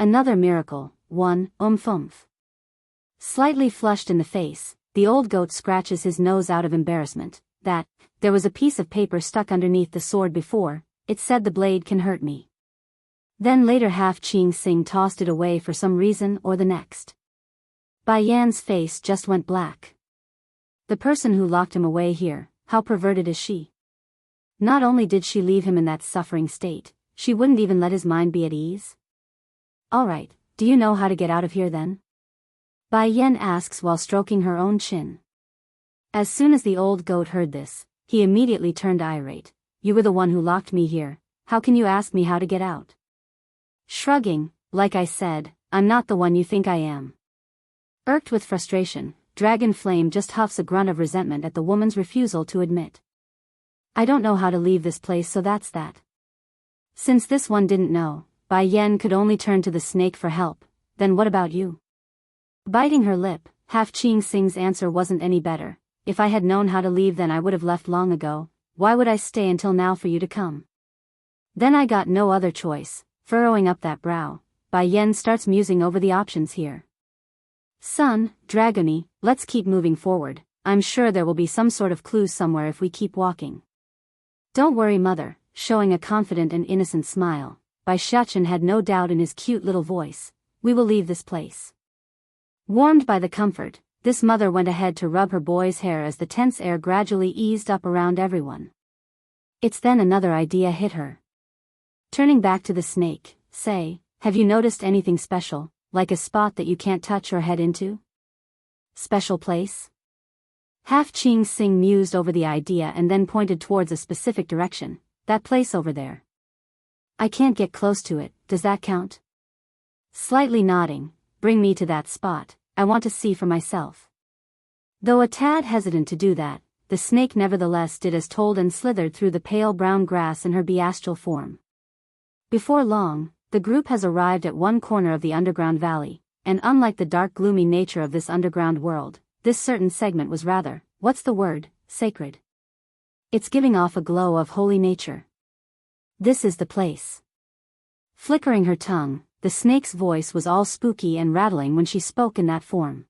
Another miracle, one, oomph. Slightly flushed in the face, the old goat scratches his nose out of embarrassment. There was a piece of paper stuck underneath the sword before, it said the blade can hurt me. Then later Ching Sing tossed it away for some reason or the next. Bai Yan's face just went black. The person who locked him away here, how perverted is she? Not only did she leave him in that suffering state, she wouldn't even let his mind be at ease? Alright, do you know how to get out of here then? Bai Yan asks while stroking her own chin. As soon as the old goat heard this, he immediately turned irate. You were the one who locked me here, how can you ask me how to get out? Shrugging, like I said, I'm not the one you think I am. Irked with frustration, Dragon Flame just huffs a grunt of resentment at the woman's refusal to admit. I don't know how to leave this place, so that's that. Since this one didn't know, Bai Yan could only turn to the snake for help. Then what about you? Biting her lip, Ching Sing's answer wasn't any better. If I had known how to leave then I would have left long ago. Why would I stay until now for you to come? Then I got no other choice. Furrowing up that brow, Bai Yan starts musing over the options here. Son, Dragony, let's keep moving forward. I'm sure there will be some sort of clue somewhere if we keep walking. Don't worry, mother, showing a confident and innocent smile. Bai Xiachen had no doubt in his cute little voice. We will leave this place. Warmed by the comfort, this mother went ahead to rub her boy's hair as the tense air gradually eased up around everyone. It's then another idea hit her. Turning back to the snake, say, have you noticed anything special, like a spot that you can't touch or head into? Special place? Ching Sing mused over the idea and then pointed towards a specific direction. That place over there. I can't get close to it, does that count? Slightly nodding, bring me to that spot, I want to see for myself. Though a tad hesitant to do that, the snake nevertheless did as told and slithered through the pale brown grass in her bestial form. Before long, the group has arrived at one corner of the underground valley, and unlike the dark gloomy nature of this underground world, this certain segment was rather, what's the word, sacred. It's giving off a glow of holy nature. This is the place. Flickering her tongue, the snake's voice was all spooky and rattling when she spoke in that form.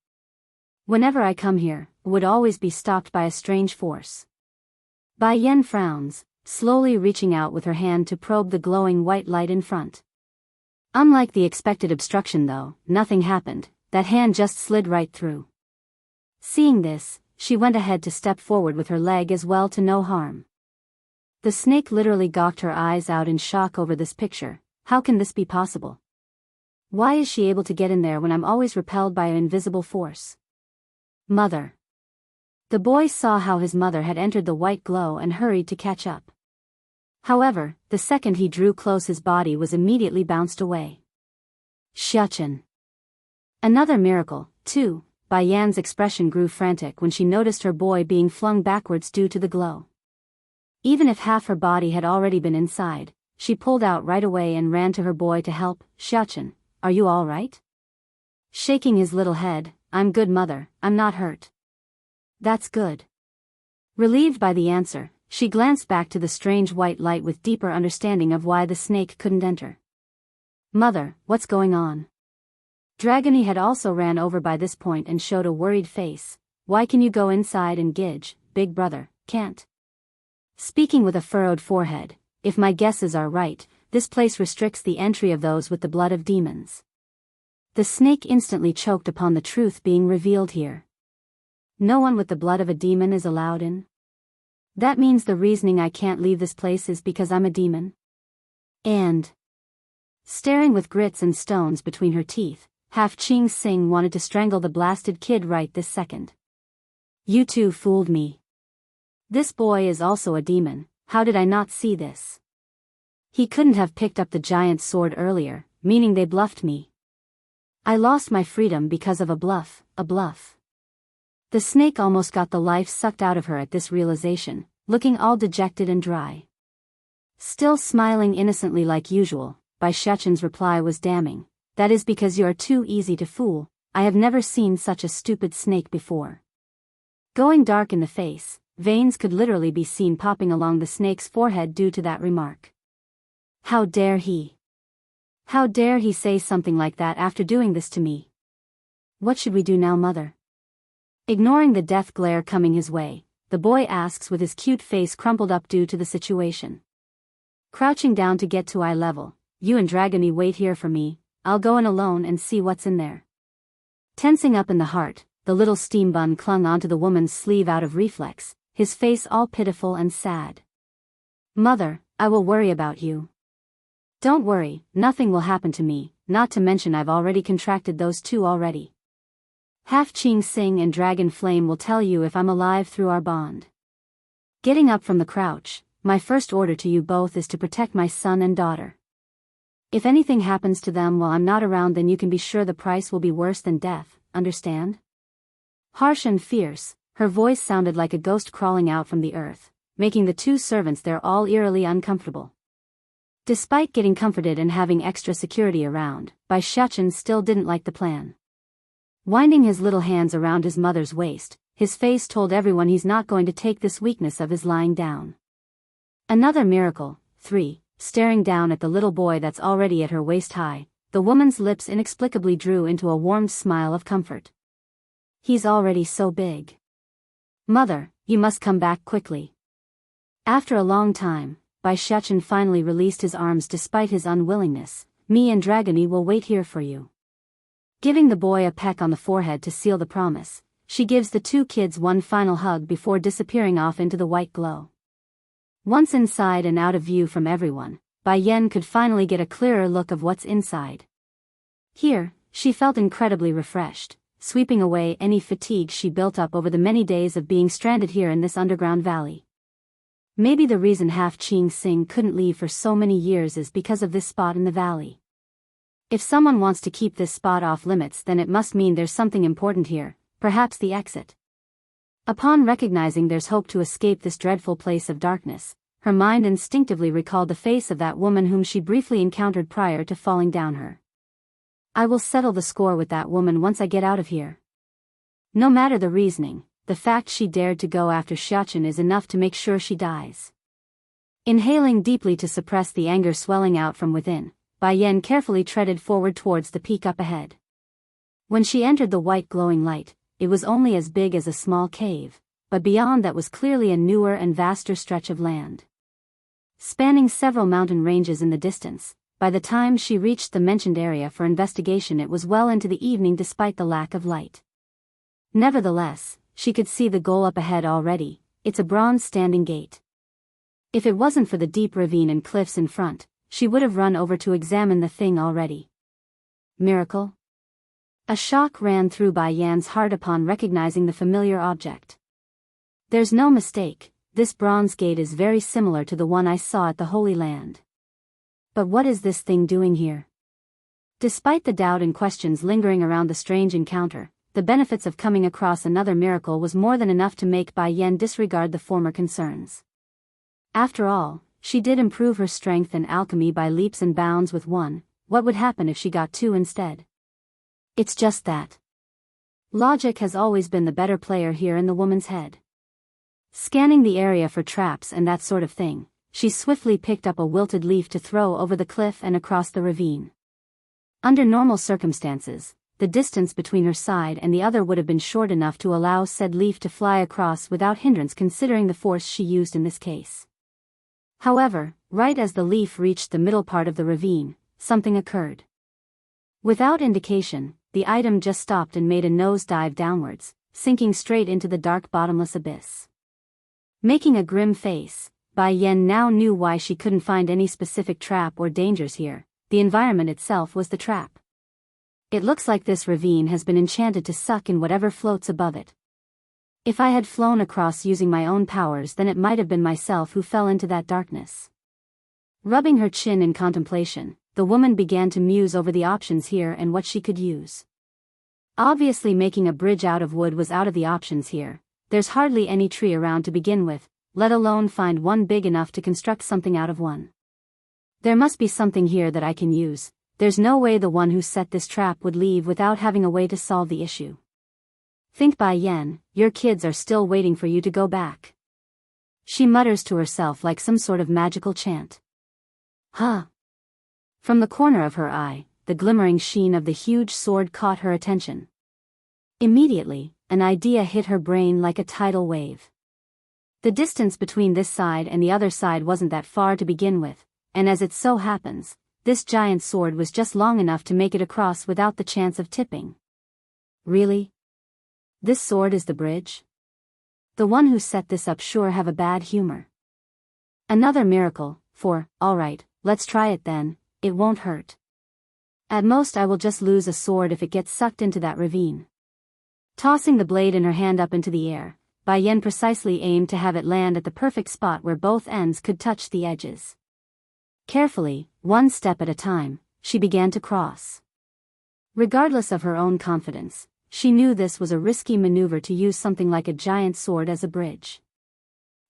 Whenever I come here, would always be stopped by a strange force. Bai Yan frowns, slowly reaching out with her hand to probe the glowing white light in front. Unlike the expected obstruction though, nothing happened, that hand just slid right through. Seeing this, she went ahead to step forward with her leg as well to no harm. The snake literally gawked her eyes out in shock over this picture. How can this be possible? Why is she able to get in there when I'm always repelled by an invisible force? Mother. The boy saw how his mother had entered the white glow and hurried to catch up. However, the second he drew close his body was immediately bounced away. Xiachen. Another miracle, too. Bai Yan's expression grew frantic when she noticed her boy being flung backwards due to the glow. Even if half her body had already been inside, she pulled out right away and ran to her boy to help. Xiachen, are you all right? Shaking his little head, I'm good, mother, I'm not hurt. That's good. Relieved by the answer, she glanced back to the strange white light with deeper understanding of why the snake couldn't enter. Mother, what's going on? Dragony had also ran over by this point and showed a worried face. Why can you go inside and Gidge, big brother, can't? Speaking with a furrowed forehead, if my guesses are right, this place restricts the entry of those with the blood of demons. The snake instantly choked upon the truth being revealed here. No one with the blood of a demon is allowed in? That means the reasoning I can't leave this place is because I'm a demon? And... Staring with grits and stones between her teeth, Ching Sing wanted to strangle the blasted kid right this second. You two fooled me. This boy is also a demon, how did I not see this? He couldn't have picked up the giant sword earlier, meaning they bluffed me. I lost my freedom because of a bluff, a bluff. The snake almost got the life sucked out of her at this realization, looking all dejected and dry. Still smiling innocently like usual, Bai Xiachen's reply was damning. That is because you are too easy to fool, I have never seen such a stupid snake before. Going dark in the face, veins could literally be seen popping along the snake's forehead due to that remark. How dare he? How dare he say something like that after doing this to me? What should we do now, mother? Ignoring the death glare coming his way, the boy asks with his cute face crumpled up due to the situation. Crouching down to get to eye level, you and Dragony wait here for me, I'll go in alone and see what's in there. Tensing up in the heart, the little steam bun clung onto the woman's sleeve out of reflex, his face all pitiful and sad. Mother, I will worry about you. Don't worry, nothing will happen to me, not to mention I've already contracted those two already. Half Ching Sing and Dragon Flame will tell you if I'm alive through our bond. Getting up from the crouch, my first order to you both is to protect my son and daughter. If anything happens to them while I'm not around, then you can be sure the price will be worse than death, understand? Harsh and fierce, her voice sounded like a ghost crawling out from the earth, making the two servants there all eerily uncomfortable. Despite getting comforted and having extra security around, Bai Xiachen still didn't like the plan. Winding his little hands around his mother's waist, his face told everyone he's not going to take this weakness of his lying down. Another miracle. 3. Staring down at the little boy that's already at her waist high, the woman's lips inexplicably drew into a warm smile of comfort. He's already so big. Mother, you must come back quickly. After a long time, Bai Xiachen finally released his arms despite his unwillingness. Me and Dragony will wait here for you. Giving the boy a peck on the forehead to seal the promise, she gives the two kids one final hug before disappearing off into the white glow. Once inside and out of view from everyone, Bai Yan could finally get a clearer look of what's inside. Here, she felt incredibly refreshed, sweeping away any fatigue she built up over the many days of being stranded here in this underground valley. Maybe the reason Half Ching Sing couldn't leave for so many years is because of this spot in the valley. If someone wants to keep this spot off limits, then it must mean there's something important here, perhaps the exit. Upon recognizing there's hope to escape this dreadful place of darkness, her mind instinctively recalled the face of that woman whom she briefly encountered prior to falling down her. I will settle the score with that woman once I get out of here. No matter the reasoning, the fact she dared to go after Xiachen is enough to make sure she dies. Inhaling deeply to suppress the anger swelling out from within, Bai Yan carefully treaded forward towards the peak up ahead. When she entered the white glowing light, it was only as big as a small cave, but beyond that was clearly a newer and vaster stretch of land. Spanning several mountain ranges in the distance, by the time she reached the mentioned area for investigation it was well into the evening despite the lack of light. Nevertheless, she could see the goal up ahead already. It's a bronze standing gate. If it wasn't for the deep ravine and cliffs in front, she would have run over to examine the thing already. Miracle? A shock ran through Bai Yan's heart upon recognizing the familiar object. There's no mistake, this bronze gate is very similar to the one I saw at the Holy Land. But what is this thing doing here? Despite the doubt and questions lingering around the strange encounter, the benefits of coming across another miracle was more than enough to make Bai Yan disregard the former concerns. After all, she did improve her strength and alchemy by leaps and bounds with one. What would happen if she got two instead? It's just that. Logic has always been the better player here in the woman's head. Scanning the area for traps and that sort of thing, she swiftly picked up a wilted leaf to throw over the cliff and across the ravine. Under normal circumstances, the distance between her side and the other would have been short enough to allow said leaf to fly across without hindrance considering the force she used in this case. However, right as the leaf reached the middle part of the ravine, something occurred. Without indication, the item just stopped and made a nosedive downwards, sinking straight into the dark bottomless abyss. Making a grim face, Bai Yan now knew why she couldn't find any specific trap or dangers here. The environment itself was the trap. It looks like this ravine has been enchanted to suck in whatever floats above it. If I had flown across using my own powers, then it might have been myself who fell into that darkness. Rubbing her chin in contemplation, the woman began to muse over the options here and what she could use. Obviously making a bridge out of wood was out of the options here. There's hardly any tree around to begin with, let alone find one big enough to construct something out of one. There must be something here that I can use. There's no way the one who set this trap would leave without having a way to solve the issue. Think Bai Yan, your kids are still waiting for you to go back. She mutters to herself like some sort of magical chant. Huh. From the corner of her eye, the glimmering sheen of the huge sword caught her attention. Immediately, an idea hit her brain like a tidal wave. The distance between this side and the other side wasn't that far to begin with, and as it so happens, this giant sword was just long enough to make it across without the chance of tipping. Really? This sword is the bridge? The one who set this up sure have a bad humor. Another miracle, for, alright, let's try it then, it won't hurt. At most I will just lose a sword if it gets sucked into that ravine. Tossing the blade in her hand up into the air, Bai Yan precisely aimed to have it land at the perfect spot where both ends could touch the edges. Carefully, one step at a time, she began to cross. Regardless of her own confidence, she knew this was a risky maneuver to use something like a giant sword as a bridge.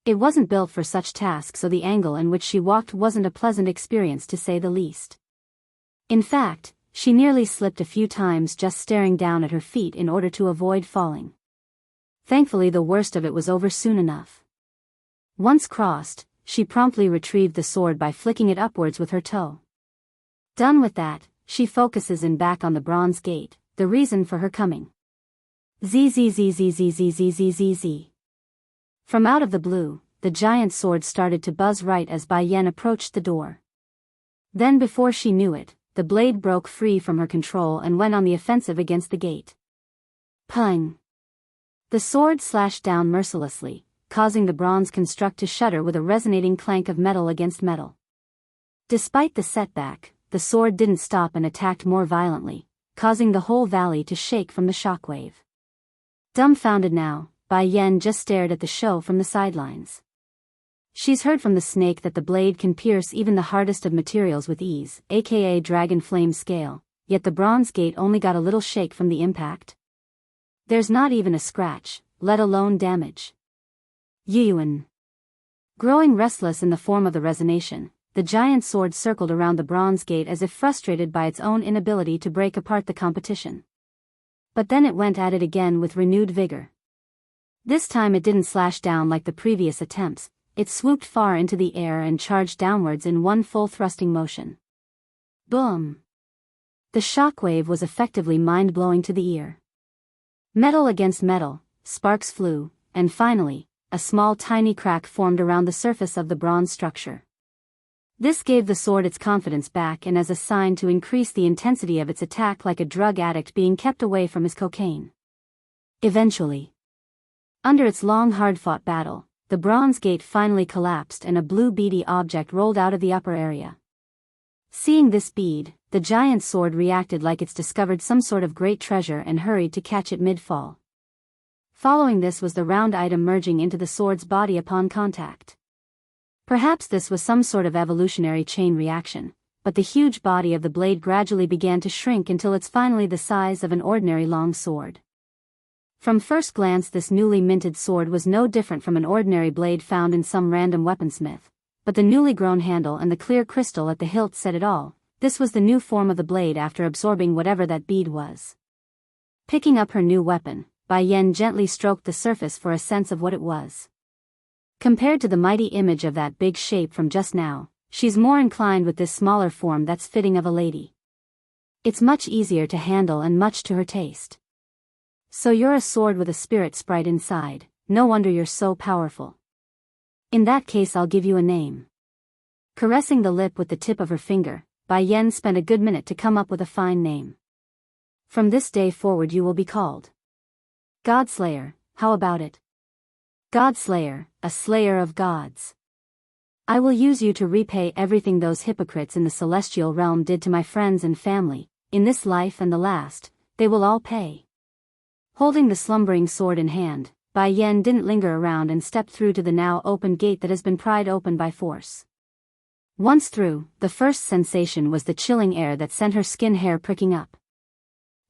It wasn't built for such tasks, so the angle in which she walked wasn't a pleasant experience to say the least. In fact, she nearly slipped a few times just staring down at her feet in order to avoid falling. Thankfully the worst of it was over soon enough. Once crossed, she promptly retrieved the sword by flicking it upwards with her toe. Done with that, she focuses in back on the bronze gate, the reason for her coming. Zzzzzzzzzzzzzzz. From out of the blue, the giant sword started to buzz right as Bai Yan approached the door. Then before she knew it, the blade broke free from her control and went on the offensive against the gate. Pung! The sword slashed down mercilessly, causing the bronze construct to shudder with a resonating clank of metal against metal. Despite the setback, the sword didn't stop and attacked more violently, causing the whole valley to shake from the shockwave. Dumbfounded now, Bai Yan just stared at the show from the sidelines. She's heard from the snake that the blade can pierce even the hardest of materials with ease, aka dragon flame scale, yet the bronze gate only got a little shake from the impact. There's not even a scratch, let alone damage. Yuan. Growing restless in the form of the resonation, the giant sword circled around the bronze gate as if frustrated by its own inability to break apart the competition. But then it went at it again with renewed vigor. This time it didn't slash down like the previous attempts, it swooped far into the air and charged downwards in one full thrusting motion. Boom! The shockwave was effectively mind-blowing to the ear. Metal against metal, sparks flew, and finally, a small tiny crack formed around the surface of the bronze structure. This gave the sword its confidence back and as a sign to increase the intensity of its attack like a drug addict being kept away from his cocaine. Eventually, under its long hard-fought battle, the bronze gate finally collapsed and a blue beady object rolled out of the upper area. Seeing this bead, the giant sword reacted like it's discovered some sort of great treasure and hurried to catch it mid-fall. Following this was the round item merging into the sword's body upon contact. Perhaps this was some sort of evolutionary chain reaction, but the huge body of the blade gradually began to shrink until it's finally the size of an ordinary long sword. From first glance this newly minted sword was no different from an ordinary blade found in some random weaponsmith, but the newly grown handle and the clear crystal at the hilt said it all. This was the new form of the blade after absorbing whatever that bead was. Picking up her new weapon, Bai Yan gently stroked the surface for a sense of what it was. Compared to the mighty image of that big shape from just now, she's more inclined with this smaller form that's fitting of a lady. It's much easier to handle and much to her taste. So you're a sword with a spirit sprite inside, no wonder you're so powerful. In that case I'll give you a name. Caressing the lip with the tip of her finger, Bai Yan spent a good minute to come up with a fine name. From this day forward you will be called Godslayer, how about it? Godslayer, a slayer of gods. I will use you to repay everything those hypocrites in the celestial realm did to my friends and family, in this life and the last, they will all pay. Holding the slumbering sword in hand, Bai Yan didn't linger around and stepped through to the now open gate that has been pried open by force. Once through, the first sensation was the chilling air that sent her skin hair pricking up.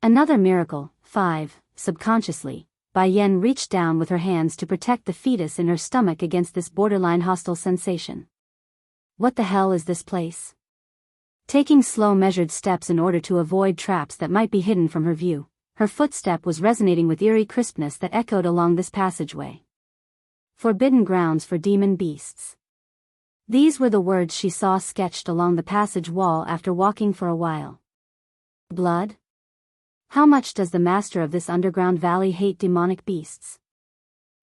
Another miracle. 5. Subconsciously, Bai Yan reached down with her hands to protect the fetus in her stomach against this borderline hostile sensation. What the hell is this place? Taking slow measured steps in order to avoid traps that might be hidden from her view, her footstep was resonating with eerie crispness that echoed along this passageway. Forbidden grounds for demon beasts. These were the words she saw sketched along the passage wall after walking for a while. Blood? How much does the master of this underground valley hate demonic beasts?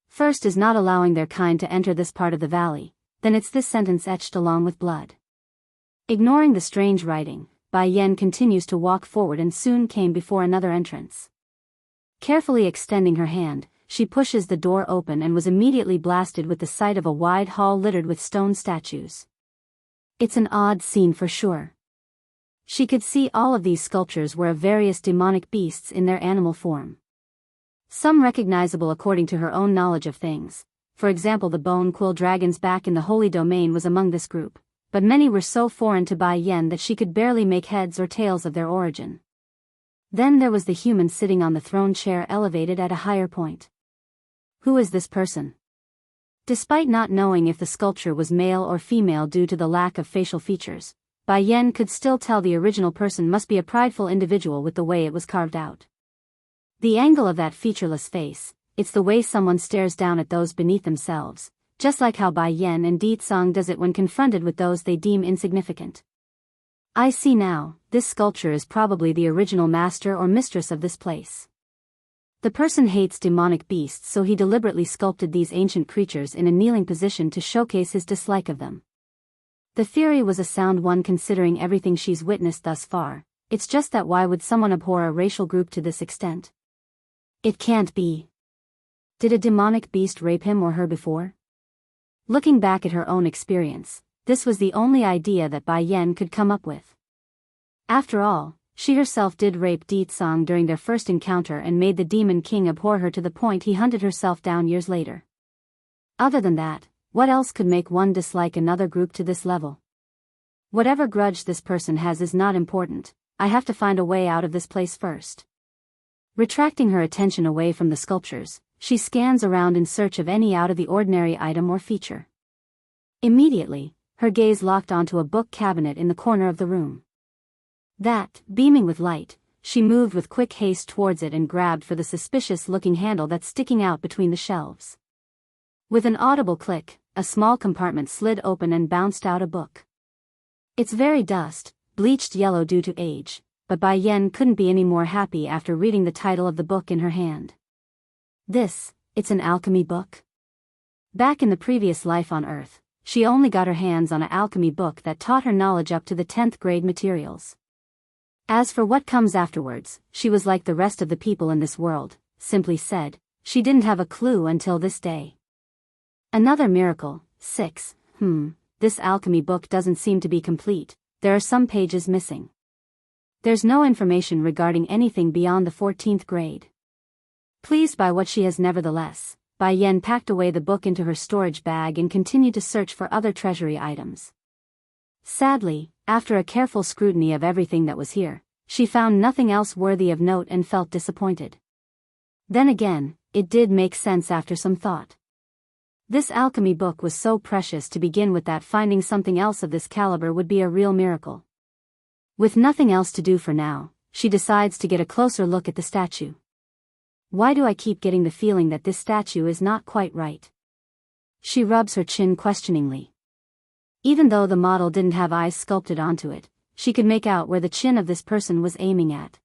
First is not allowing their kind to enter this part of the valley, then it's this sentence etched along with blood. Ignoring the strange writing, Bai Yen continues to walk forward and soon came before another entrance. Carefully extending her hand, she pushes the door open and was immediately blasted with the sight of a wide hall littered with stone statues. It's an odd scene for sure. She could see all of these sculptures were of various demonic beasts in their animal form. Some recognizable according to her own knowledge of things. For example, the bone quill dragon's back in the holy domain was among this group, but many were so foreign to Bai Yen that she could barely make heads or tails of their origin. Then there was the human sitting on the throne chair elevated at a higher point. Who is this person? Despite not knowing if the sculpture was male or female due to the lack of facial features, Bai Yen could still tell the original person must be a prideful individual with the way it was carved out. The angle of that featureless face, it's the way someone stares down at those beneath themselves, just like how Bai Yen and Di Tsang does it when confronted with those they deem insignificant. I see now, this sculpture is probably the original master or mistress of this place. The person hates demonic beasts, so he deliberately sculpted these ancient creatures in a kneeling position to showcase his dislike of them. The theory was a sound one considering everything she's witnessed thus far. It's just that why would someone abhor a racial group to this extent? It can't be. Did a demonic beast rape him or her before? Looking back at her own experience, this was the only idea that Bai Yen could come up with. After all, she herself did rape Di Tsang during their first encounter and made the Demon King abhor her to the point he hunted herself down years later. Other than that, what else could make one dislike another group to this level? Whatever grudge this person has is not important. I have to find a way out of this place first. Retracting her attention away from the sculptures, she scans around in search of any out-of-the-ordinary item or feature. Immediately, her gaze locked onto a book cabinet in the corner of the room. That, beaming with light, she moved with quick haste towards it and grabbed for the suspicious-looking handle that's sticking out between the shelves. With an audible click, a small compartment slid open and bounced out a book. It's very dust, bleached yellow due to age, but Bai Yen couldn't be any more happy after reading the title of the book in her hand. It's an alchemy book? Back in the previous life on Earth, she only got her hands on an alchemy book that taught her knowledge up to the 10th grade materials. As for what comes afterwards, she was like the rest of the people in this world, simply said, she didn't have a clue until this day. Another miracle. 6. This alchemy book doesn't seem to be complete, there are some pages missing. There's no information regarding anything beyond the 14th grade. Pleased by what she has nevertheless, Bai Yen packed away the book into her storage bag and continued to search for other treasury items. Sadly, after a careful scrutiny of everything that was here, she found nothing else worthy of note and felt disappointed. Then again, it did make sense after some thought. This alchemy book was so precious to begin with that finding something else of this caliber would be a real miracle. With nothing else to do for now, she decides to get a closer look at the statue. Why do I keep getting the feeling that this statue is not quite right? She rubs her chin questioningly. Even though the model didn't have eyes sculpted onto it, she could make out where the chin of this person was aiming at.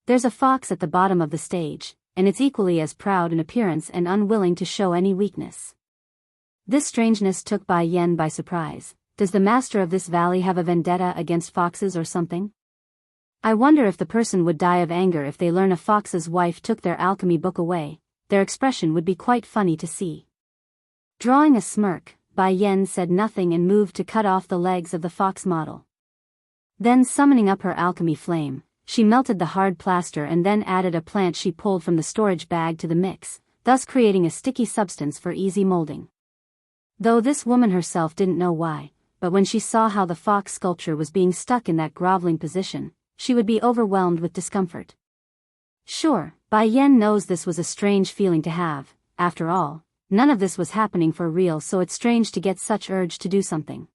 There's a fox at the bottom of the stage, and it's equally as proud in appearance and unwilling to show any weakness. This strangeness took Bai Yen by surprise. Does the master of this valley have a vendetta against foxes or something? I wonder if the person would die of anger if they learn a fox's wife took their alchemy book away. Their expression would be quite funny to see. Drawing a smirk, Bai Yen said nothing and moved to cut off the legs of the fox model. Then summoning up her alchemy flame, she melted the hard plaster and then added a plant she pulled from the storage bag to the mix, thus creating a sticky substance for easy molding. Though this woman herself didn't know why, but when she saw how the fox sculpture was being stuck in that groveling position, she would be overwhelmed with discomfort. Sure, Bai Yen knows this was a strange feeling to have. After all, none of this was happening for real, so it's strange to get such urge to do something.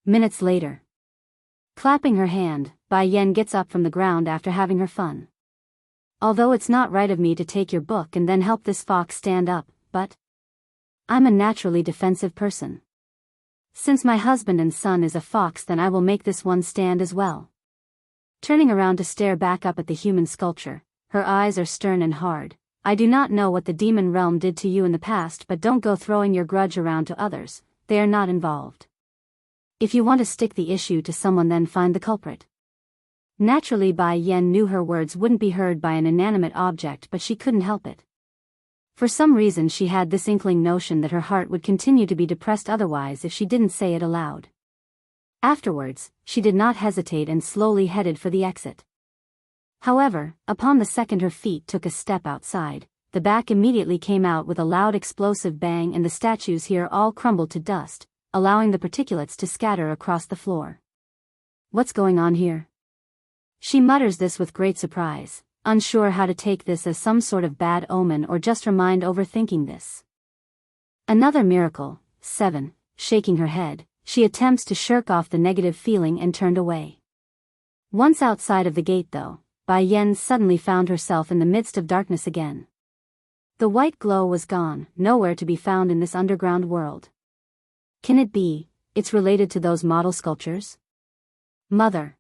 Minutes later. Clapping her hand, Bai Yen gets up from the ground after having her fun. Although it's not right of me to take your book and then help this fox stand up, but I'm a naturally defensive person. Since my husband and son is a fox, then I will make this one stand as well. Turning around to stare back up at the human sculpture, her eyes are stern and hard. I do not know what the demon realm did to you in the past, but don't go throwing your grudge around to others. They are not involved. If you want to stick the issue to someone, then find the culprit. Naturally, Bai Yen knew her words wouldn't be heard by an inanimate object, but she couldn't help it. For some reason she had this inkling notion that her heart would continue to be depressed otherwise if she didn't say it aloud. Afterwards, she did not hesitate and slowly headed for the exit. However, upon the second her feet took a step outside, the back immediately came out with a loud explosive bang, and the statues here all crumbled to dust, allowing the particulates to scatter across the floor. What's going on here? She mutters this with great surprise, unsure how to take this as some sort of bad omen or just her mind overthinking this. Another miracle. 7. Shaking her head, she attempts to shirk off the negative feeling and turned away. Once outside of the gate though, Bai Yen suddenly found herself in the midst of darkness again. The white glow was gone, nowhere to be found in this underground world. Can it be, it's related to those model sculptures? Mother.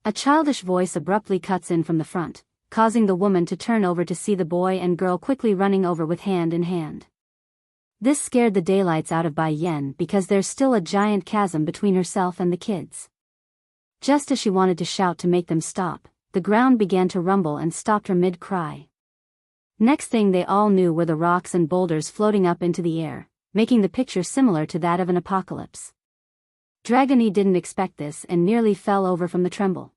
A childish voice abruptly cuts in from the front, causing the woman to turn over to see the boy and girl quickly running over with hand in hand. This scared the daylights out of Bai Yen because there's still a giant chasm between herself and the kids. Just as she wanted to shout to make them stop, the ground began to rumble and stopped her mid-cry. Next thing they all knew were the rocks and boulders floating up into the air, making the picture similar to that of an apocalypse. Dragony didn't expect this and nearly fell over from the tremble.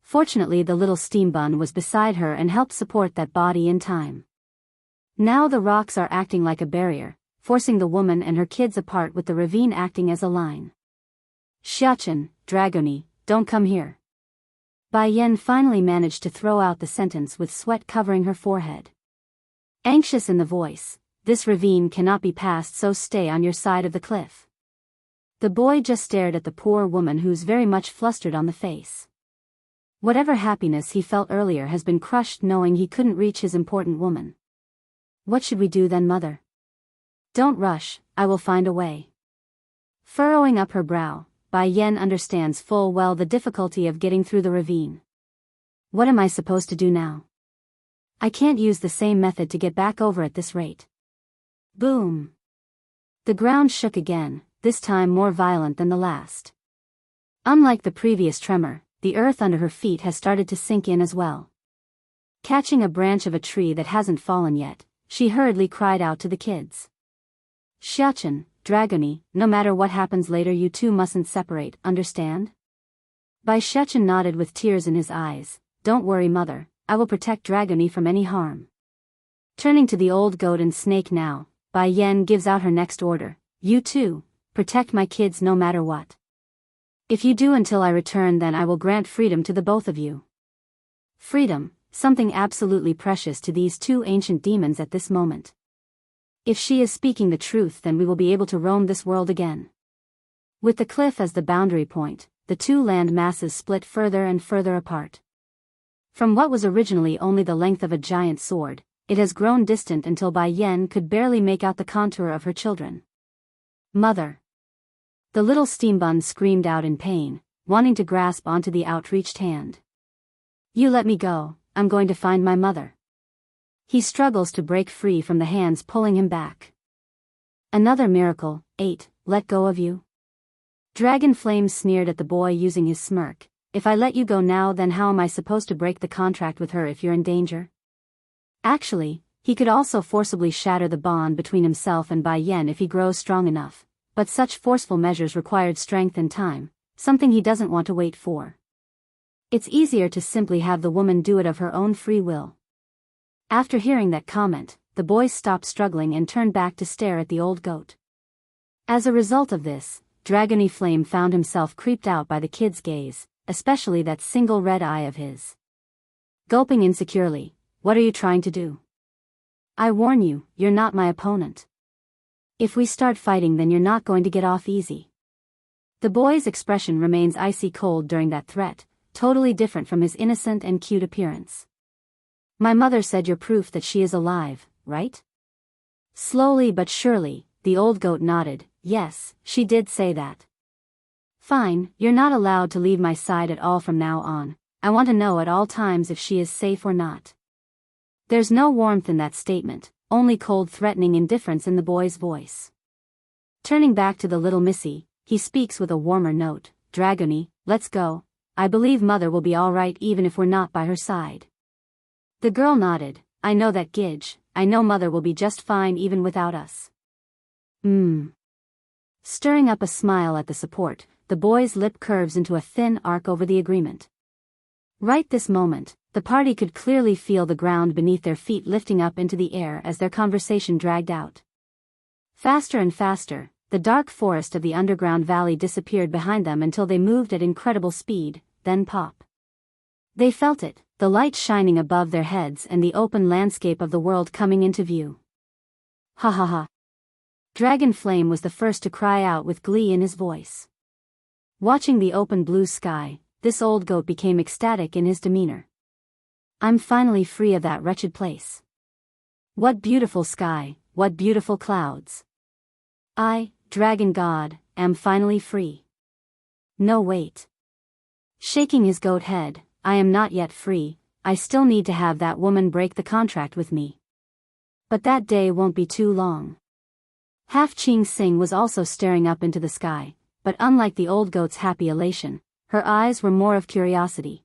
Fortunately, the little steam bun was beside her and helped support that body in time. Now the rocks are acting like a barrier, forcing the woman and her kids apart, with the ravine acting as a line. Xiachen, Dragony, don't come here. Bai Yen finally managed to throw out the sentence with sweat covering her forehead. Anxious in the voice, this ravine cannot be passed, so stay on your side of the cliff. The boy just stared at the poor woman, who's very much flustered on the face. Whatever happiness he felt earlier has been crushed knowing he couldn't reach his important woman. What should we do then, mother? Don't rush, I will find a way. Furrowing up her brow, Bai Yen understands full well the difficulty of getting through the ravine. What am I supposed to do now? I can't use the same method to get back over at this rate. Boom! The ground shook again, this time more violent than the last. Unlike the previous tremor, the earth under her feet has started to sink in as well. Catching a branch of a tree that hasn't fallen yet, she hurriedly cried out to the kids. Xiachen, Dragony, no matter what happens later, you two mustn't separate, understand? Bai Xiachen nodded with tears in his eyes. Don't worry, mother, I will protect Dragony from any harm. Turning to the old goat and snake now, Bai Yen gives out her next order. You two, protect my kids no matter what. If you do until I return, then I will grant freedom to the both of you. Freedom, something absolutely precious to these two ancient demons at this moment. If she is speaking the truth, then we will be able to roam this world again. With the cliff as the boundary point, the two land masses split further and further apart. From what was originally only the length of a giant sword, it has grown distant until Bai Yen could barely make out the contour of her children. Mother! The little steam bun screamed out in pain, wanting to grasp onto the outreached hand. You let me go, I'm going to find my mother. He struggles to break free from the hands pulling him back. Another miracle. 8. Let go of you? Dragon Flame sneered at the boy using his smirk. If I let you go now, then how am I supposed to break the contract with her if you're in danger? Actually, he could also forcibly shatter the bond between himself and Bai Yen if he grows strong enough, but such forceful measures required strength and time, something he doesn't want to wait for. It's easier to simply have the woman do it of her own free will. After hearing that comment, the boy stopped struggling and turned back to stare at the old goat. As a result of this, Dragony Flame found himself creeped out by the kid's gaze, especially that single red eye of his. Gulping insecurely, what are you trying to do? I warn you, you're not my opponent. If we start fighting, then you're not going to get off easy. The boy's expression remains icy cold during that threat, totally different from his innocent and cute appearance. My mother said you're proof that she is alive, right? Slowly but surely, the old goat nodded. Yes, she did say that. Fine, you're not allowed to leave my side at all from now on. I want to know at all times if she is safe or not. There's no warmth in that statement, only cold threatening indifference in the boy's voice. Turning back to the little missy, he speaks with a warmer note. Dragony, let's go. I believe Mother will be all right even if we're not by her side. The girl nodded. I know that, Gidge. I know Mother will be just fine even without us. Stirring up a smile at the support, the boy's lip curves into a thin arc over the agreement. Right this moment, the party could clearly feel the ground beneath their feet lifting up into the air as their conversation dragged out. Faster and faster, the dark forest of the underground valley disappeared behind them until they moved at incredible speed, then pop. They felt it, the light shining above their heads and the open landscape of the world coming into view. Ha ha ha. Dragon Flame was the first to cry out with glee in his voice. Watching the open blue sky, this old goat became ecstatic in his demeanor. I'm finally free of that wretched place. What beautiful sky, what beautiful clouds. I, Dragon God, am finally free. No, wait. Shaking his goat head, I am not yet free, I still need to have that woman break the contract with me. But that day won't be too long. Half Ching Sing was also staring up into the sky, but unlike the old goat's happy elation, her eyes were more of curiosity.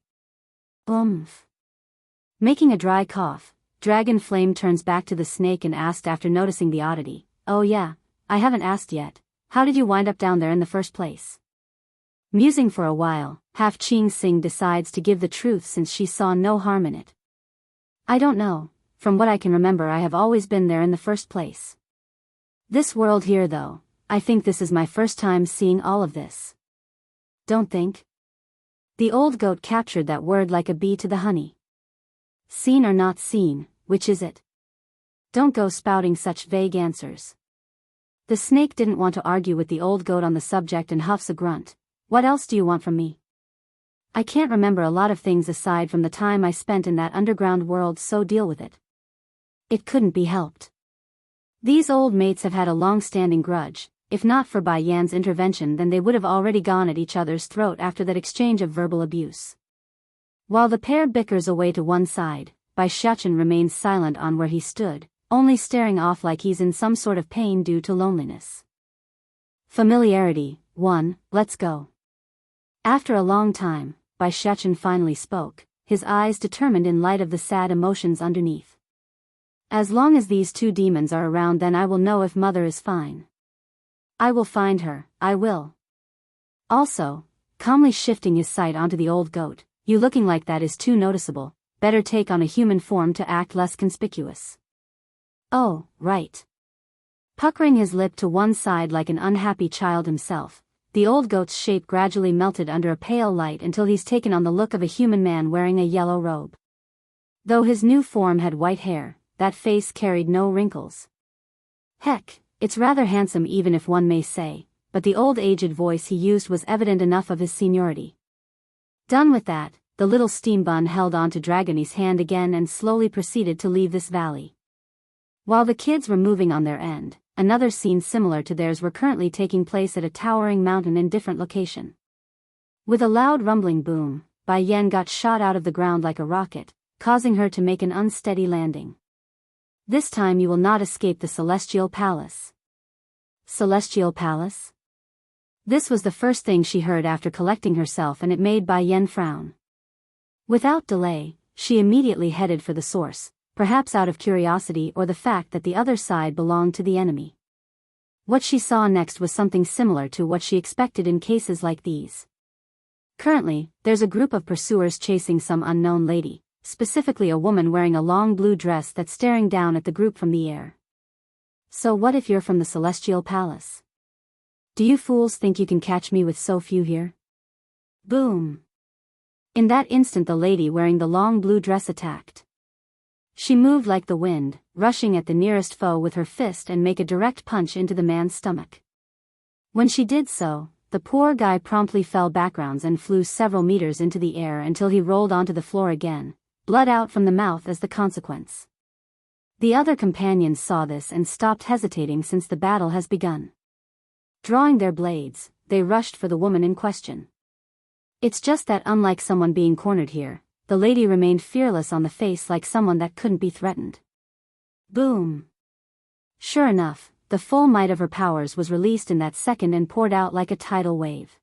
Making a dry cough, Dragon Flame turns back to the snake and asked after noticing the oddity, oh yeah, I haven't asked yet, how did you wind up down there in the first place? Musing for a while, Half Ching Sing decides to give the truth since she saw no harm in it. I don't know, from what I can remember I have always been there in the first place. This world here though, I think this is my first time seeing all of this. Don't think? The old goat captured that word like a bee to the honey. Seen or not seen, which is it? Don't go spouting such vague answers. The snake didn't want to argue with the old goat on the subject and huffs a grunt. What else do you want from me? I can't remember a lot of things aside from the time I spent in that underground world, so deal with it. It couldn't be helped. These old mates have had a long-standing grudge. If not for Bai Yan's intervention, then they would have already gone at each other's throat after that exchange of verbal abuse. While the pair bickers away to one side, Bai Xiachen remains silent on where he stood, only staring off like he's in some sort of pain due to loneliness. Familiarity, 1, let's go. After a long time, Bai Xiachen finally spoke, his eyes determined in light of the sad emotions underneath. As long as these two demons are around, then I will know if Mother is fine. I will find her, I will. Also, calmly shifting his sight onto the old goat, you looking like that is too noticeable, better take on a human form to act less conspicuous. Oh, right. Puckering his lip to one side like an unhappy child himself, the old goat's shape gradually melted under a pale light until he's taken on the look of a human man wearing a yellow robe. Though his new form had white hair, that face carried no wrinkles. Heck, it's rather handsome even if one may say, but the old aged voice he used was evident enough of his seniority. Done with that, the little steam bun held onto Dragony's hand again and slowly proceeded to leave this valley. While the kids were moving on their end, another scene similar to theirs were currently taking place at a towering mountain in different location. With a loud rumbling boom, Bai Yan got shot out of the ground like a rocket, causing her to make an unsteady landing. This time you will not escape the Celestial Palace. Celestial Palace? This was the first thing she heard after collecting herself, and it made Bai Yan frown. Without delay, she immediately headed for the source, perhaps out of curiosity or the fact that the other side belonged to the enemy. What she saw next was something similar to what she expected in cases like these. Currently, there's a group of pursuers chasing some unknown lady, specifically a woman wearing a long blue dress that's staring down at the group from the air. So what if you're from the Celestial Palace? Do you fools think you can catch me with so few here? Boom! In that instant the lady wearing the long blue dress attacked. She moved like the wind, rushing at the nearest foe with her fist and make a direct punch into the man's stomach. When she did so, the poor guy promptly fell backwards and flew several meters into the air until he rolled onto the floor again, blood out from the mouth as the consequence. The other companions saw this and stopped hesitating since the battle has begun. Drawing their blades, they rushed for the woman in question. It's just that unlike someone being cornered here, the lady remained fearless on the face like someone that couldn't be threatened. Boom! Sure enough, the full might of her powers was released in that second and poured out like a tidal wave.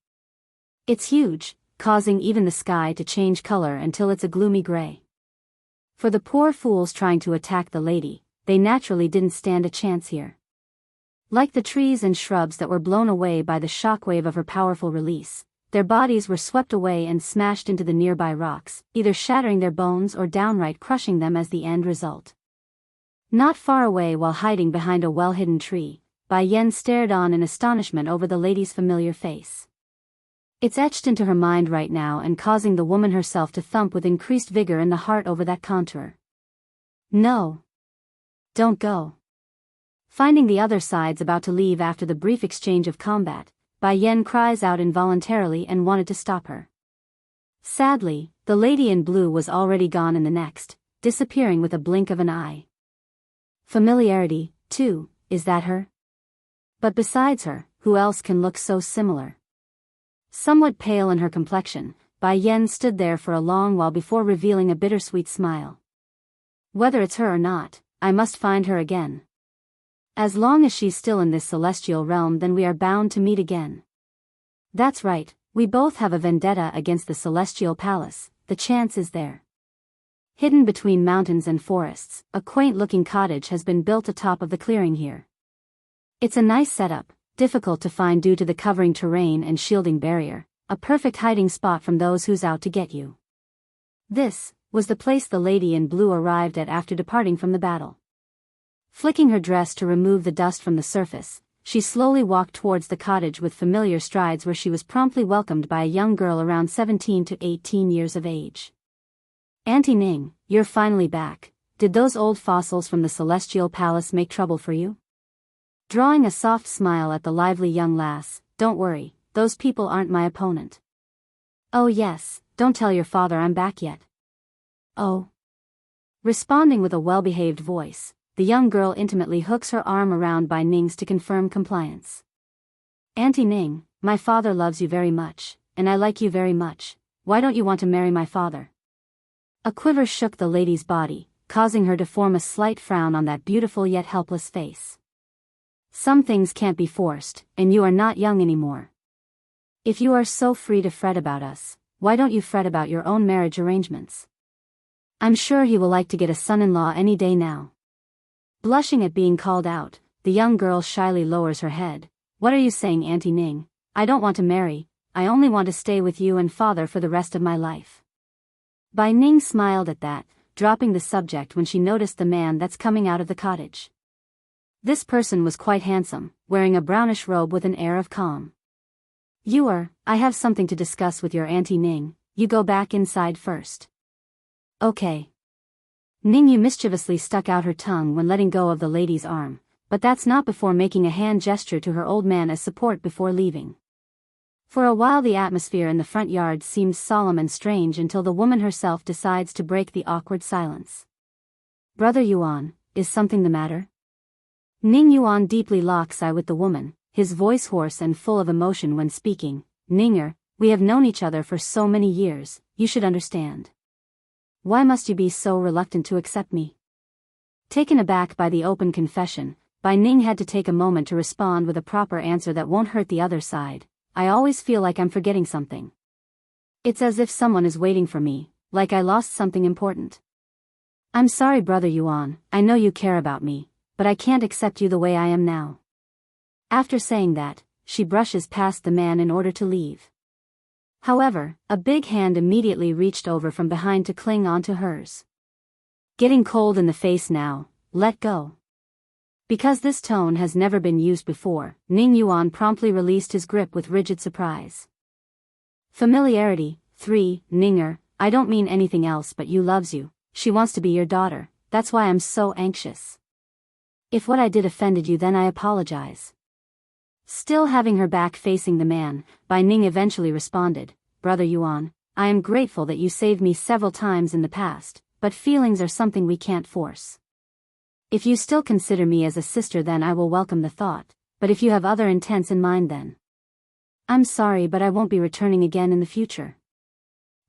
It's huge, causing even the sky to change color until it's a gloomy gray. For the poor fools trying to attack the lady, they naturally didn't stand a chance here. Like the trees and shrubs that were blown away by the shockwave of her powerful release, their bodies were swept away and smashed into the nearby rocks, either shattering their bones or downright crushing them as the end result. Not far away, while hiding behind a well-hidden tree, Bai Yen stared on in astonishment over the lady's familiar face. It's etched into her mind right now and causing the woman herself to thump with increased vigor in the heart over that contour. No. Don't go. Finding the other sides about to leave after the brief exchange of combat, Bai Yen cries out involuntarily and wanted to stop her. Sadly, the lady in blue was already gone in the next, disappearing with a blink of an eye. Familiarity, too, is that her? But besides her, who else can look so similar? Somewhat pale in her complexion, Bai Yen stood there for a long while before revealing a bittersweet smile. Whether it's her or not, I must find her again. As long as she's still in this celestial realm, then we are bound to meet again. That's right, we both have a vendetta against the celestial palace, the chance is there. Hidden between mountains and forests, a quaint-looking cottage has been built atop of the clearing here. It's a nice setup, difficult to find due to the covering terrain and shielding barrier, a perfect hiding spot from those who's out to get you. This was the place the lady in blue arrived at after departing from the battle. Flicking her dress to remove the dust from the surface, she slowly walked towards the cottage with familiar strides, where she was promptly welcomed by a young girl around 17 to 18 years of age. Auntie Ning, you're finally back. Did those old fossils from the Celestial Palace make trouble for you? Drawing a soft smile at the lively young lass, don't worry, those people aren't my opponent. Oh yes, don't tell your father I'm back yet. Oh. Responding with a well-behaved voice, the young girl intimately hooks her arm around Bai Ning's to confirm compliance. Auntie Ning, my father loves you very much, and I like you very much. Why don't you want to marry my father? A quiver shook the lady's body, causing her to form a slight frown on that beautiful yet helpless face. Some things can't be forced, and you are not young anymore. If you are so free to fret about us, why don't you fret about your own marriage arrangements? I'm sure he will like to get a son-in-law any day now. Blushing at being called out, the young girl shyly lowers her head. What are you saying, Auntie Ning? I don't want to marry, I only want to stay with you and father for the rest of my life. Bai Ning smiled at that, dropping the subject when she noticed the man that's coming out of the cottage. This person was quite handsome, wearing a brownish robe with an air of calm. I have something to discuss with your Auntie Ning, you go back inside first. Okay. Ning Yu mischievously stuck out her tongue when letting go of the lady's arm, but that's not before making a hand gesture to her old man as support before leaving. For a while the atmosphere in the front yard seems solemn and strange until the woman herself decides to break the awkward silence. Brother Yuan, is something the matter? Ning Yuan deeply locks eye with the woman, his voice hoarse and full of emotion when speaking. Ninger, we have known each other for so many years, you should understand. Why must you be so reluctant to accept me? Taken aback by the open confession, Bai Ning had to take a moment to respond with a proper answer that won't hurt the other side. I always feel like I'm forgetting something. It's as if someone is waiting for me, like I lost something important. I'm sorry, Brother Yuan, I know you care about me, but I can't accept you the way I am now. After saying that, she brushes past the man in order to leave. However, a big hand immediately reached over from behind to cling onto hers. Getting cold in the face now, let go. Because this tone has never been used before, Ning Yuan promptly released his grip with rigid surprise. Familiarity, 3, Ninger, I don't mean anything else but you loves you, she wants to be your daughter, that's why I'm so anxious. If what I did offended you then I apologize. Still having her back facing the man, Bai Ning eventually responded, Brother Yuan, I am grateful that you saved me several times in the past, but feelings are something we can't force. If you still consider me as a sister then I will welcome the thought, but if you have other intents in mind then. I'm sorry, but I won't be returning again in the future.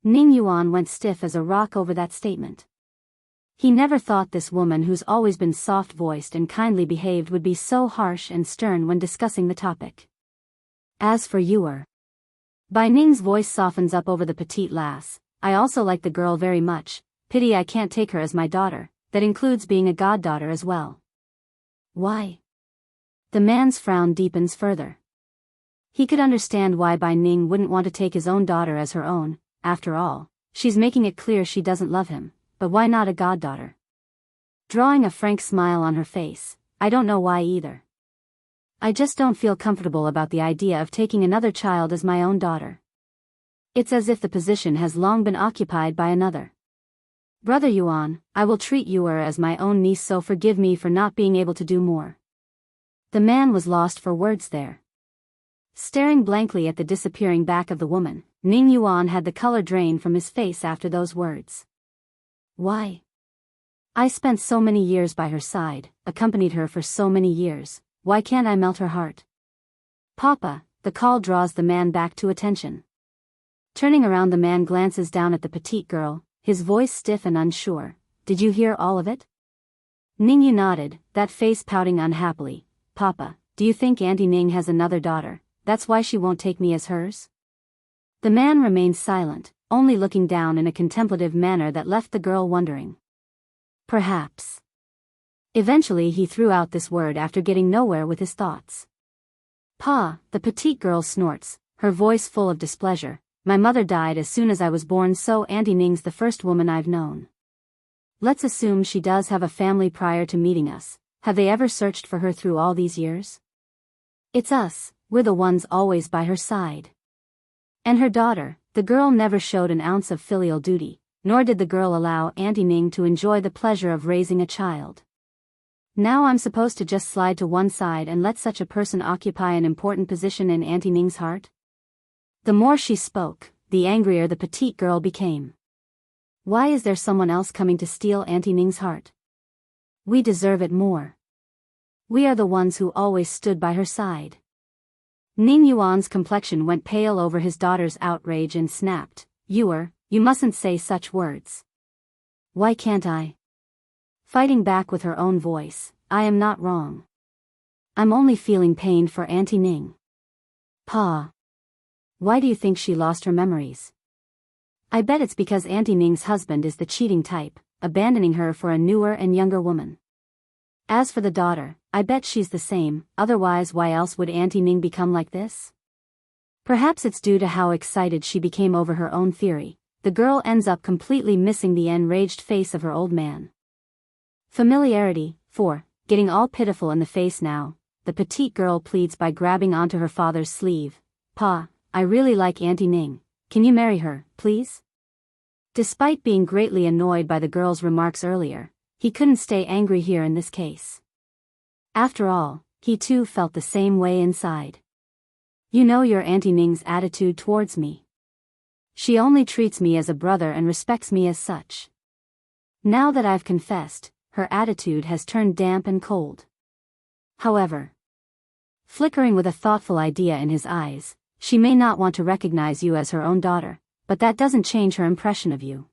Ning Yuan went stiff as a rock over that statement. He never thought this woman who's always been soft-voiced and kindly behaved would be so harsh and stern when discussing the topic. As for Yuer. Bai Ning's voice softens up over the petite lass. I also like the girl very much. Pity I can't take her as my daughter. That includes being a goddaughter as well. Why? The man's frown deepens further. He could understand why Bai Ning wouldn't want to take his own daughter as her own. After all, she's making it clear she doesn't love him. But why not a goddaughter? Drawing a frank smile on her face, I don't know why either. I just don't feel comfortable about the idea of taking another child as my own daughter. It's as if the position has long been occupied by another. Brother Yuan, I will treat Yuer as my own niece, so forgive me for not being able to do more. The man was lost for words there. Staring blankly at the disappearing back of the woman, Ning Yuan had the color drain from his face after those words. Why? I spent so many years by her side, accompanied her for so many years. Why can't I melt her heart? Papa, the call draws the man back to attention. Turning around, the man glances down at the petite girl, his voice stiff and unsure. Did you hear all of it? Ningyu nodded, that face pouting unhappily. Papa, do you think Auntie Ning has another daughter? That's why she won't take me as hers? The man remained silent, only looking down in a contemplative manner that left the girl wondering. Perhaps. Eventually he threw out this word after getting nowhere with his thoughts. Pa, the petite girl snorts, her voice full of displeasure. My mother died as soon as I was born, so Auntie Ning's the first woman I've known. Let's assume she does have a family prior to meeting us. Have they ever searched for her through all these years? It's us, we're the ones always by her side. And her daughter, the girl never showed an ounce of filial duty, nor did the girl allow Auntie Ning to enjoy the pleasure of raising a child. Now I'm supposed to just slide to one side and let such a person occupy an important position in Auntie Ning's heart? The more she spoke, the angrier the petite girl became. Why is there someone else coming to steal Auntie Ning's heart? We deserve it more. We are the ones who always stood by her side. Ning Yuan's complexion went pale over his daughter's outrage and snapped, you mustn't say such words. Why can't I? Fighting back with her own voice, I am not wrong. I'm only feeling pained for Auntie Ning. Pa. Why do you think she lost her memories? I bet it's because Auntie Ning's husband is the cheating type, abandoning her for a newer and younger woman. As for the daughter, I bet she's the same, otherwise why else would Auntie Ning become like this? Perhaps it's due to how excited she became over her own theory. The girl ends up completely missing the enraged face of her old man. Familiarity. 4. Getting all pitiful in the face now, the petite girl pleads by grabbing onto her father's sleeve. Pa, I really like Auntie Ning. Can you marry her, please? Despite being greatly annoyed by the girl's remarks earlier, he couldn't stay angry here in this case. After all, he too felt the same way inside. You know your Auntie Ning's attitude towards me. She only treats me as a brother and respects me as such. Now that I've confessed, her attitude has turned damp and cold. However, flickering with a thoughtful idea in his eyes, she may not want to recognize you as her own daughter, but that doesn't change her impression of you.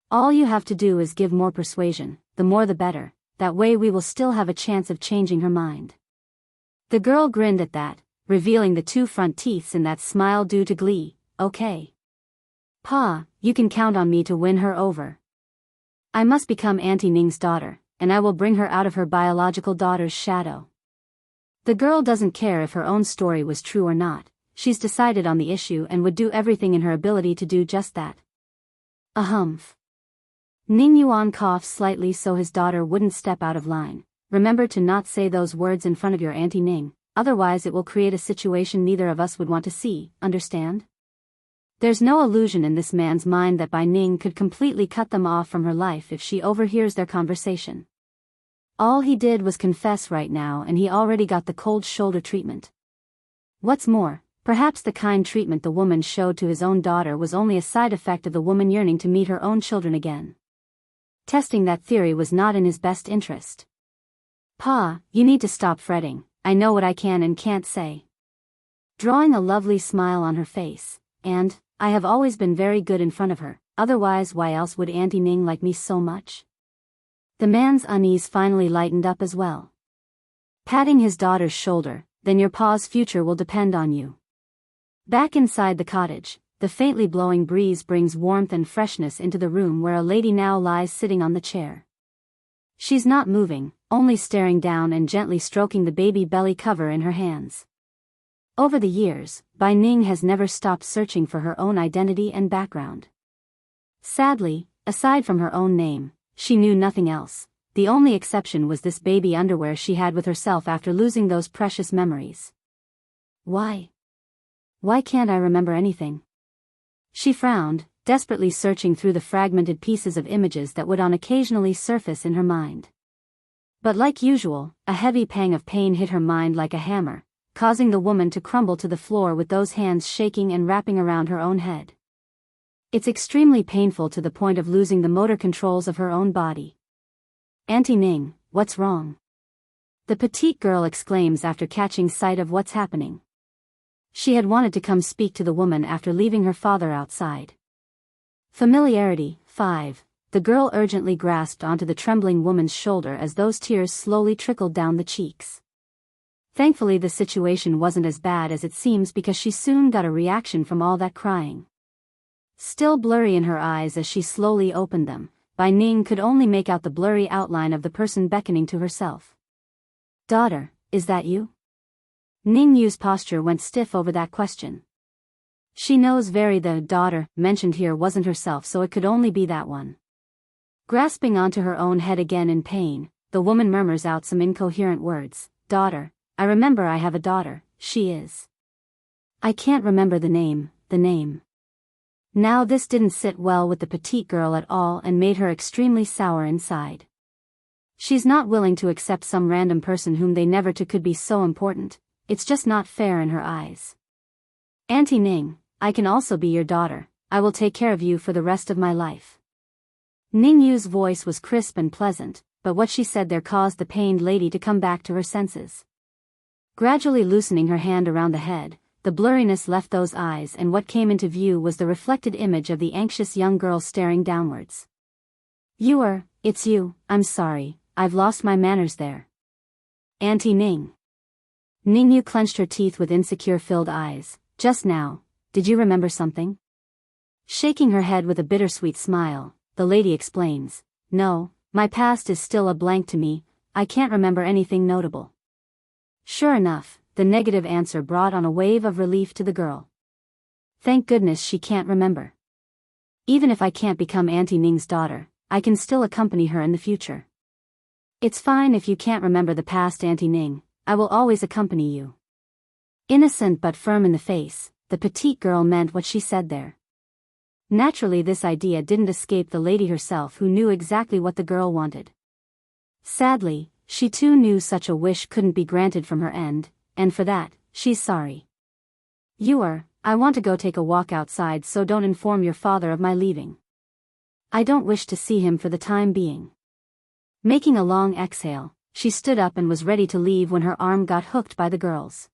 All you have to do is give more persuasion, the more the better, that way we will still have a chance of changing her mind. The girl grinned at that, revealing the 2 front teeth in that smile due to glee. Okay. Pa, you can count on me to win her over. I must become Auntie Ning's daughter, and I will bring her out of her biological daughter's shadow. The girl doesn't care if her own story was true or not. She's decided on the issue and would do everything in her ability to do just that. A humph. Ning Yuan coughed slightly so his daughter wouldn't step out of line. Remember to not say those words in front of your Auntie Ning, otherwise it will create a situation neither of us would want to see, understand? There's no illusion in this man's mind that Bai Ning could completely cut them off from her life if she overhears their conversation. All he did was confess right now and he already got the cold shoulder treatment. What's more, perhaps the kind treatment the woman showed to his own daughter was only a side effect of the woman yearning to meet her own children again. Testing that theory was not in his best interest. Pa, you need to stop fretting. I know what I can and can't say. Drawing a lovely smile on her face, and, I have always been very good in front of her, otherwise why else would Auntie Ning like me so much? The man's unease finally lightened up as well. Patting his daughter's shoulder, then your pa's future will depend on you. Back inside the cottage, the faintly blowing breeze brings warmth and freshness into the room where a lady now lies sitting on the chair. She's not moving, only staring down and gently stroking the baby belly cover in her hands. Over the years, Bai Ning has never stopped searching for her own identity and background. Sadly, aside from her own name, she knew nothing else. The only exception was this baby underwear she had with herself after losing those precious memories. Why? Why can't I remember anything? She frowned, desperately searching through the fragmented pieces of images that would occasionally surface in her mind. But like usual, a heavy pang of pain hit her mind like a hammer, causing the woman to crumble to the floor with those hands shaking and wrapping around her own head. It's extremely painful to the point of losing the motor controls of her own body. Auntie Ning, what's wrong? The petite girl exclaims after catching sight of what's happening. She had wanted to come speak to the woman after leaving her father outside. Familiarity, 5. The girl urgently grasped onto the trembling woman's shoulder as those tears slowly trickled down the cheeks. Thankfully the situation wasn't as bad as it seems because she soon got a reaction from all that crying. Still blurry in her eyes as she slowly opened them, Bai Ning could only make out the blurry outline of the person beckoning to herself. Daughter, is that you? Ning Yu's posture went stiff over that question. She knows the daughter mentioned here wasn't herself, so it could only be that one. Grasping onto her own head again in pain, the woman murmurs out some incoherent words. Daughter, I remember I have a daughter, she is. I can't remember the name. Now this didn't sit well with the petite girl at all and made her extremely sour inside. She's not willing to accept some random person whom they never took could be so important. It's just not fair in her eyes. Auntie Ning, I can also be your daughter. I will take care of you for the rest of my life. Ning Yu's voice was crisp and pleasant, but what she said there caused the pained lady to come back to her senses. Gradually loosening her hand around the head, the blurriness left those eyes and what came into view was the reflected image of the anxious young girl staring downwards. It's you, I'm sorry, I've lost my manners there. Auntie Ning. Ning Yu clenched her teeth with insecure-filled eyes. Just now, did you remember something? Shaking her head with a bittersweet smile, the lady explains, No, my past is still a blank to me, I can't remember anything notable. Sure enough, the negative answer brought on a wave of relief to the girl. Thank goodness she can't remember. Even if I can't become Auntie Ning's daughter, I can still accompany her in the future. It's fine if you can't remember the past, Auntie Ning, I will always accompany you. Innocent but firm in the face, the petite girl meant what she said there. Naturally this idea didn't escape the lady herself, who knew exactly what the girl wanted. Sadly, she too knew such a wish couldn't be granted from her end, and for that, she's sorry. I want to go take a walk outside, so don't inform your father of my leaving. I don't wish to see him for the time being. Making a long exhale, she stood up and was ready to leave when her arm got hooked by the girls.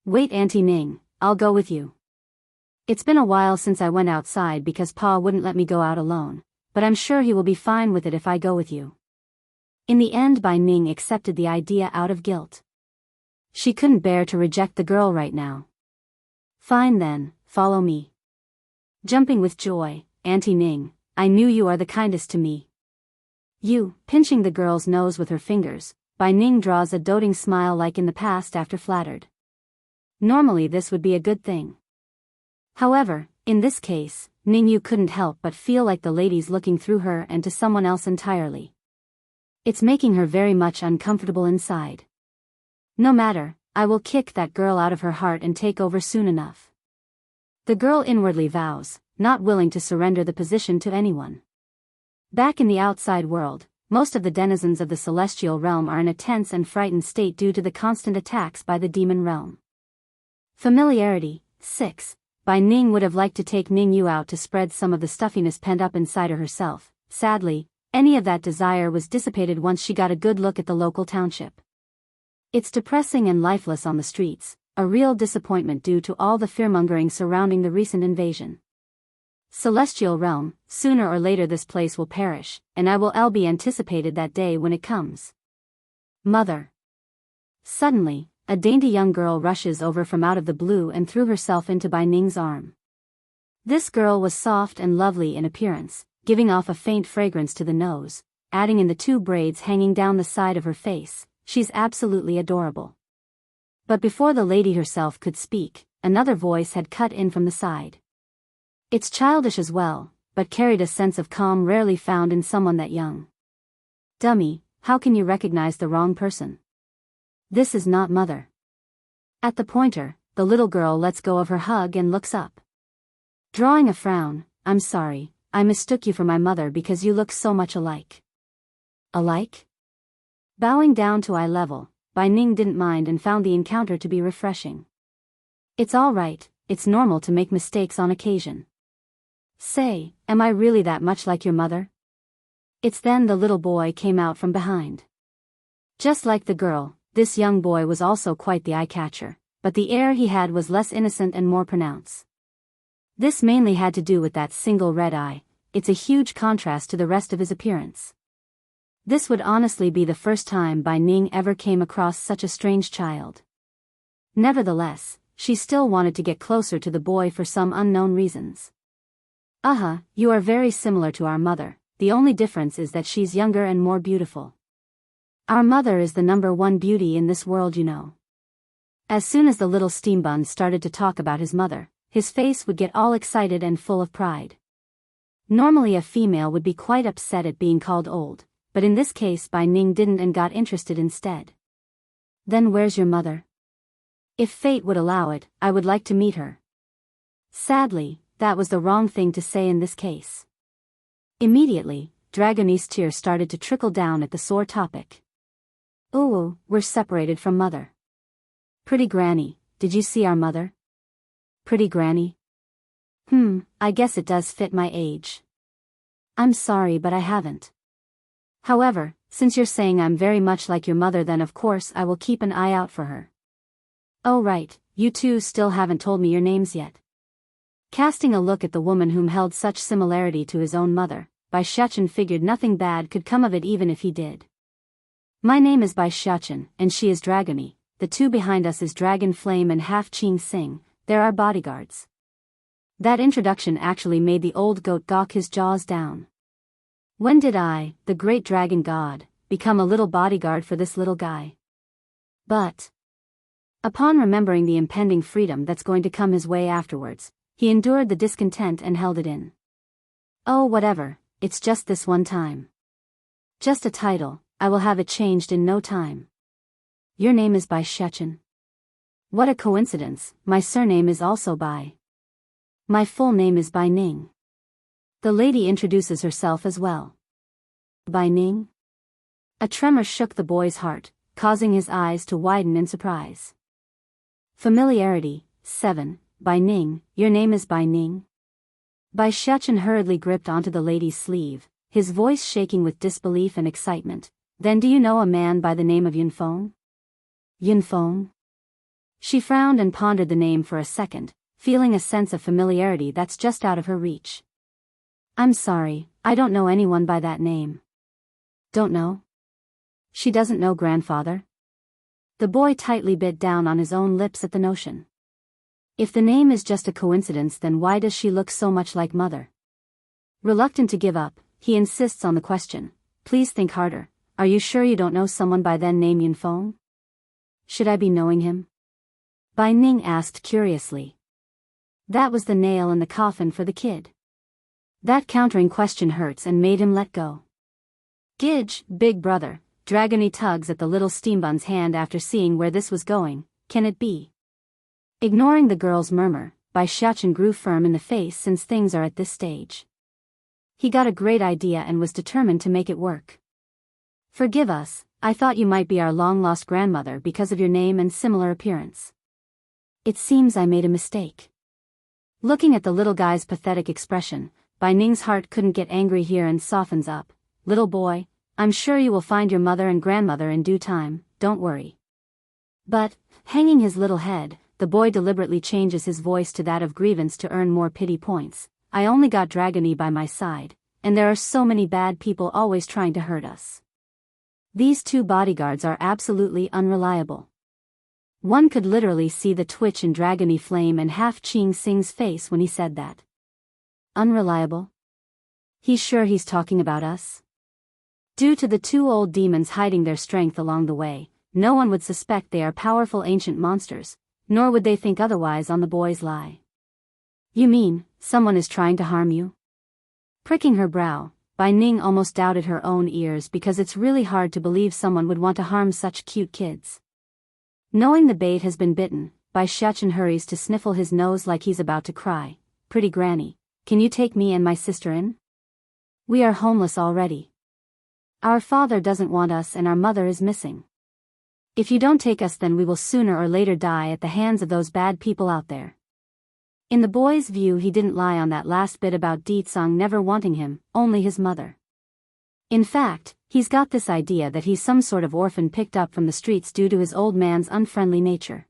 Wait, Auntie Ning, I'll go with you. It's been a while since I went outside because Pa wouldn't let me go out alone, but I'm sure he will be fine with it if I go with you. In the end, Bai Ning accepted the idea out of guilt. She couldn't bear to reject the girl right now. Fine then, follow me. Jumping with joy, Auntie Ning, I knew you are the kindest to me. Pinching the girl's nose with her fingers, Bai Ning draws a doting smile like in the past after flattered. Normally this would be a good thing. However, in this case, Ning Yu couldn't help but feel like the lady's looking through her and to someone else entirely. It's making her very much uncomfortable inside. No matter, I will kick that girl out of her heart and take over soon enough. The girl inwardly vows, not willing to surrender the position to anyone. Back in the outside world, most of the denizens of the celestial realm are in a tense and frightened state due to the constant attacks by the demon realm. Familiarity, 6. Bai Ning would have liked to take Ning Yu out to spread some of the stuffiness pent up inside her herself. Sadly, any of that desire was dissipated once she got a good look at the local township. It's depressing and lifeless on the streets, a real disappointment due to all the fearmongering surrounding the recent invasion. Celestial realm, sooner or later this place will perish, and I will be anticipated that day when it comes. Mother. Suddenly, a dainty young girl rushes over from out of the blue and threw herself into Bai Ning's arm. This girl was soft and lovely in appearance, giving off a faint fragrance to the nose, adding in the 2 braids hanging down the side of her face. She's absolutely adorable. But before the lady herself could speak, another voice had cut in from the side. It's childish as well, but carried a sense of calm rarely found in someone that young. Dummy, how can you recognize the wrong person? This is not Mother. At the pointer, the little girl lets go of her hug and looks up. Drawing a frown, I'm sorry, I mistook you for my mother because you look so much alike. Alike? Bowing down to eye level, Bai Ning didn't mind and found the encounter to be refreshing. It's all right, it's normal to make mistakes on occasion. Say, am I really that much like your mother? It's then the little boy came out from behind. Just like the girl, this young boy was also quite the eye-catcher, but the air he had was less innocent and more pronounced. This mainly had to do with that single red eye. It's a huge contrast to the rest of his appearance. This would honestly be the first time Bai Ning ever came across such a strange child. Nevertheless, she still wanted to get closer to the boy for some unknown reasons. You are very similar to our mother, the only difference is that she's younger and more beautiful. Our mother is the #1 beauty in this world, you know. As soon as the little steam bun started to talk about his mother, his face would get all excited and full of pride. Normally a female would be quite upset at being called old, but in this case Bai Ning didn't and got interested instead. Then where's your mother? If fate would allow it, I would like to meet her. Sadly, that was the wrong thing to say in this case. Immediately, Dragone's tears started to trickle down at the sore topic. Ooh, we're separated from mother. Pretty granny, did you see our mother? Pretty granny? I guess it does fit my age. I'm sorry but I haven't. However, since you're saying I'm very much like your mother then of course I will keep an eye out for her. Oh right, you two still haven't told me your names yet. Casting a look at the woman whom held such similarity to his own mother, Bai Xiachen figured nothing bad could come of it even if he did. My name is Bai Xiachen, and she is Dragony. The 2 behind us is Dragon Flame and Half Qing Sing, they're our bodyguards. That introduction actually made the old goat gawk his jaws down. When did I, the great dragon god, become a little bodyguard for this little guy? But upon remembering the impending freedom that's going to come his way afterwards, he endured the discontent and held it in. Oh whatever, it's just this one time. Just a title, I will have it changed in no time. Your name is Bai Xiachen. What a coincidence, my surname is also Bai. My full name is Bai Ning. The lady introduces herself as well. Bai Ning? A tremor shook the boy's heart, causing his eyes to widen in surprise. Familiarity, 7, Bai Ning, your name is Bai Ning? Bai Xiachen hurriedly gripped onto the lady's sleeve, his voice shaking with disbelief and excitement. Then do you know a man by the name of Yunfeng? Yunfeng? She frowned and pondered the name for a second, feeling a sense of familiarity that's just out of her reach. I'm sorry, I don't know anyone by that name. Don't know? She doesn't know grandfather? The boy tightly bit down on his own lips at the notion. If the name is just a coincidence then why does she look so much like mother? Reluctant to give up, he insists on the question. Please think harder. Are you sure you don't know someone by then named Yunfeng? Should I be knowing him? Bai Ning asked curiously. That was the nail in the coffin for the kid. That countering question hurts and made him let go. Gidge, big brother, Dragony tugs at the little steambun's hand after seeing where this was going. Can it be? Ignoring the girl's murmur, Bai Xiachen grew firm in the face since things are at this stage. He got a great idea and was determined to make it work. Forgive us, I thought you might be our long-lost grandmother because of your name and similar appearance. It seems I made a mistake. Looking at the little guy's pathetic expression, Bai Ning's heart couldn't get angry here and softens up. Little boy, I'm sure you will find your mother and grandmother in due time, don't worry. But, hanging his little head, the boy deliberately changes his voice to that of grievance to earn more pity points. I only got Dragony by my side, and there are so many bad people always trying to hurt us. These 2 bodyguards are absolutely unreliable. One could literally see the twitch in Dragony Flame and half Ching Sing's face when he said that. Unreliable? He's sure he's talking about us? Due to the 2 old demons hiding their strength along the way, no one would suspect they are powerful ancient monsters, nor would they think otherwise on the boy's lie. You mean, someone is trying to harm you? Pricking her brow, Bai Ning almost doubted her own ears because it's really hard to believe someone would want to harm such cute kids. Knowing the bait has been bitten, Bai Xiachen hurries to sniffle his nose like he's about to cry. Pretty granny, can you take me and my sister in? We are homeless already. Our father doesn't want us and our mother is missing. If you don't take us, then we will sooner or later die at the hands of those bad people out there. In the boy's view, he didn't lie on that last bit about Ditsang never wanting him, only his mother. In fact, he's got this idea that he's some sort of orphan picked up from the streets due to his old man's unfriendly nature.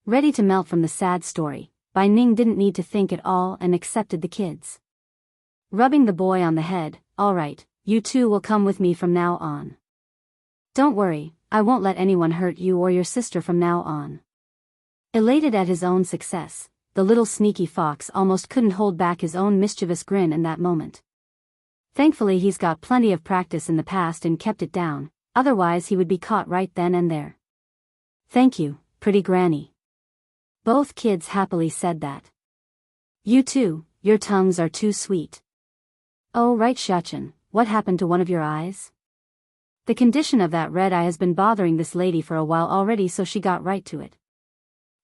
Ready to melt from the sad story, Bai Ning didn't need to think at all and accepted the kids. Rubbing the boy on the head, all right, you 2 will come with me from now on. Don't worry, I won't let anyone hurt you or your sister from now on. Elated at his own success, the little sneaky fox almost couldn't hold back his own mischievous grin in that moment. Thankfully he's got plenty of practice in the past and kept it down, otherwise he would be caught right then and there. Thank you, pretty granny. Both kids happily said that. You too, your tongues are too sweet. Oh right Xiachen, what happened to one of your eyes? The condition of that red eye has been bothering this lady for a while already, so she got right to it.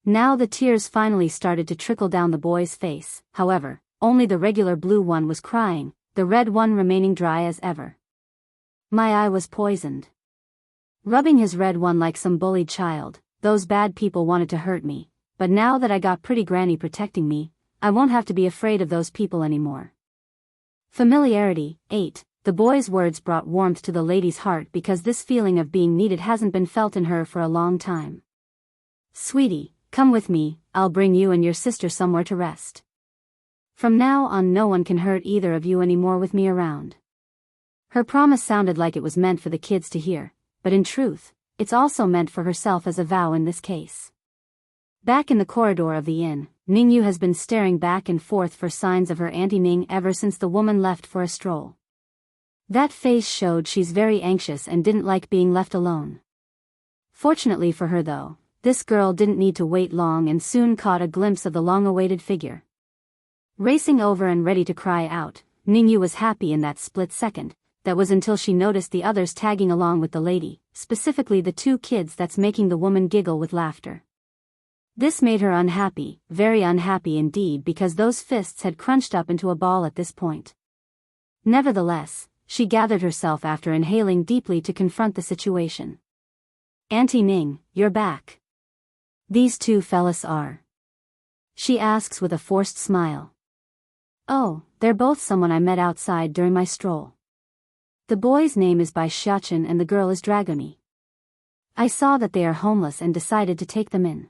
Now the tears finally started to trickle down the boy's face, however, only the regular blue one was crying, the red one remaining dry as ever. My eye was poisoned. Rubbing his red one like some bullied child, those bad people wanted to hurt me, but now that I got pretty granny protecting me, I won't have to be afraid of those people anymore. Familiarity. 8. The boy's words brought warmth to the lady's heart because this feeling of being needed hasn't been felt in her for a long time. Sweetie, come with me, I'll bring you and your sister somewhere to rest. From now on no one can hurt either of you anymore with me around. Her promise sounded like it was meant for the kids to hear, but in truth, it's also meant for herself as a vow in this case. Back in the corridor of the inn, Ningyu has been staring back and forth for signs of her Auntie Ning ever since the woman left for a stroll. That face showed she's very anxious and didn't like being left alone. Fortunately for her though, this girl didn't need to wait long and soon caught a glimpse of the long-awaited figure. Racing over and ready to cry out, Ningyu was happy in that split second. That was until she noticed the others tagging along with the lady, specifically the 2 kids that's making the woman giggle with laughter. This made her unhappy, very unhappy indeed, because those fists had crunched up into a ball at this point. Nevertheless, she gathered herself after inhaling deeply to confront the situation. Auntie Ning, you're back. These 2 fellas are? She asks with a forced smile. Oh, they're both someone I met outside during my stroll. The boy's name is Bai Xiachen and the girl is Dragony. I saw that they are homeless and decided to take them in.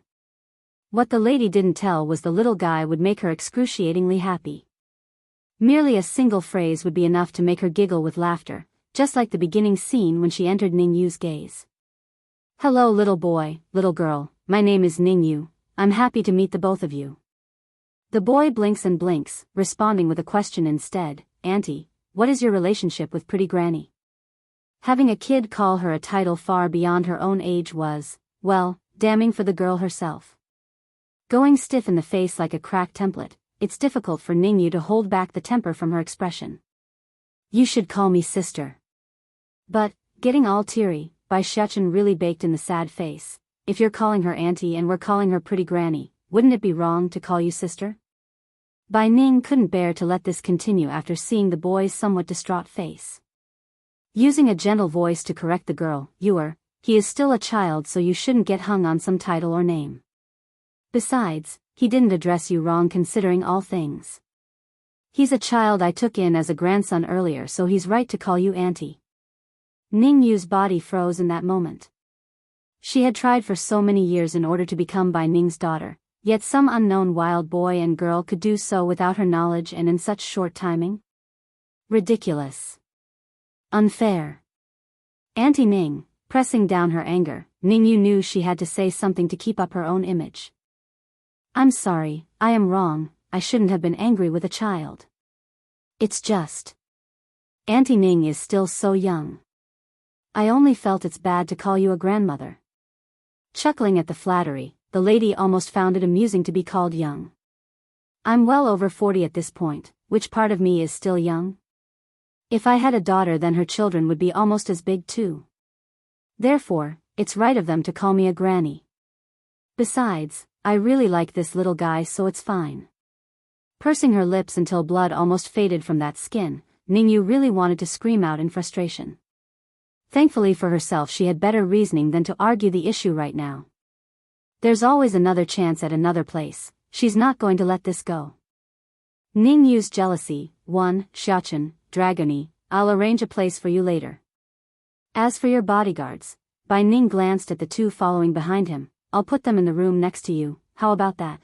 What the lady didn't tell was the little guy would make her excruciatingly happy. Merely a single phrase would be enough to make her giggle with laughter, just like the beginning scene when she entered Ningyu's gaze. Hello little boy, little girl, my name is Ningyu, I'm happy to meet the both of you. The boy blinks and blinks, responding with a question instead. Auntie, what is your relationship with pretty granny? Having a kid call her a title far beyond her own age was, well, damning for the girl herself. Going stiff in the face like a cracked template, it's difficult for Ningyu to hold back the temper from her expression. You should call me sister. But, getting all teary, Bai Xiachen really baked in the sad face. If you're calling her auntie and we're calling her pretty granny, wouldn't it be wrong to call you sister? Bai Ning couldn't bear to let this continue after seeing the boy's somewhat distraught face. Using a gentle voice to correct the girl, he is still a child, so you shouldn't get hung on some title or name. Besides, he didn't address you wrong considering all things. He's a child I took in as a grandson earlier, so he's right to call you auntie. Ningyu's body froze in that moment. She had tried for so many years in order to become Bai Ning's daughter, yet some unknown wild boy and girl could do so without her knowledge and in such short timing? Ridiculous. Unfair. Auntie Ning, pressing down her anger, Ningyu knew she had to say something to keep up her own image. I'm sorry, I am wrong, I shouldn't have been angry with a child. It's just. Auntie Ning is still so young. I only felt it's bad to call you a grandmother. Chuckling at the flattery, the lady almost found it amusing to be called young. I'm well over 40 at this point, which part of me is still young? If I had a daughter, then her children would be almost as big too. Therefore, it's right of them to call me a granny. Besides, I really like this little guy, so it's fine. Pursing her lips until blood almost faded from that skin, Ningyu really wanted to scream out in frustration. Thankfully for herself, she had better reasoning than to argue the issue right now. There's always another chance at another place, she's not going to let this go. Ningyu's jealousy. 1. Xiachen, Dragony, I'll arrange a place for you later. As for your bodyguards, Bai Ning glanced at the two following behind him, I'll put them in the room next to you, how about that?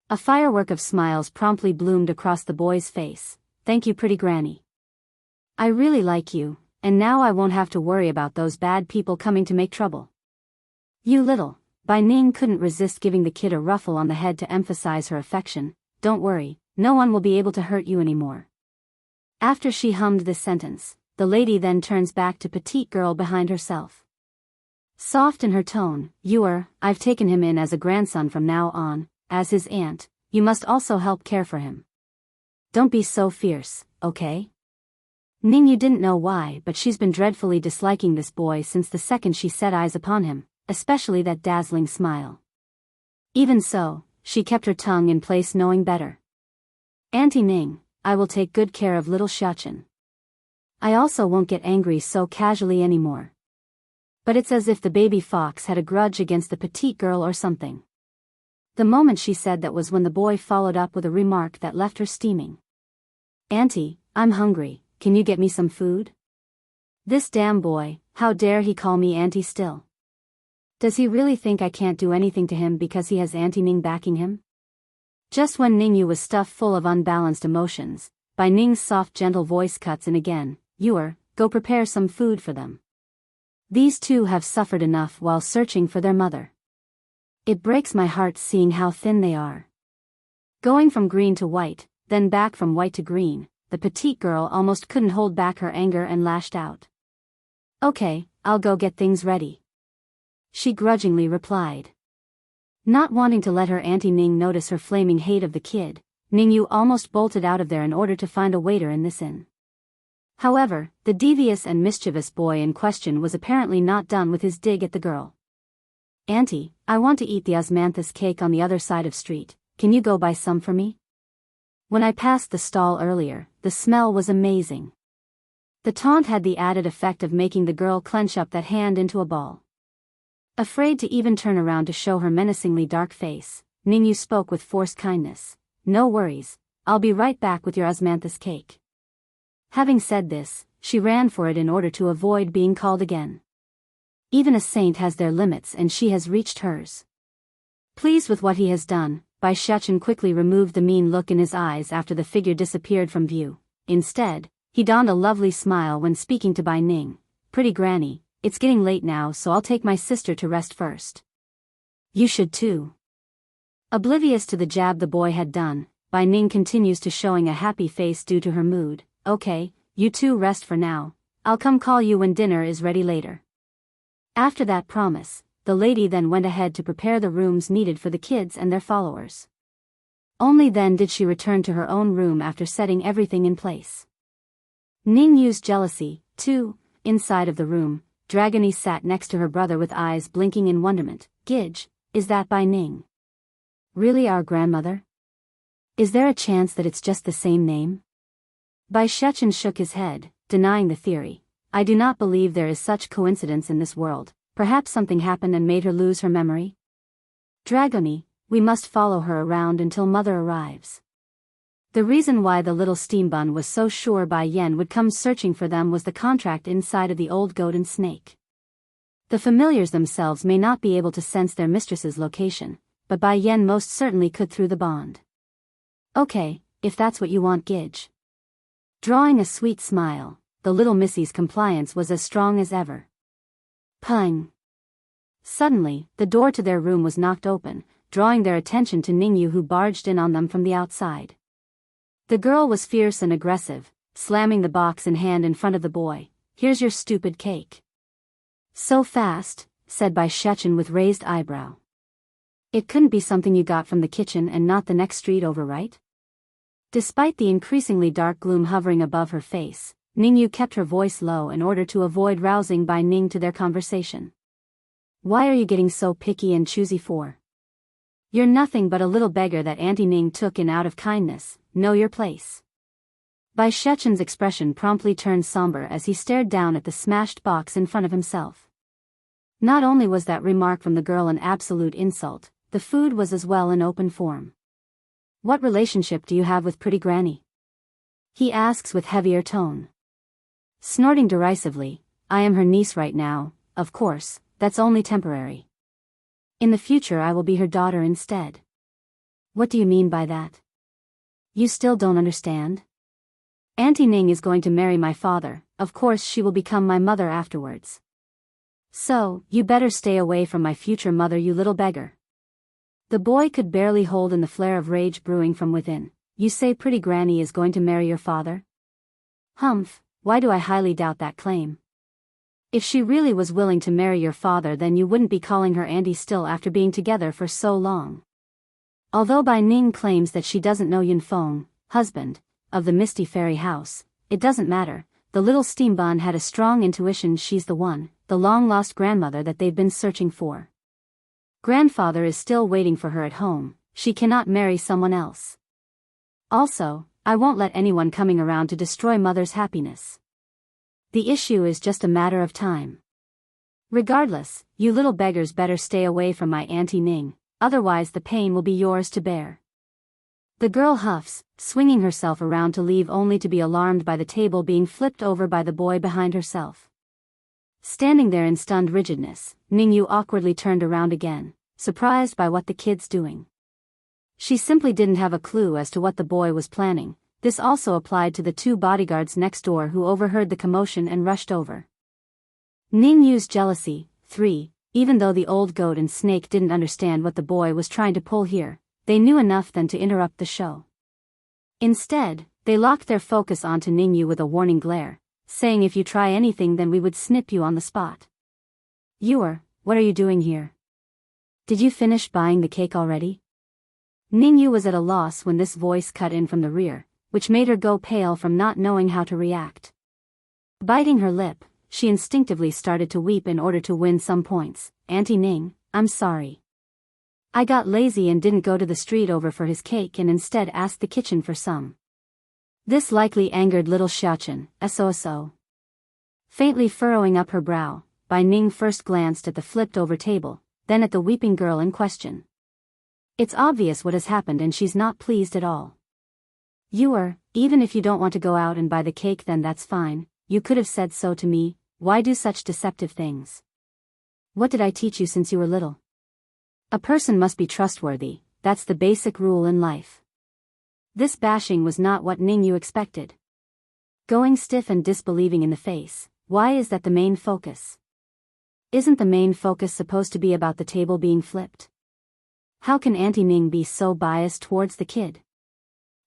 A firework of smiles promptly bloomed across the boy's face. Thank you, pretty granny. I really like you, and now I won't have to worry about those bad people coming to make trouble. You little. Bai Ning couldn't resist giving the kid a ruffle on the head to emphasize her affection. Don't worry, no one will be able to hurt you anymore. After she hummed this sentence, the lady then turns back to petite girl behind herself. Soft in her tone, I've taken him in as a grandson from now on, as his aunt, you must also help care for him. Don't be so fierce, okay? Ningyu didn't know why, but she's been dreadfully disliking this boy since the second she set eyes upon him, especially that dazzling smile. Even so, she kept her tongue in place, knowing better. Auntie Ning, I will take good care of little Xiachen. I also won't get angry so casually anymore. But it's as if the baby fox had a grudge against the petite girl or something. The moment she said that was when the boy followed up with a remark that left her steaming. Auntie, I'm hungry, can you get me some food? This damn boy, how dare he call me auntie still? Does he really think I can't do anything to him because he has Auntie Ning backing him? Just when Ningyu was stuffed full of unbalanced emotions, Bai Ning's soft gentle voice cuts in again, go prepare some food for them. These two have suffered enough while searching for their mother. It breaks my heart seeing how thin they are. Going from green to white, then back from white to green, the petite girl almost couldn't hold back her anger and lashed out. Okay, I'll go get things ready. She grudgingly replied. Not wanting to let her Auntie Ning notice her flaming hate of the kid, Ningyu almost bolted out of there in order to find a waiter in this inn. However, the devious and mischievous boy in question was apparently not done with his dig at the girl. Auntie, I want to eat the osmanthus cake on the other side of street, can you go buy some for me? When I passed the stall earlier, the smell was amazing. The taunt had the added effect of making the girl clench up that hand into a ball. Afraid to even turn around to show her menacingly dark face, Ningyu spoke with forced kindness. No worries, I'll be right back with your osmanthus cake. Having said this, she ran for it in order to avoid being called again. Even a saint has their limits and she has reached hers. Pleased with what he has done, Bai Xiachen quickly removed the mean look in his eyes after the figure disappeared from view. Instead, he donned a lovely smile when speaking to Bai Ning. Pretty granny, it's getting late now, so I'll take my sister to rest first. You should too. Oblivious to the jab the boy had done, Bai Ning continues to showing a happy face due to her mood. Okay, you two rest for now, I'll come call you when dinner is ready later. After that promise, the lady then went ahead to prepare the rooms needed for the kids and their followers. Only then did she return to her own room after setting everything in place. Ningyu's jealousy, too. Inside of the room, Dragony sat next to her brother with eyes blinking in wonderment. Gidge, is that Bai Ning? Really our grandmother? Is there a chance that it's just the same name? Bai Xiachen shook his head, denying the theory. I do not believe there is such coincidence in this world. Perhaps something happened and made her lose her memory? Dragony, we must follow her around until mother arrives. The reason why the little steam bun was so sure Bai Yen would come searching for them was the contract inside of the old goat and snake. The familiars themselves may not be able to sense their mistress's location, but Bai Yen most certainly could through the bond. Okay, if that's what you want, Gidge. Drawing a sweet smile, the little missy's compliance was as strong as ever. Pung. Suddenly, the door to their room was knocked open, drawing their attention to Ningyu, who barged in on them from the outside. The girl was fierce and aggressive, slamming the box in hand in front of the boy. Here's your stupid cake. So fast, said Bai Shechen with raised eyebrow. It couldn't be something you got from the kitchen and not the next street over, right? Despite the increasingly dark gloom hovering above her face, Ningyu kept her voice low in order to avoid rousing Bai Ning to their conversation. Why are you getting so picky and choosy for? You're nothing but a little beggar that Auntie Ning took in out of kindness. Know your place. Bai Shechen's expression promptly turned somber as he stared down at the smashed box in front of himself. Not only was that remark from the girl an absolute insult, the food was as well in open form. What relationship do you have with pretty granny? He asks with heavier tone. Snorting derisively, I am her niece right now, of course, that's only temporary. In the future I will be her daughter instead. What do you mean by that? You still don't understand? Auntie Ning is going to marry my father, of course she will become my mother afterwards. So, you better stay away from my future mother, you little beggar. The boy could barely hold in the flare of rage brewing from within. You say pretty granny is going to marry your father? Humph, why do I highly doubt that claim? If she really was willing to marry your father, then you wouldn't be calling her auntie still after being together for so long. Although Bai Ning claims that she doesn't know Yunfeng, husband, of the Misty Fairy House, it doesn't matter. The little steam bun had a strong intuition she's the one, the long-lost grandmother that they've been searching for. Grandfather is still waiting for her at home, she cannot marry someone else. Also, I won't let anyone coming around to destroy mother's happiness. The issue is just a matter of time. Regardless, you little beggars better stay away from my Auntie Ning, otherwise the pain will be yours to bear. The girl huffs, swinging herself around to leave only to be alarmed by the table being flipped over by the boy behind herself. Standing there in stunned rigidness, Ningyu awkwardly turned around again, surprised by what the kid's doing. She simply didn't have a clue as to what the boy was planning. This also applied to the two bodyguards next door who overheard the commotion and rushed over. Ningyu's jealousy, 3, even though the old goat and snake didn't understand what the boy was trying to pull here, they knew enough then to interrupt the show. Instead, they locked their focus onto Ningyu with a warning glare, saying if you try anything then we would snip you on the spot. What are you doing here? Did you finish buying the cake already? Ningyu was at a loss when this voice cut in from the rear, which made her go pale from not knowing how to react. Biting her lip, she instinctively started to weep in order to win some points. Auntie Ning, I'm sorry. I got lazy and didn't go to the street over for his cake and instead asked the kitchen for some. This likely angered little Xiachen, SOSO. Faintly furrowing up her brow, Bai Ning first glanced at the flipped-over table, then at the weeping girl in question. It's obvious what has happened and she's not pleased at all. Even if you don't want to go out and buy the cake then that's fine, you could have said so to me. Why do such deceptive things? What did I teach you since you were little? A person must be trustworthy, that's the basic rule in life. This bashing was not what Ningyu expected. Going stiff and disbelieving in the face, why is that the main focus? Isn't the main focus supposed to be about the table being flipped? How can Auntie Ning be so biased towards the kid?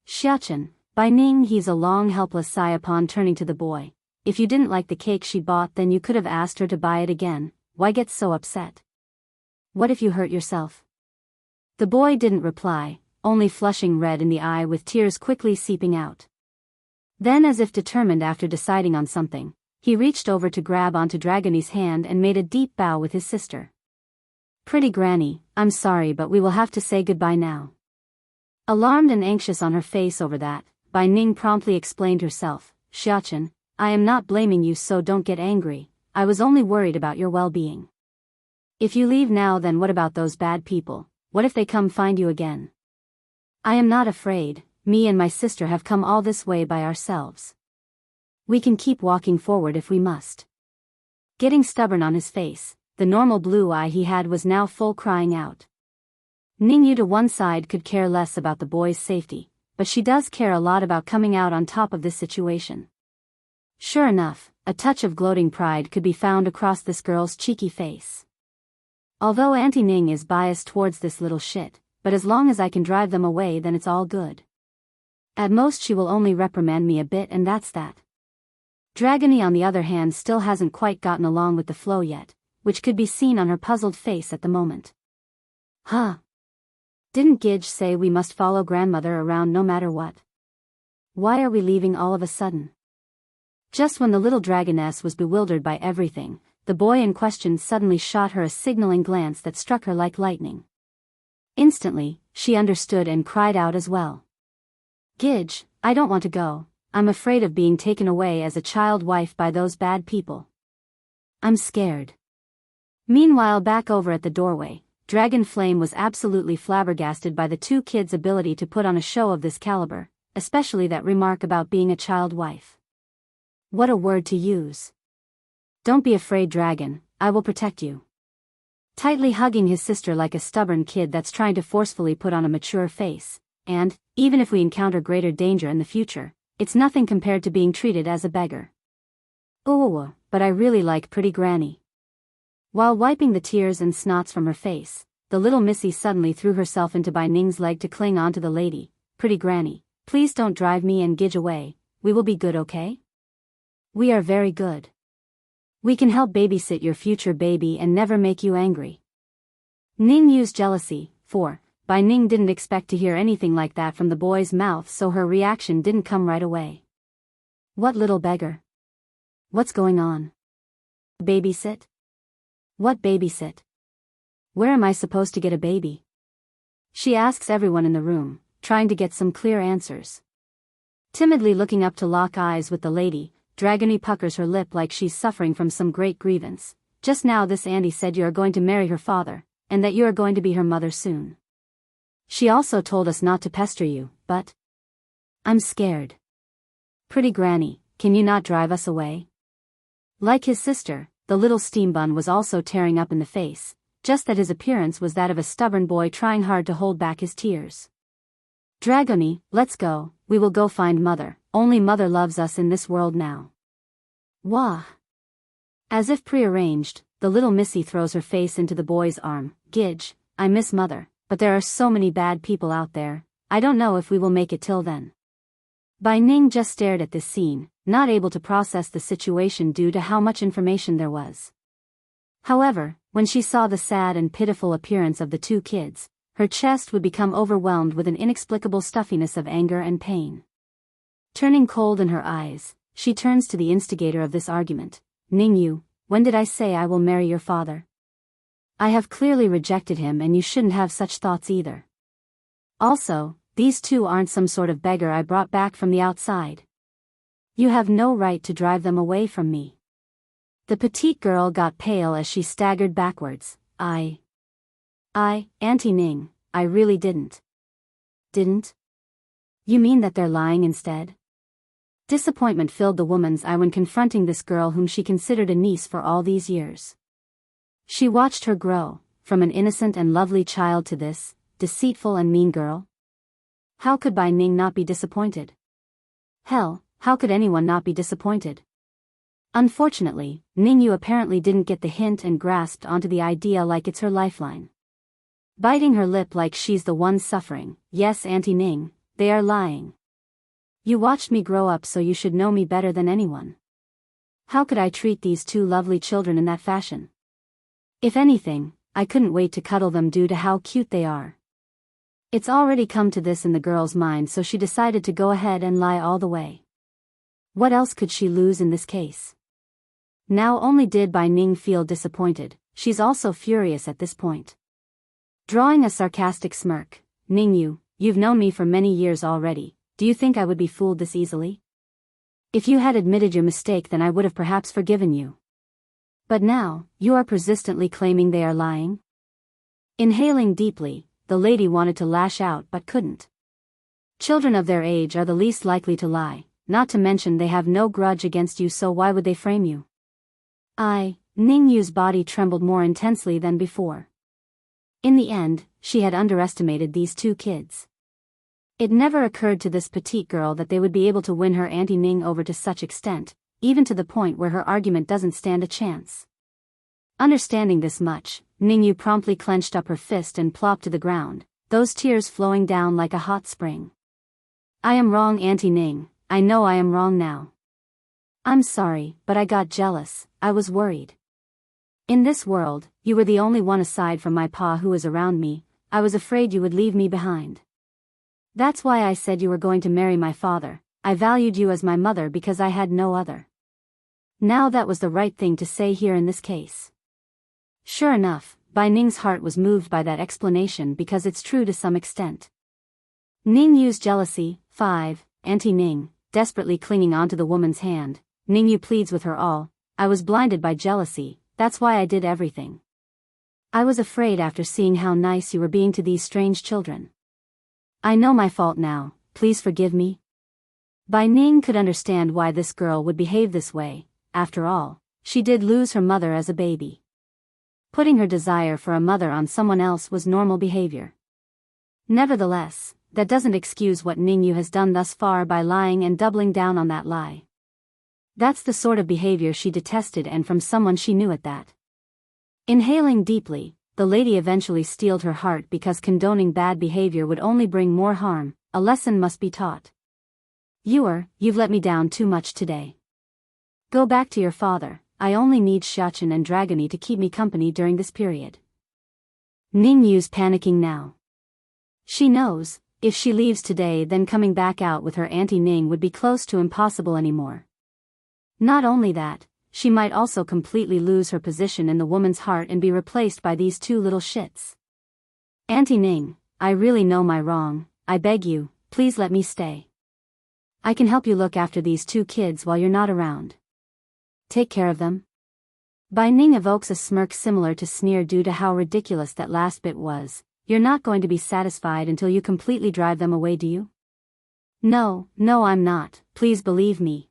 Xiachen, Bai Ning heaves a long helpless sigh upon turning to the boy. If you didn't like the cake she bought then you could have asked her to buy it again, why get so upset? What if you hurt yourself? The boy didn't reply, only flushing red in the eye with tears quickly seeping out. Then as if determined after deciding on something, he reached over to grab onto Dragonie's hand and made a deep bow with his sister. Pretty granny, I'm sorry but we will have to say goodbye now. Alarmed and anxious on her face over that, Bai Ning promptly explained herself. Xiachen, I am not blaming you so don't get angry, I was only worried about your well-being. If you leave now then what about those bad people, what if they come find you again? I am not afraid, me and my sister have come all this way by ourselves. We can keep walking forward if we must. Getting stubborn on his face, the normal blue eye he had was now full, crying out. Ningyu to one side could care less about the boy's safety, but she does care a lot about coming out on top of this situation. Sure enough, a touch of gloating pride could be found across this girl's cheeky face. Although Auntie Ning is biased towards this little shit, but as long as I can drive them away, then it's all good. At most she will only reprimand me a bit, and that's that. Dragony on the other hand still hasn't quite gotten along with the flow yet, which could be seen on her puzzled face at the moment. Huh? Didn't Gidge say we must follow grandmother around no matter what? Why are we leaving all of a sudden? Just when the little dragoness was bewildered by everything, the boy in question suddenly shot her a signaling glance that struck her like lightning. Instantly, she understood and cried out as well. Gidge, I don't want to go. I'm afraid of being taken away as a child wife by those bad people. I'm scared. Meanwhile, back over at the doorway, Dragon Flame was absolutely flabbergasted by the two kids' ability to put on a show of this caliber, especially that remark about being a child wife. What a word to use. Don't be afraid, Dragon, I will protect you. Tightly hugging his sister like a stubborn kid that's trying to forcefully put on a mature face, and, even if we encounter greater danger in the future, it's nothing compared to being treated as a beggar. Oh, but I really like pretty Granny. While wiping the tears and snots from her face, the little missy suddenly threw herself into Bai Ning's leg to cling onto the lady. Pretty Granny, please don't drive me and Gidge away, we will be good, okay? We are very good. We can help babysit your future baby and never make you angry. Ning used jealousy, for Bai Ning didn't expect to hear anything like that from the boy's mouth, so her reaction didn't come right away. What little beggar? What's going on? Babysit? What babysit? Where am I supposed to get a baby? She asks everyone in the room, trying to get some clear answers. Timidly looking up to lock eyes with the lady, Dragony puckers her lip like she's suffering from some great grievance. Just now this Andy said you are going to marry her father, and that you are going to be her mother soon. She also told us not to pester you, but I'm scared. Pretty Granny, can you not drive us away? Like his sister, the little steam bun was also tearing up in the face, just that his appearance was that of a stubborn boy trying hard to hold back his tears. Dragony, let's go, we will go find mother, only mother loves us in this world now. Wah! As if prearranged, the little missy throws her face into the boy's arm. Gidge, I miss mother, but there are so many bad people out there, I don't know if we will make it till then. Bai Ning just stared at this scene, not able to process the situation due to how much information there was. However, when she saw the sad and pitiful appearance of the two kids, her chest would become overwhelmed with an inexplicable stuffiness of anger and pain. Turning cold in her eyes, she turns to the instigator of this argument. Ningyu, when did I say I will marry your father? I have clearly rejected him, and you shouldn't have such thoughts either. Also, these two aren't some sort of beggar I brought back from the outside. You have no right to drive them away from me. The petite girl got pale as she staggered backwards. Auntie Ning, I really didn't. Didn't? You mean that they're lying instead? Disappointment filled the woman's eye when confronting this girl whom she considered a niece for all these years. She watched her grow, from an innocent and lovely child to this, deceitful and mean girl. How could Bai Ning not be disappointed? Hell, how could anyone not be disappointed? Unfortunately, Ningyu apparently didn't get the hint and grasped onto the idea like it's her lifeline. Biting her lip like she's the one suffering. Yes, Auntie Ning, they are lying. You watched me grow up, so you should know me better than anyone. How could I treat these two lovely children in that fashion? If anything, I couldn't wait to cuddle them due to how cute they are. It's already come to this in the girl's mind, so she decided to go ahead and lie all the way. What else could she lose in this case? Now only did Bai Ning feel disappointed, she's also furious at this point. Drawing a sarcastic smirk, Ningyu, you've known me for many years already, do you think I would be fooled this easily? If you had admitted your mistake, then I would have perhaps forgiven you. But now, you are persistently claiming they are lying? Inhaling deeply, the lady wanted to lash out but couldn't. Children of their age are the least likely to lie, not to mention they have no grudge against you, so why would they frame you? Ning Yu's body trembled more intensely than before. In the end, she had underestimated these two kids. It never occurred to this petite girl that they would be able to win her Auntie Ning over to such extent, even to the point where her argument doesn't stand a chance. Understanding this much, Ning Yu promptly clenched up her fist and plopped to the ground, those tears flowing down like a hot spring. I am wrong, Auntie Ning, I know I am wrong now. I'm sorry, but I got jealous, I was worried. In this world, you were the only one aside from my pa who was around me, I was afraid you would leave me behind. That's why I said you were going to marry my father, I valued you as my mother because I had no other. Now that was the right thing to say here in this case. Sure enough, Bai Ning's heart was moved by that explanation because it's true to some extent. Ning Yu's jealousy. 5. Auntie Ning, desperately clinging onto the woman's hand, Ning Yu pleads with her all, I was blinded by jealousy, that's why I did everything. I was afraid after seeing how nice you were being to these strange children. I know my fault now, please forgive me. Bai Ning could understand why this girl would behave this way, after all, she did lose her mother as a baby. Putting her desire for a mother on someone else was normal behavior. Nevertheless, that doesn't excuse what Ning Yu has done thus far by lying and doubling down on that lie. That's the sort of behavior she detested, and from someone she knew at that. Inhaling deeply, the lady eventually steeled her heart because condoning bad behavior would only bring more harm, a lesson must be taught. You've let me down too much today. Go back to your father, I only need Xiachen and Dragony to keep me company during this period. Ning Yu's panicking now. She knows, if she leaves today then coming back out with her Auntie Ning would be close to impossible anymore. Not only that, she might also completely lose her position in the woman's heart and be replaced by these two little shits. Auntie Ning, I really know my wrong, I beg you, please let me stay. I can help you look after these two kids while you're not around. Take care of them. Bai Ning evokes a smirk similar to sneer due to how ridiculous that last bit was. You're not going to be satisfied until you completely drive them away, do you? No, I'm not, please believe me.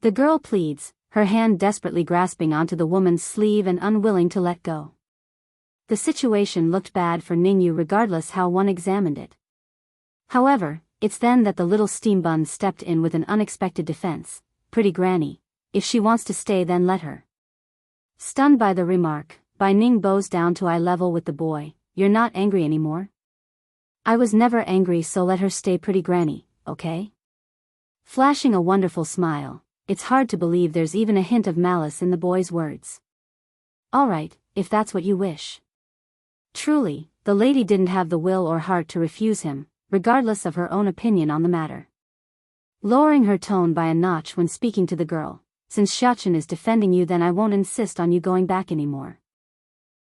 The girl pleads, her hand desperately grasping onto the woman's sleeve and unwilling to let go. The situation looked bad for Ning Yu regardless how one examined it. However, it's then that the little steam bun stepped in with an unexpected defense. Pretty granny, if she wants to stay then let her. Stunned by the remark, Bai Ning bows down to eye level with the boy. You're not angry anymore? I was never angry, so let her stay, pretty granny, okay? Flashing a wonderful smile, it's hard to believe there's even a hint of malice in the boy's words. Alright, if that's what you wish. Truly, the lady didn't have the will or heart to refuse him, regardless of her own opinion on the matter. Lowering her tone by a notch when speaking to the girl, since Xiachen is defending you then I won't insist on you going back anymore.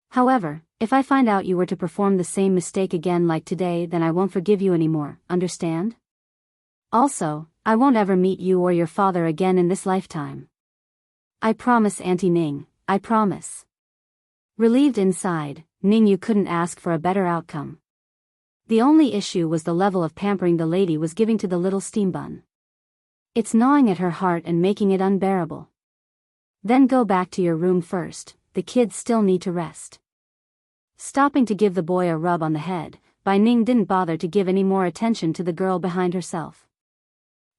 However, if I find out you were to perform the same mistake again like today then I won't forgive you anymore, understand? Also, I won't ever meet you or your father again in this lifetime. I promise, Auntie Ning, I promise. Relieved inside, Ning Yu couldn't ask for a better outcome. The only issue was the level of pampering the lady was giving to the little steam bun. It's gnawing at her heart and making it unbearable. Then go back to your room first, the kids still need to rest. Stopping to give the boy a rub on the head, Bai Ning didn't bother to give any more attention to the girl behind herself.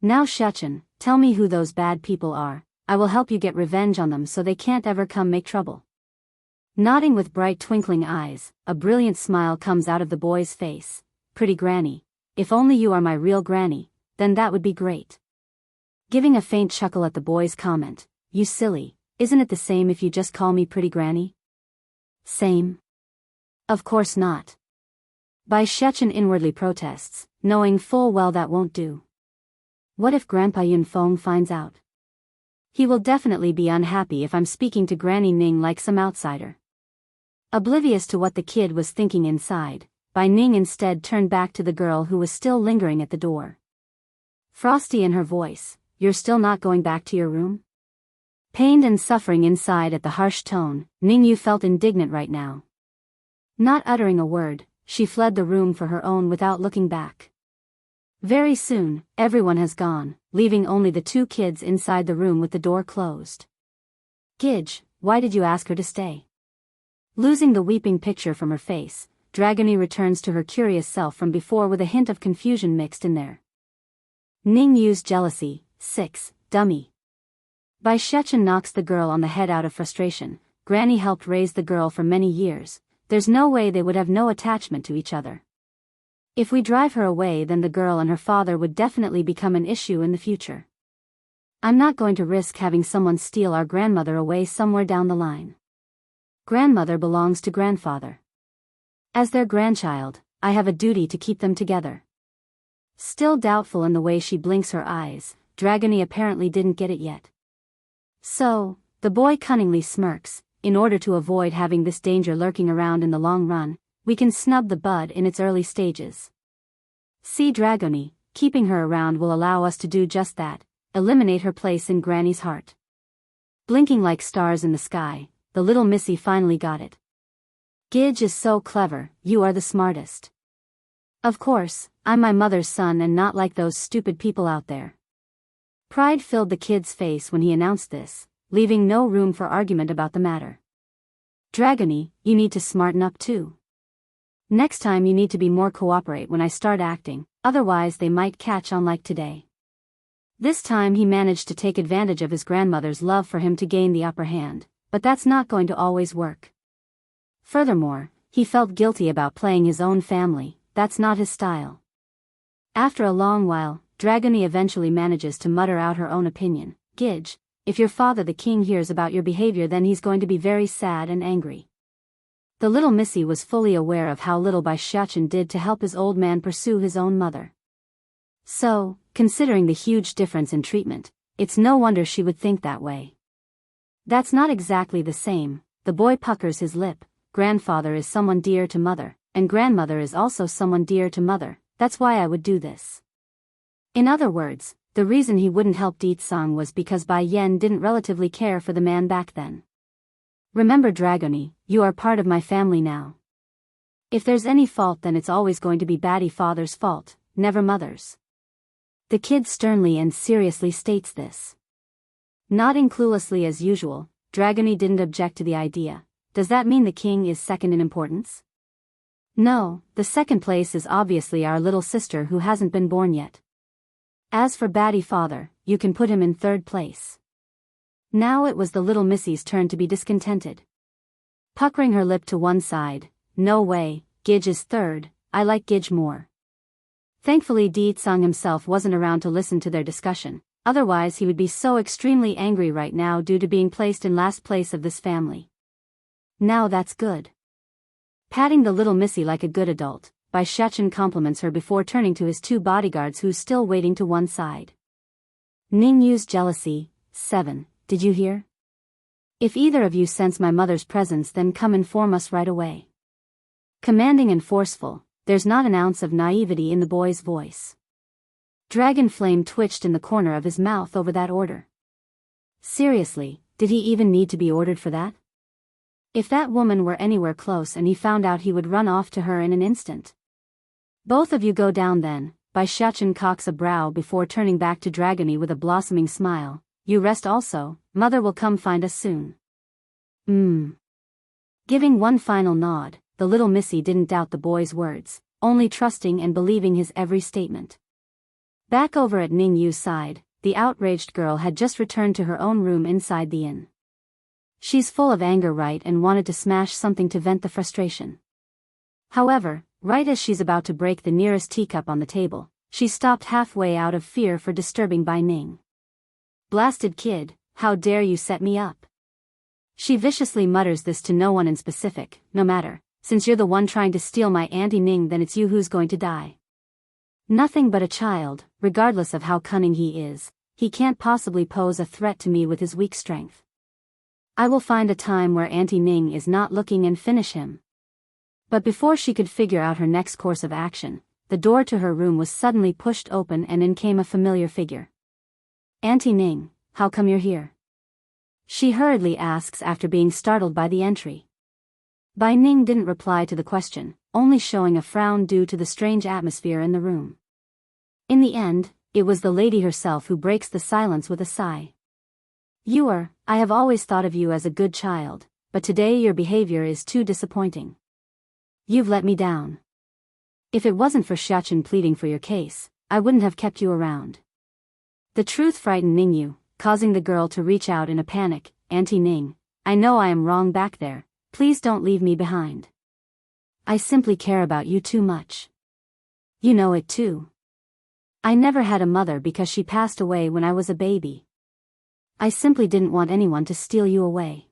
Now Xiachen, tell me who those bad people are, I will help you get revenge on them so they can't ever come make trouble. Nodding with bright twinkling eyes, a brilliant smile comes out of the boy's face. Pretty granny, if only you are my real granny, then that would be great. Giving a faint chuckle at the boy's comment, you silly, isn't it the same if you just call me pretty granny? Same? Of course not. Bai Xiachen inwardly protests, knowing full well that won't do. What if Grandpa Yunfeng finds out? He will definitely be unhappy if I'm speaking to Granny Ning like some outsider. Oblivious to what the kid was thinking inside, Bai Ning instead turned back to the girl who was still lingering at the door. Frosty in her voice, you're still not going back to your room? Pained and suffering inside at the harsh tone, Ning Yu felt indignant right now. Not uttering a word, she fled the room for her own without looking back. Very soon, everyone has gone, leaving only the two kids inside the room with the door closed. Gidge, why did you ask her to stay? Losing the weeping picture from her face, Dragony returns to her curious self from before with a hint of confusion mixed in there. Ning Yu's jealousy, 6, dummy. Bai Shechen knocks the girl on the head out of frustration. Granny helped raise the girl for many years, there's no way they would have no attachment to each other. If we drive her away, then the girl and her father would definitely become an issue in the future. I'm not going to risk having someone steal our grandmother away somewhere down the line. Grandmother belongs to grandfather. As their grandchild, I have a duty to keep them together. Still doubtful in the way she blinks her eyes, Dragony apparently didn't get it yet. So, the boy cunningly smirks, in order to avoid having this danger lurking around in the long run, we can snub the bud in its early stages. See Dragony, keeping her around will allow us to do just that, eliminate her place in Granny's heart. Blinking like stars in the sky, the little missy finally got it. Gidge is so clever, you are the smartest. Of course, I'm my mother's son and not like those stupid people out there. Pride filled the kid's face when he announced this, leaving no room for argument about the matter. Dragony, you need to smarten up too. Next time you need to be more cooperate when I start acting, otherwise they might catch on like today. This time he managed to take advantage of his grandmother's love for him to gain the upper hand, but that's not going to always work. Furthermore, he felt guilty about playing his own family, that's not his style. After a long while, Dragony eventually manages to mutter out her own opinion. Gidge, if your father the king hears about your behavior, then he's going to be very sad and angry. The little missy was fully aware of how little Bai Shechen did to help his old man pursue his own mother. So, considering the huge difference in treatment, it's no wonder she would think that way. That's not exactly the same, the boy puckers his lip. Grandfather is someone dear to mother, and grandmother is also someone dear to mother, that's why I would do this. In other words, the reason he wouldn't help Deetsang was because Bai Yen didn't relatively care for the man back then. Remember Dragony, you are part of my family now. If there's any fault, then it's always going to be baddie father's fault, never mother's. The kid sternly and seriously states this. Nodding cluelessly as usual, Dragony didn't object to the idea. Does that mean the king is second in importance? No, the second place is obviously our little sister who hasn't been born yet. As for baddie father, you can put him in third place. Now it was the little missy's turn to be discontented. Puckering her lip to one side, no way, Gidge is third, I like Gidge more. Thankfully Deetsang himself wasn't around to listen to their discussion, otherwise he would be so extremely angry right now due to being placed in last place of this family. Now that's good. Patting the little missy like a good adult, Bai Shechen compliments her before turning to his two bodyguards who's still waiting to one side. Ning Yu's jealousy, 7, did you hear? If either of you sense my mother's presence, then come inform us right away. Commanding and forceful, there's not an ounce of naivety in the boy's voice. Dragon flame twitched in the corner of his mouth over that order. Seriously, did he even need to be ordered for that? If that woman were anywhere close and he found out, he would run off to her in an instant. Both of you go down then, Bai Shechen cocks a brow before turning back to Dragony with a blossoming smile. You rest also, mother will come find us soon. Giving one final nod, the little missy didn't doubt the boy's words, only trusting and believing his every statement. Back over at Ning Yu's side, the outraged girl had just returned to her own room inside the inn. She's full of anger, right, and wanted to smash something to vent the frustration. However, right as she's about to break the nearest teacup on the table, she stopped halfway out of fear for disturbing Bai Ning. Blasted kid, how dare you set me up? She viciously mutters this to no one in specific. No matter, since you're the one trying to steal my Auntie Ning, then it's you who's going to die. Nothing but a child, regardless of how cunning he is, he can't possibly pose a threat to me with his weak strength. I will find a time where Auntie Ning is not looking and finish him. But before she could figure out her next course of action, the door to her room was suddenly pushed open and in came a familiar figure. Auntie Ning, how come you're here? She hurriedly asks after being startled by the entry. Bai Ning didn't reply to the question, only showing a frown due to the strange atmosphere in the room. In the end, it was the lady herself who breaks the silence with a sigh. I have always thought of you as a good child, but today your behavior is too disappointing. You've let me down. If it wasn't for Xiachen pleading for your case, I wouldn't have kept you around. The truth frightened Ningyu, causing the girl to reach out in a panic. Auntie Ning, I know I am wrong back there, please don't leave me behind. I simply care about you too much. You know it too. I never had a mother because she passed away when I was a baby. I simply didn't want anyone to steal you away.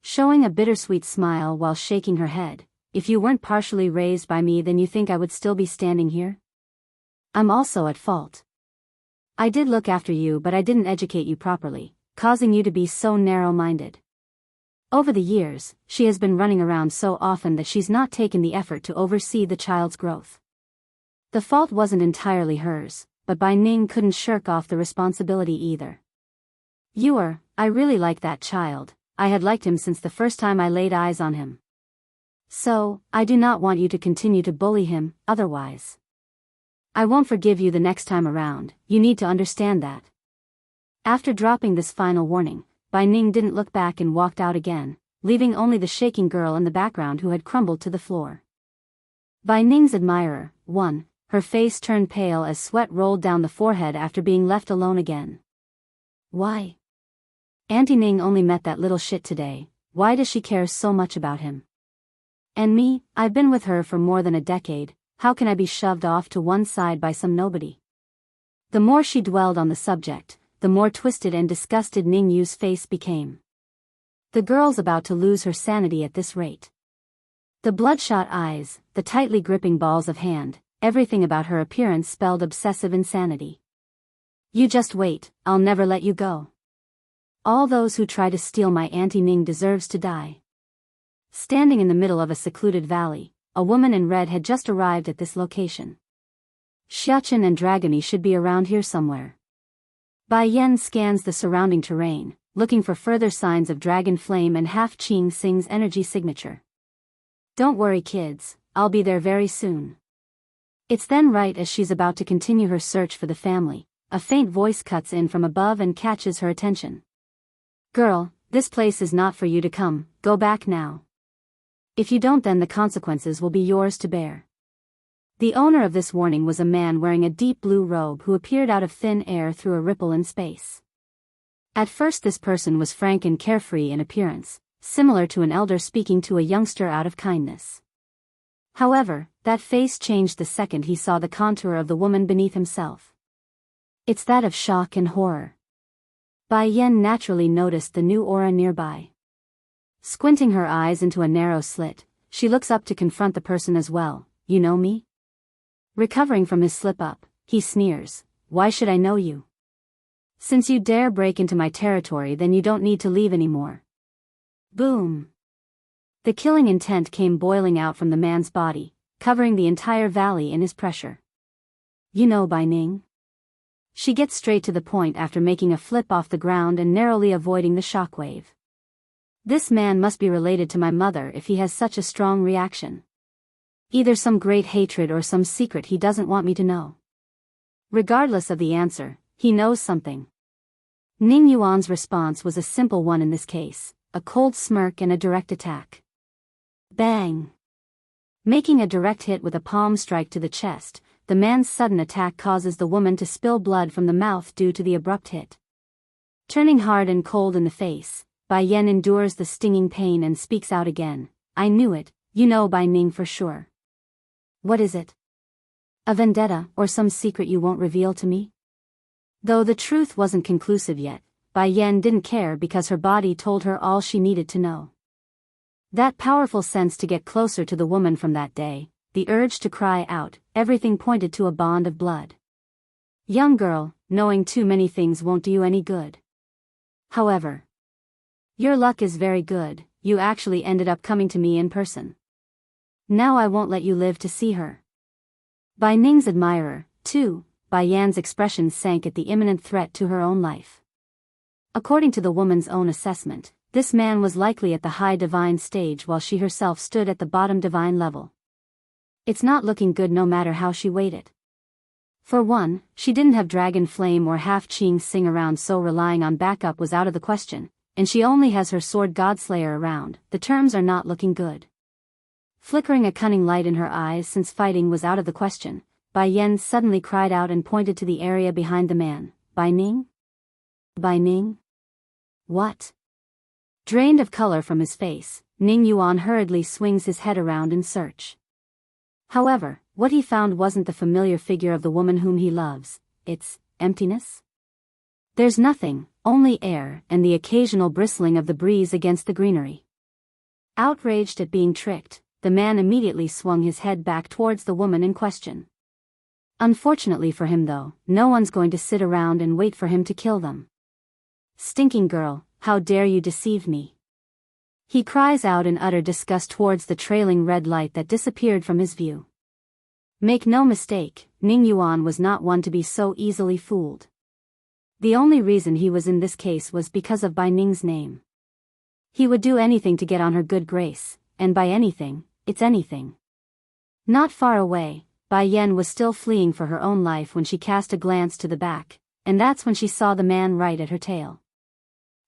Showing a bittersweet smile while shaking her head, if you weren't partially raised by me, then you think I would still be standing here? I'm also at fault. I did look after you, but I didn't educate you properly, causing you to be so narrow-minded. Over the years, she has been running around so often that she's not taken the effort to oversee the child's growth. The fault wasn't entirely hers, but Bai Ning couldn't shirk off the responsibility either. I really like that child. I had liked him since the first time I laid eyes on him. So, I do not want you to continue to bully him, otherwise I won't forgive you the next time around, you need to understand that. After dropping this final warning, Bai Ning didn't look back and walked out again, leaving only the shaking girl in the background who had crumbled to the floor. Bai Ning's admirer, 1, her face turned pale as sweat rolled down the forehead after being left alone again. Why? Auntie Ning only met that little shit today, why does she care so much about him? And me, I've been with her for more than a decade, how can I be shoved off to one side by some nobody? The more she dwelled on the subject, the more twisted and disgusted Ning Yu's face became. The girl's about to lose her sanity at this rate. The bloodshot eyes, the tightly gripping balls of hand, everything about her appearance spelled obsessive insanity. You just wait, I'll never let you go. All those who try to steal my Auntie Ning deserves to die. Standing in the middle of a secluded valley, a woman in red had just arrived at this location. Xiachen and Dragony should be around here somewhere. Bai Yan scans the surrounding terrain, looking for further signs of Dragon Flame and Half Qing Xing's energy signature. Don't worry kids, I'll be there very soon. It's then right as she's about to continue her search for the family, a faint voice cuts in from above and catches her attention. Girl, this place is not for you to come, go back now. If you don't, then the consequences will be yours to bear. The owner of this warning was a man wearing a deep blue robe who appeared out of thin air through a ripple in space. At first this person was frank and carefree in appearance, similar to an elder speaking to a youngster out of kindness. However, that face changed the second he saw the contour of the woman beneath himself. It's that of shock and horror. Bai Yan naturally noticed the new aura nearby. Squinting her eyes into a narrow slit, she looks up to confront the person as well. You know me? Recovering from his slip-up, he sneers, why should I know you? Since you dare break into my territory, then you don't need to leave anymore. Boom! The killing intent came boiling out from the man's body, covering the entire valley in his pressure. You know Bai Ning? She gets straight to the point after making a flip off the ground and narrowly avoiding the shockwave. This man must be related to my mother if he has such a strong reaction. Either some great hatred or some secret he doesn't want me to know. Regardless of the answer, he knows something. Ning Yuan's response was a simple one in this case, a cold smirk and a direct attack. Bang! Making a direct hit with a palm strike to the chest, the man's sudden attack causes the woman to spill blood from the mouth due to the abrupt hit. Turning hard and cold in the face, Bai Yan endures the stinging pain and speaks out again. I knew it, you know Bai Ning for sure. What is it? A vendetta or some secret you won't reveal to me? Though the truth wasn't conclusive yet, Bai Yan didn't care because her body told her all she needed to know. That powerful sense to get closer to the woman from that day, the urge to cry out, everything pointed to a bond of blood. Young girl, knowing too many things won't do you any good. However, your luck is very good, you actually ended up coming to me in person. Now I won't let you live to see her. Bai Ning's admirer, too, Bai Yan's expression sank at the imminent threat to her own life. According to the woman's own assessment, this man was likely at the high divine stage while she herself stood at the bottom divine level. It's not looking good no matter how she weighed it. For one, she didn't have Dragon Flame or Half-Ching sing around, so relying on backup was out of the question, and she only has her sword Godslayer around. The terms are not looking good. Flickering a cunning light in her eyes since fighting was out of the question, Bai Yan suddenly cried out and pointed to the area behind the man. Bai Ning? Bai Ning? What? Drained of color from his face, Ning Yuan hurriedly swings his head around in search. However, what he found wasn't the familiar figure of the woman whom he loves, it's emptiness. There's nothing, only air and the occasional bristling of the breeze against the greenery. Outraged at being tricked, the man immediately swung his head back towards the woman in question. Unfortunately for him though, no one's going to sit around and wait for him to kill them. Stinking girl, how dare you deceive me? He cries out in utter disgust towards the trailing red light that disappeared from his view. Make no mistake, Ning Yuan was not one to be so easily fooled. The only reason he was in this case was because of Bai Ning's name. He would do anything to get on her good grace, and by anything, it's anything. Not far away, Bai Yan was still fleeing for her own life when she cast a glance to the back, and that's when she saw the man right at her tail.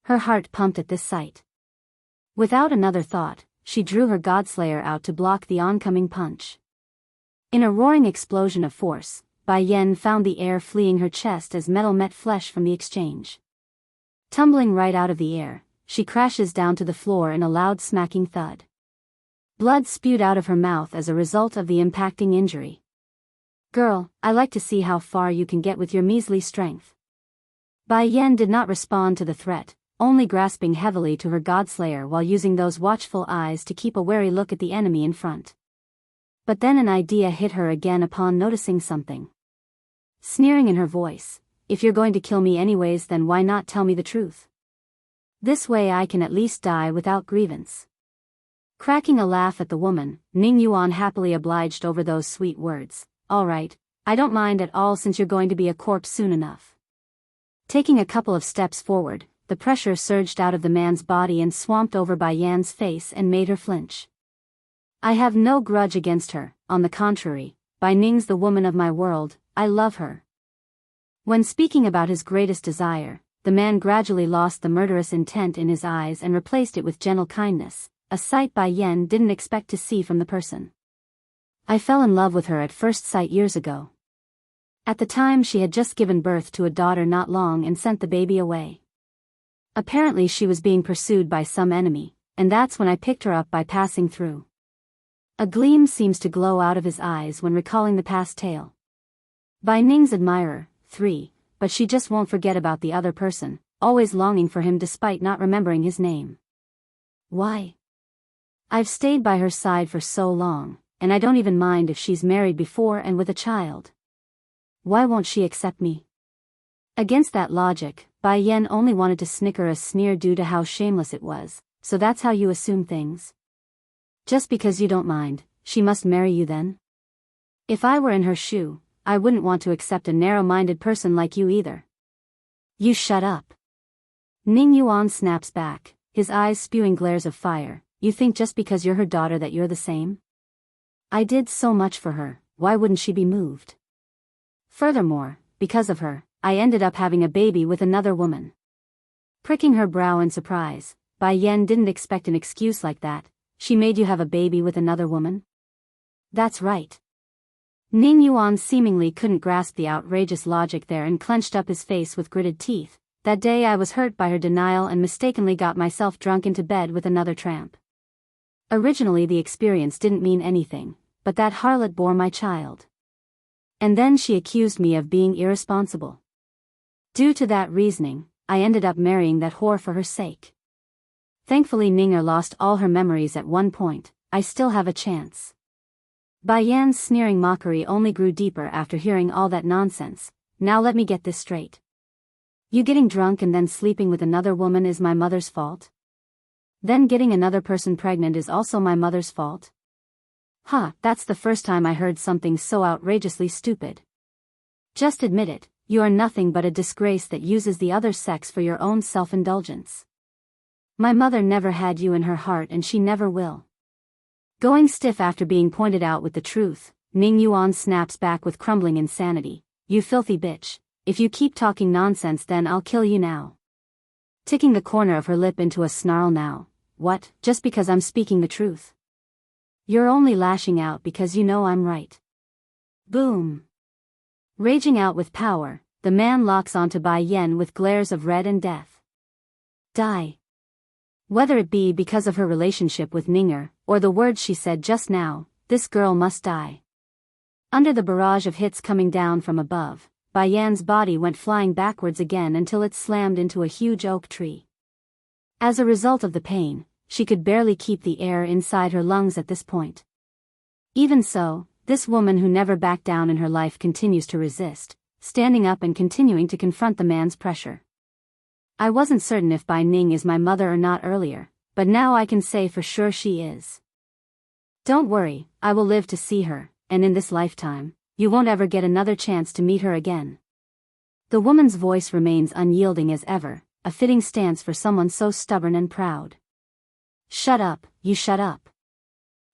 Her heart pumped at this sight. Without another thought, she drew her Godslayer out to block the oncoming punch. In a roaring explosion of force, Bai Yan found the air fleeing her chest as metal met flesh from the exchange. Tumbling right out of the air, she crashes down to the floor in a loud smacking thud. Blood spewed out of her mouth as a result of the impacting injury. Girl, I like to see how far you can get with your measly strength. Bai Yan did not respond to the threat, only grasping heavily to her Godslayer while using those watchful eyes to keep a wary look at the enemy in front. But then an idea hit her again upon noticing something. Sneering in her voice, if you're going to kill me anyways, then why not tell me the truth? This way I can at least die without grievance. Cracking a laugh at the woman, Ning Yuan happily obliged over those sweet words. All right, I don't mind at all since you're going to be a corpse soon enough. Taking a couple of steps forward, the pressure surged out of the man's body and swamped over Bai Yan's face and made her flinch. I have no grudge against her, on the contrary, Bai Ning's the woman of my world, I love her. When speaking about his greatest desire, the man gradually lost the murderous intent in his eyes and replaced it with gentle kindness, a sight Bai Yan didn't expect to see from the person. I fell in love with her at first sight years ago. At the time she had just given birth to a daughter not long and sent the baby away. Apparently she was being pursued by some enemy, and that's when I picked her up by passing through. A gleam seems to glow out of his eyes when recalling the past tale. Bai Ning's admirer, 3, but she just won't forget about the other person, always longing for him despite not remembering his name. Why? I've stayed by her side for so long, and I don't even mind if she's married before and with a child. Why won't she accept me? Against that logic, Bai Yan only wanted to snicker a sneer due to how shameless it was. So that's how you assume things? Just because you don't mind, she must marry you then? If I were in her shoe, I wouldn't want to accept a narrow-minded person like you either. You shut up. Ning Yuan snaps back, his eyes spewing glares of fire. You think just because you're her daughter that you're the same? I did so much for her, why wouldn't she be moved? Furthermore, because of her, I ended up having a baby with another woman. Pricking her brow in surprise, Bai Yan didn't expect an excuse like that. She made you have a baby with another woman? That's right. Ning Yuan seemingly couldn't grasp the outrageous logic there and clenched up his face with gritted teeth. That day I was hurt by her denial and mistakenly got myself drunk into bed with another tramp. Originally the experience didn't mean anything, but that harlot bore my child. And then she accused me of being irresponsible. Due to that reasoning, I ended up marrying that whore for her sake. Thankfully Ninger lost all her memories at one point. I still have a chance. Bai Yan's sneering mockery only grew deeper after hearing all that nonsense. Now let me get this straight. You getting drunk and then sleeping with another woman is my mother's fault? Then getting another person pregnant is also my mother's fault? That's the first time I heard something so outrageously stupid. Just admit it, you are nothing but a disgrace that uses the other sex for your own self-indulgence. My mother never had you in her heart and she never will. Going stiff after being pointed out with the truth, Ning Yuan snaps back with crumbling insanity. "You filthy bitch. If you keep talking nonsense then I'll kill you now." Ticking the corner of her lip into a snarl now. "What, just because I'm speaking the truth? You're only lashing out because you know I'm right." Boom. Raging out with power, the man locks onto Bai Yen with glares of red and death. Die. Whether it be because of her relationship with Ninger, or the words she said just now, this girl must die. Under the barrage of hits coming down from above, Bai Yan's body went flying backwards again until it slammed into a huge oak tree. As a result of the pain, she could barely keep the air inside her lungs at this point. Even so, this woman who never backed down in her life continues to resist, standing up and continuing to confront the man's pressure. "I wasn't certain if Bai Ning is my mother or not earlier, but now I can say for sure she is. Don't worry, I will live to see her, and in this lifetime, you won't ever get another chance to meet her again." The woman's voice remains unyielding as ever, a fitting stance for someone so stubborn and proud. "Shut up, you shut up."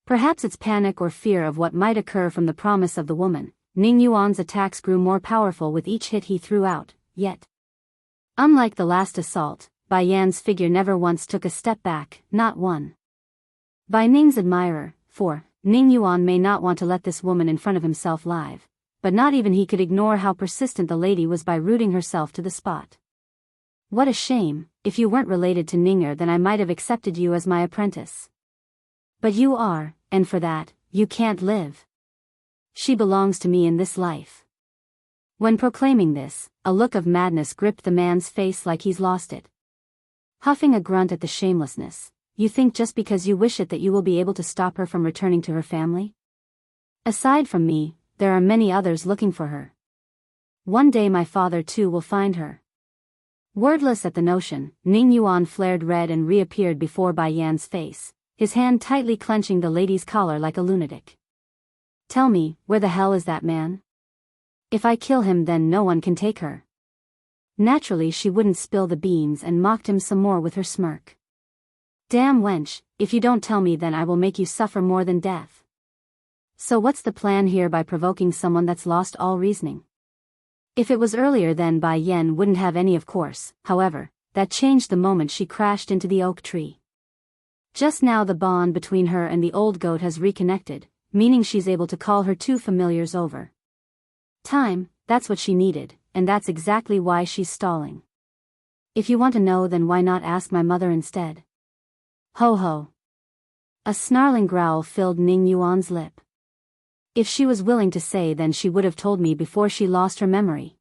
Perhaps it's panic or fear of what might occur from the promise of the woman, Ning Yuan's attacks grew more powerful with each hit he threw out, yet. Unlike the last assault, Bai Yan's figure never once took a step back, not one. Bai Ning's admirer, for Ning Yuan may not want to let this woman in front of himself live, but not even he could ignore how persistent the lady was by rooting herself to the spot. "What a shame, if you weren't related to Ninger then I might have accepted you as my apprentice. But you are, and for that, you can't live. She belongs to me in this life." When proclaiming this, a look of madness gripped the man's face like he's lost it. Huffing a grunt at the shamelessness, "You think just because you wish it that you will be able to stop her from returning to her family? Aside from me, there are many others looking for her. One day my father too will find her." Wordless at the notion, Ning Yuan flared red and reappeared before Bai Yan's face, his hand tightly clenching the lady's collar like a lunatic. "Tell me, where the hell is that man? If I kill him then no one can take her." Naturally she wouldn't spill the beans and mocked him some more with her smirk. "Damn wench, if you don't tell me then I will make you suffer more than death. So what's the plan here by provoking someone that's lost all reasoning?" If it was earlier then Bai Yen wouldn't have any of course, however, that changed the moment she crashed into the oak tree. Just now the bond between her and the old goat has reconnected, meaning she's able to call her two familiars over. Time, that's what she needed, and that's exactly why she's stalling. "If you want to know then why not ask my mother instead?" Ho ho. A snarling growl filled Ning Yuan's lip. "If she was willing to say then she would have told me before she lost her memory.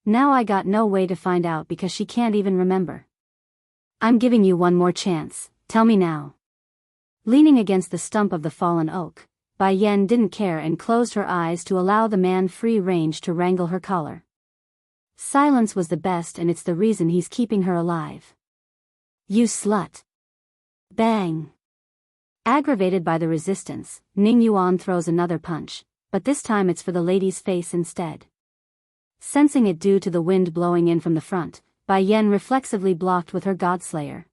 Now I got no way to find out because she can't even remember. I'm giving you one more chance, tell me now." Leaning against the stump of the fallen oak, Bai Yen didn't care and closed her eyes to allow the man free range to wrangle her collar. Silence was the best and it's the reason he's keeping her alive. "You slut." Bang. Aggravated by the resistance, Ning Yuan throws another punch, but this time it's for the lady's face instead. Sensing it due to the wind blowing in from the front, Bai Yen reflexively blocked with her Godslayer.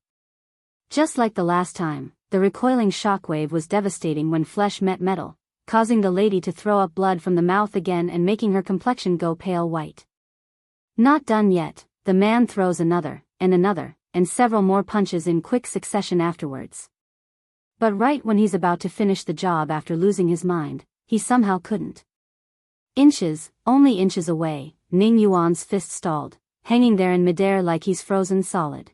Just like the last time, the recoiling shockwave was devastating when flesh met metal, causing the lady to throw up blood from the mouth again and making her complexion go pale white. Not done yet, the man throws another, and several more punches in quick succession afterwards. But right when he's about to finish the job after losing his mind, he somehow couldn't. Inches, only inches away, Ning Yuan's fist stalled, hanging there in midair like he's frozen solid.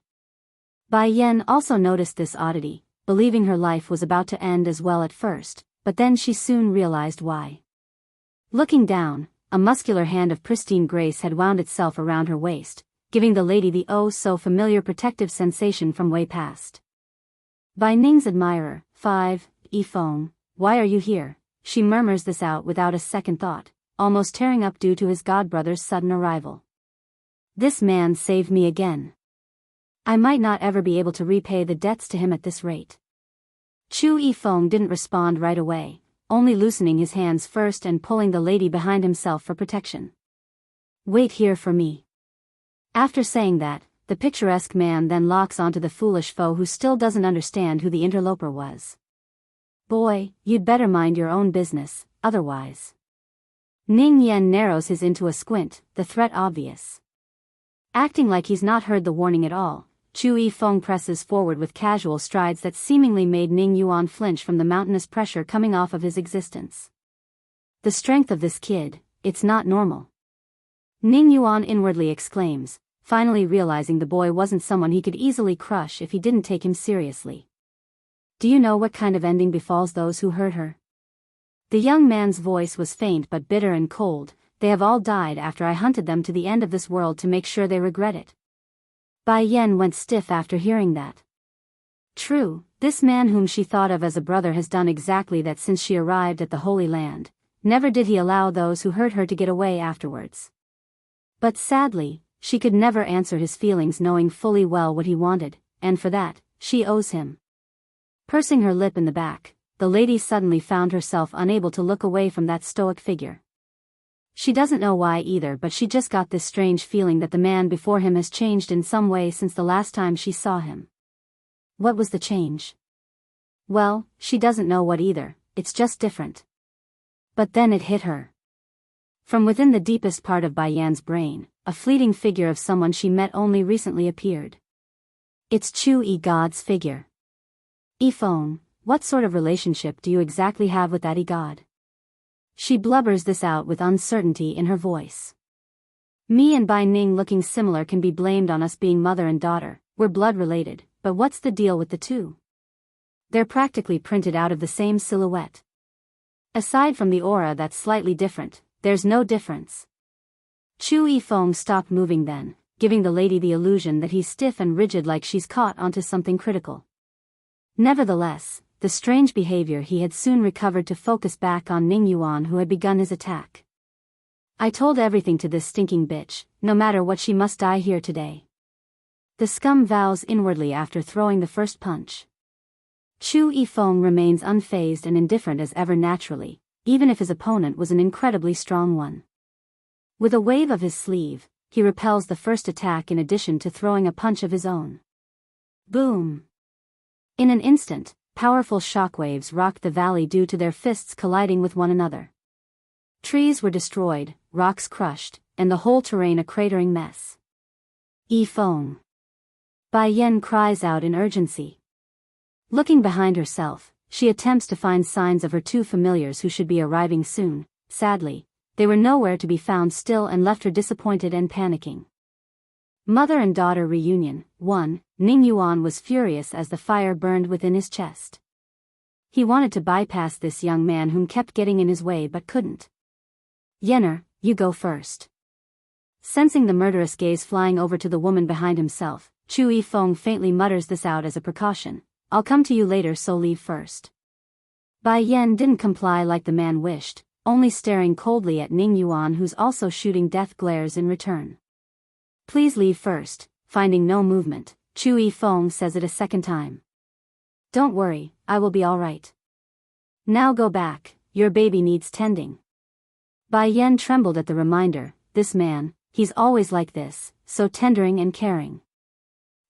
Bai Yen also noticed this oddity, believing her life was about to end as well at first, but then she soon realized why. Looking down, a muscular hand of pristine grace had wound itself around her waist, giving the lady the oh-so-familiar protective sensation from way past. Bai Ning's admirer, 5, Yifeng, "Why are you here?" She murmurs this out without a second thought, almost tearing up due to his godbrother's sudden arrival. "This man saved me again. I might not ever be able to repay the debts to him at this rate." Chu Yifeng didn't respond right away, only loosening his hands first and pulling the lady behind himself for protection. "Wait here for me." After saying that, the picturesque man then locks onto the foolish foe who still doesn't understand who the interloper was. "Boy, you'd better mind your own business, otherwise." Ning Yen narrows his into a squint, the threat obvious. Acting like he's not heard the warning at all, Chu Yifeng presses forward with casual strides that seemingly made Ning Yuan flinch from the mountainous pressure coming off of his existence. The strength of this kid, it's not normal. Ning Yuan inwardly exclaims, finally realizing the boy wasn't someone he could easily crush if he didn't take him seriously. Do you know what kind of ending befalls those who hurt her? The young man's voice was faint but bitter and cold. They have all died after I hunted them to the end of this world to make sure they regret it. Bai Yan went stiff after hearing that. True, this man whom she thought of as a brother has done exactly that since she arrived at the Holy Land. Never did he allow those who hurt her to get away afterwards. But sadly, she could never answer his feelings knowing fully well what he wanted, and for that, she owes him. Pursing her lip in the back, the lady suddenly found herself unable to look away from that stoic figure. She doesn't know why either, but she just got this strange feeling that the man before him has changed in some way since the last time she saw him. What was the change? Well, she doesn't know what either, it's just different. But then it hit her. From within the deepest part of Bai Yan's brain, a fleeting figure of someone she met only recently appeared. It's Chu Yi God's figure. Yifeng, what sort of relationship do you exactly have with that God? She blubbers this out with uncertainty in her voice. Me and Bai Ning looking similar can be blamed on us being mother and daughter, we're blood related, but what's the deal with the two? They're practically printed out of the same silhouette. Aside from the aura that's slightly different, there's no difference. Chu Yifeng stopped moving then, giving the lady the illusion that he's stiff and rigid like she's caught onto something critical. Nevertheless, the strange behavior he had soon recovered to focus back on Ning Yuan who had begun his attack. I told everything to this stinking bitch, no matter what she must die here today. The scum vows inwardly after throwing the first punch. Chu Yifeng remains unfazed and indifferent as ever naturally, even if his opponent was an incredibly strong one. With a wave of his sleeve, he repels the first attack in addition to throwing a punch of his own. Boom! In an instant, powerful shockwaves rocked the valley due to their fists colliding with one another. Trees were destroyed, rocks crushed, and the whole terrain a cratering mess. Yifeng. Bai Yan cries out in urgency. Looking behind herself, she attempts to find signs of her two familiars who should be arriving soon. Sadly, they were nowhere to be found still and left her disappointed and panicking. Mother and daughter reunion. 1. Ning Yuan was furious as the fire burned within his chest. He wanted to bypass this young man whom kept getting in his way but couldn't. Yenner, you go first. Sensing the murderous gaze flying over to the woman behind himself, Chu Yifeng faintly mutters this out as a precaution. I'll come to you later, so leave first. Bai Yan didn't comply like the man wished, only staring coldly at Ning Yuan who's also shooting death glares in return. Please leave first. Finding no movement, Chu Yifeng says it a second time. Don't worry, I will be alright. Now go back, your baby needs tending. Bai Yan trembled at the reminder, this man, he's always like this, so tendering and caring.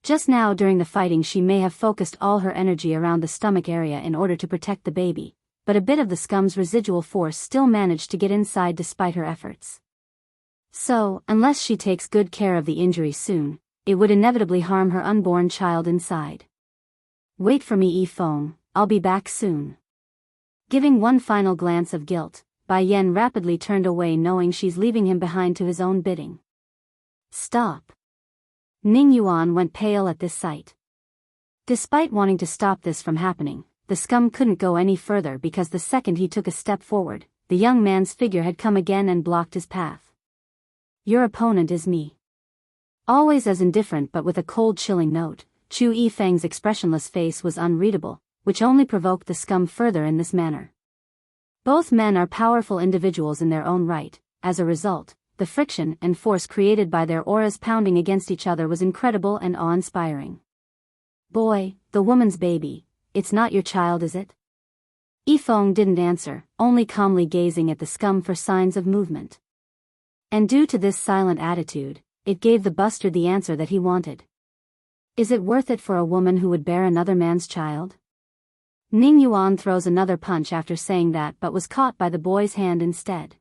Just now during the fighting she may have focused all her energy around the stomach area in order to protect the baby, but a bit of the scum's residual force still managed to get inside despite her efforts. So, unless she takes good care of the injury soon, it would inevitably harm her unborn child inside. Wait for me, Yifeng, I'll be back soon. Giving one final glance of guilt, Bai Yan rapidly turned away knowing she's leaving him behind to his own bidding. Stop. Ning Yuan went pale at this sight. Despite wanting to stop this from happening, the scum couldn't go any further because the second he took a step forward, the young man's figure had come again and blocked his path. Your opponent is me. Always as indifferent but with a cold chilling note, Chu Yifeng's expressionless face was unreadable, which only provoked the scum further in this manner. Both men are powerful individuals in their own right. As a result, the friction and force created by their auras pounding against each other was incredible and awe-inspiring. Boy, the woman's baby, it's not your child, is it? Yifeng didn't answer, only calmly gazing at the scum for signs of movement. And due to this silent attitude, it gave the bastard the answer that he wanted. Is it worth it for a woman who would bear another man's child? Ning Yuan throws another punch after saying that but was caught by the boy's hand instead.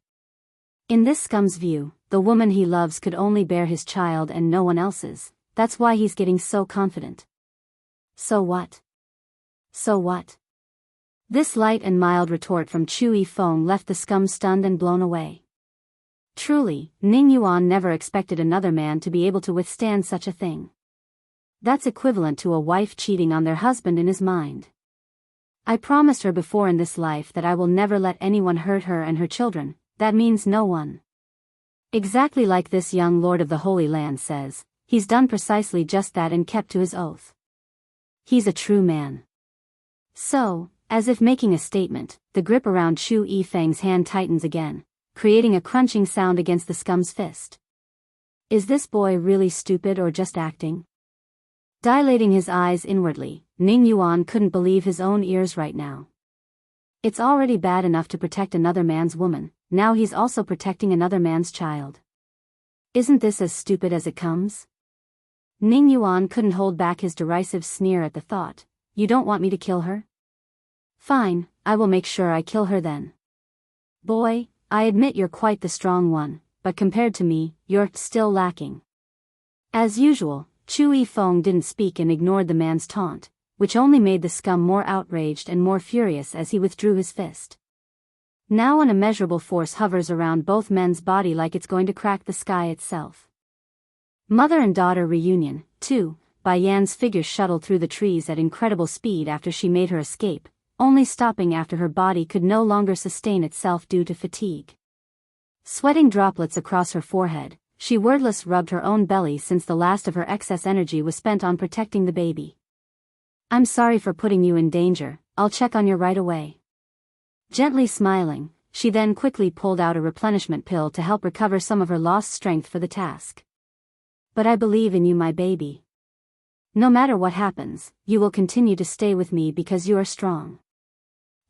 In this scum's view, the woman he loves could only bear his child and no one else's. That's why he's getting so confident. So what? So what? This light and mild retort from Chu Yifeng left the scum stunned and blown away. Truly, Ning Yuan never expected another man to be able to withstand such a thing. That's equivalent to a wife cheating on their husband in his mind. I promised her before in this life that I will never let anyone hurt her and her children. That means no one. Exactly like this young lord of the Holy Land says, he's done precisely just that and kept to his oath. He's a true man. So, as if making a statement, the grip around Chu Yifeng's hand tightens again, creating a crunching sound against the scum's fist. Is this boy really stupid or just acting? Dilating his eyes inwardly, Ning Yuan couldn't believe his own ears right now. It's already bad enough to protect another man's woman, now he's also protecting another man's child. Isn't this as stupid as it comes? Ning Yuan couldn't hold back his derisive sneer at the thought. You don't want me to kill her? Fine, I will make sure I kill her then. Boy, I admit you're quite the strong one, but compared to me, you're still lacking. As usual, Chu Yifeng didn't speak and ignored the man's taunt, which only made the scum more outraged and more furious as he withdrew his fist. Now an immeasurable force hovers around both men's body like it's going to crack the sky itself. Mother and daughter reunion, too. Bai Yan's figure shuttled through the trees at incredible speed after she made her escape, only stopping after her body could no longer sustain itself due to fatigue. Sweating droplets across her forehead, she wordless rubbed her own belly since the last of her excess energy was spent on protecting the baby. I'm sorry for putting you in danger, I'll check on you right away. Gently smiling, she then quickly pulled out a replenishment pill to help recover some of her lost strength for the task. But I believe in you, my baby. No matter what happens, you will continue to stay with me because you are strong.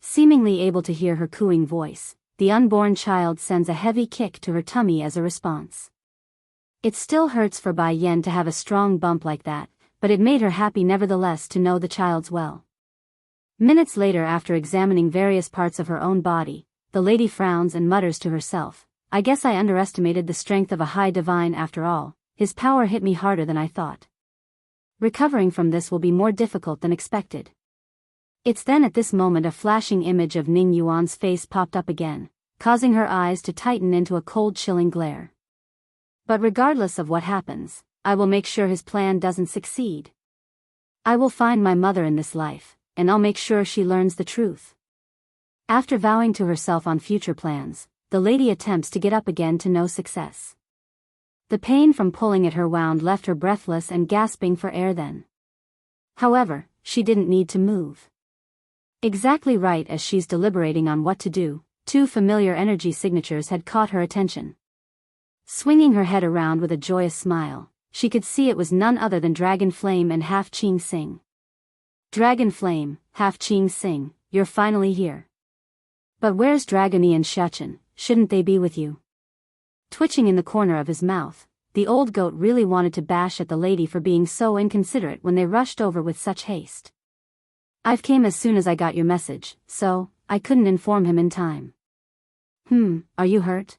Seemingly able to hear her cooing voice, the unborn child sends a heavy kick to her tummy as a response. It still hurts for Bai Yan to have a strong bump like that, but it made her happy nevertheless to know the child's well. Minutes later, after examining various parts of her own body, the lady frowns and mutters to herself, I guess I underestimated the strength of a high divine after all, his power hit me harder than I thought. Recovering from this will be more difficult than expected. It's then at this moment a flashing image of Ning Yuan's face popped up again, causing her eyes to tighten into a cold chilling glare. But regardless of what happens, I will make sure his plan doesn't succeed. I will find my mother in this life, and I'll make sure she learns the truth. After vowing to herself on future plans, the lady attempts to get up again to no success. The pain from pulling at her wound left her breathless and gasping for air then. However, she didn't need to move. Exactly right as she's deliberating on what to do, two familiar energy signatures had caught her attention. Swinging her head around with a joyous smile, she could see it was none other than Dragon Flame and Half Qing Sing. Dragon Flame, Half Qing Sing, you're finally here. But where's Dragony and Xiachen, shouldn't they be with you? Twitching in the corner of his mouth, the old goat really wanted to bash at the lady for being so inconsiderate when they rushed over with such haste. I've came as soon as I got your message, so I couldn't inform him in time. Are you hurt?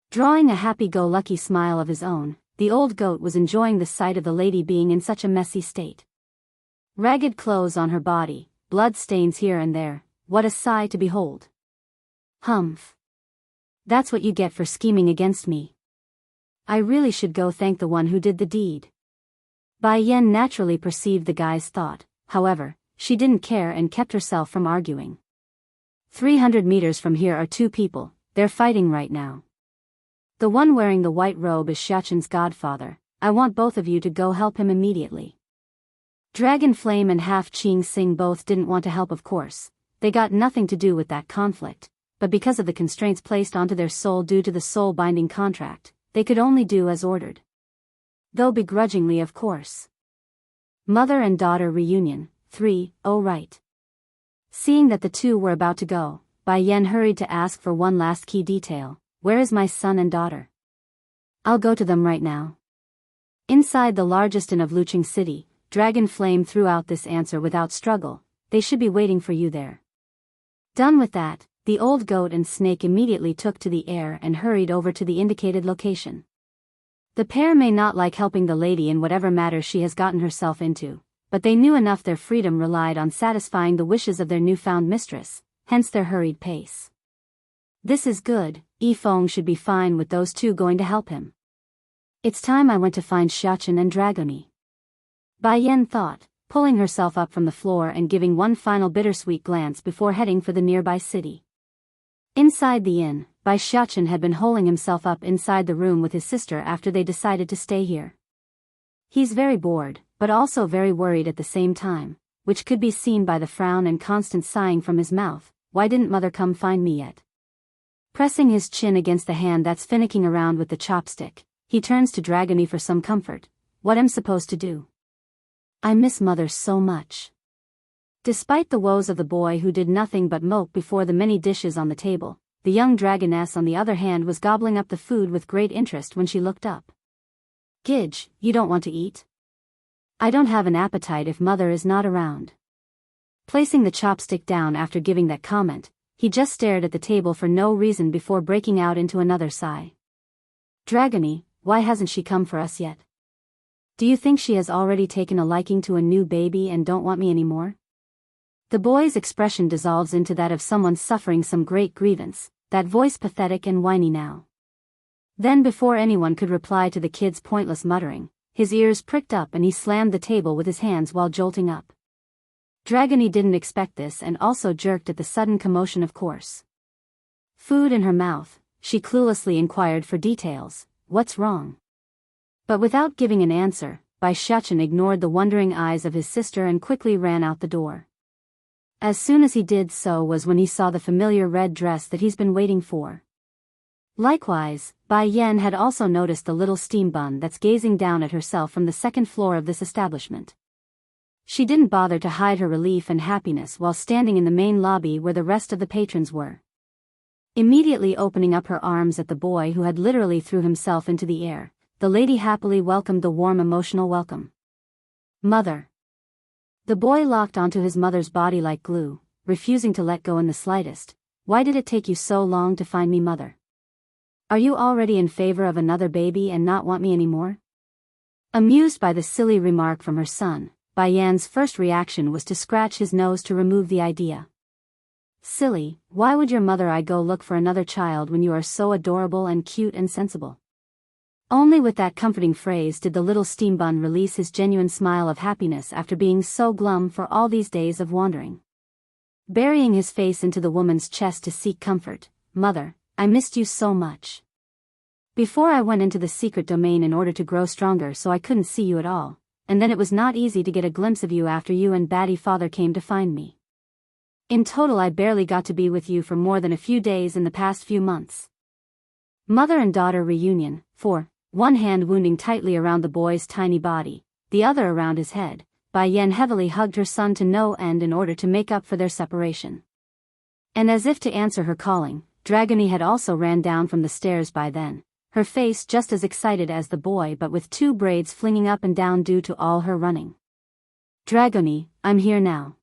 Drawing a happy-go-lucky smile of his own, the old goat was enjoying the sight of the lady being in such a messy state. Ragged clothes on her body, blood stains here and there, what a sight to behold. Humph. That's what you get for scheming against me. I really should go thank the one who did the deed. Bai Yan naturally perceived the guy's thought, however, she didn't care and kept herself from arguing. 300 meters from here are two people, they're fighting right now. The one wearing the white robe is Xiachen's godfather, I want both of you to go help him immediately. Dragon Flame and Half Qing Sing both didn't want to help, of course, they got nothing to do with that conflict, but because of the constraints placed onto their soul due to the soul-binding contract, they could only do as ordered. Though begrudgingly, of course. Mother and daughter reunion, 3, oh right. Seeing that the two were about to go, Bai Yan hurried to ask for one last key detail, where is my son and daughter? I'll go to them right now. Inside the largest inn of Luqing City, Dragon Flame threw out this answer without struggle, they should be waiting for you there. Done with that, the old goat and snake immediately took to the air and hurried over to the indicated location. The pair may not like helping the lady in whatever matter she has gotten herself into, but they knew enough their freedom relied on satisfying the wishes of their newfound mistress, hence their hurried pace. This is good, Yifeng should be fine with those two going to help him. It's time I went to find Xiachen and Dragoni. Bai Yan thought, pulling herself up from the floor and giving one final bittersweet glance before heading for the nearby city. Inside the inn, Bai Xiachen had been holing himself up inside the room with his sister after they decided to stay here. He's very bored, but also very worried at the same time, which could be seen by the frown and constant sighing from his mouth. Why didn't mother come find me yet? Pressing his chin against the hand that's finicking around with the chopstick, he turns to Dragoni for some comfort. What am I supposed to do? I miss mother so much. Despite the woes of the boy who did nothing but mope before the many dishes on the table, the young dragoness on the other hand was gobbling up the food with great interest when she looked up. Gidge, you don't want to eat? I don't have an appetite if mother is not around. Placing the chopstick down after giving that comment, he just stared at the table for no reason before breaking out into another sigh. Dragoni, why hasn't she come for us yet? Do you think she has already taken a liking to a new baby and don't want me anymore? The boy's expression dissolves into that of someone suffering some great grievance, that voice pathetic and whiny now. Then before anyone could reply to the kid's pointless muttering, his ears pricked up and he slammed the table with his hands while jolting up. Dragoni didn't expect this and also jerked at the sudden commotion of course. Food in her mouth, she cluelessly inquired for details. What's wrong? But without giving an answer, Bai Xiachen ignored the wondering eyes of his sister and quickly ran out the door. As soon as he did so was when he saw the familiar red dress that he's been waiting for. Likewise, Bai Yan had also noticed the little steam bun that's gazing down at herself from the second floor of this establishment. She didn't bother to hide her relief and happiness while standing in the main lobby where the rest of the patrons were. Immediately opening up her arms at the boy who had literally threw himself into the air, the lady happily welcomed the warm emotional welcome. Mother. The boy locked onto his mother's body like glue, refusing to let go in the slightest. Why did it take you so long to find me, mother? Are you already in favor of another baby and not want me anymore? Amused by the silly remark from her son, Bai Yan's first reaction was to scratch his nose to remove the idea. Silly, why would your mother go look for another child when you are so adorable and cute and sensible? Only with that comforting phrase did the little steam bun release his genuine smile of happiness after being so glum for all these days of wandering. Burying his face into the woman's chest to seek comfort, Mother, I missed you so much. Before I went into the secret domain in order to grow stronger so I couldn't see you at all, and then it was not easy to get a glimpse of you after you and Batty Father came to find me. In total I barely got to be with you for more than a few days in the past few months. Mother and daughter reunion, 4. One hand wounding tightly around the boy's tiny body, the other around his head, Bai Yan heavily hugged her son to no end in order to make up for their separation. And as if to answer her calling, Dragoni had also ran down from the stairs by then, her face just as excited as the boy but with 2 braids flinging up and down due to all her running. Dragoni, I'm here now.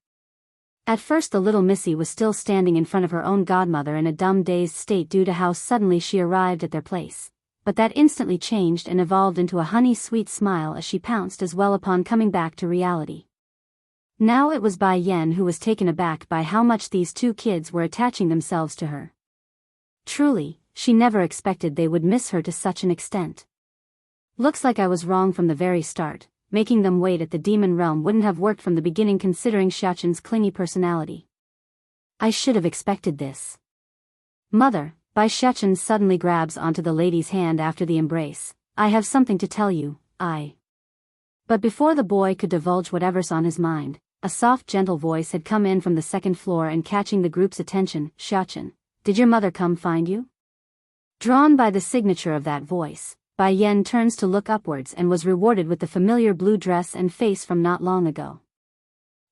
At first the little missy was still standing in front of her own godmother in a dumb dazed state due to how suddenly she arrived at their place. But that instantly changed and evolved into a honey-sweet smile as she pounced as well upon coming back to reality. Now it was Bai Yan who was taken aback by how much these 2 kids were attaching themselves to her. Truly, she never expected they would miss her to such an extent. Looks like I was wrong from the very start. Making them wait at the demon realm wouldn't have worked from the beginning considering Xiachen's clingy personality. I should have expected this. Mother, Bai Xiachen suddenly grabs onto the lady's hand after the embrace. I have something to tell you, But before the boy could divulge whatever's on his mind, a soft gentle voice had come in from the second floor and catching the group's attention. Xiachen, did your mother come find you? Drawn by the signature of that voice, Bai Yan turns to look upwards and was rewarded with the familiar blue dress and face from not long ago.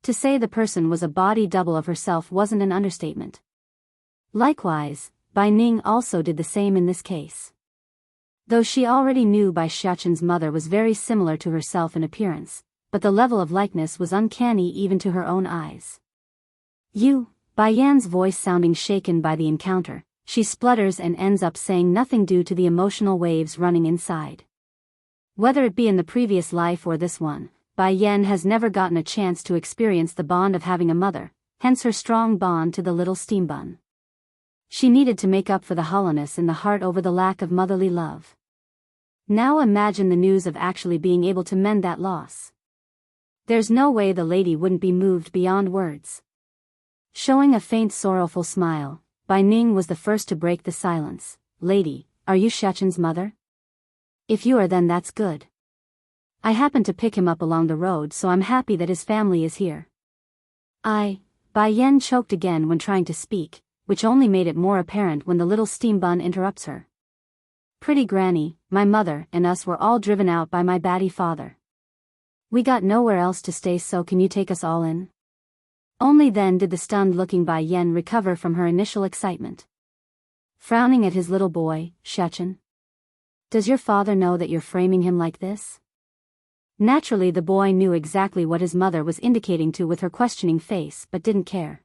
To say the person was a body double of herself wasn't an understatement. Likewise, Bai Ning also did the same in this case. Though she already knew Bai Xiachen's mother was very similar to herself in appearance, but the level of likeness was uncanny even to her own eyes. You, Bai Yan's voice sounding shaken by the encounter, she splutters and ends up saying nothing due to the emotional waves running inside. Whether it be in the previous life or this one, Bai Yan has never gotten a chance to experience the bond of having a mother, hence her strong bond to the little steam bun. She needed to make up for the hollowness in the heart over the lack of motherly love. Now imagine the news of actually being able to mend that loss. There's no way the lady wouldn't be moved beyond words. Showing a faint sorrowful smile, Bai Ning was the first to break the silence. Lady, are you Shechen's mother? If you are, then that's good. I happened to pick him up along the road, so I'm happy that his family is here. Bai Yan choked again when trying to speak, which only made it more apparent when the little steam bun interrupts her. Pretty granny, my mother and us were all driven out by my batty father. We got nowhere else to stay, so can you take us all in? Only then did the stunned-looking Bai Yan recover from her initial excitement. Frowning at his little boy, Shechen. Does your father know that you're framing him like this? Naturally, the boy knew exactly what his mother was indicating to with her questioning face, but didn't care.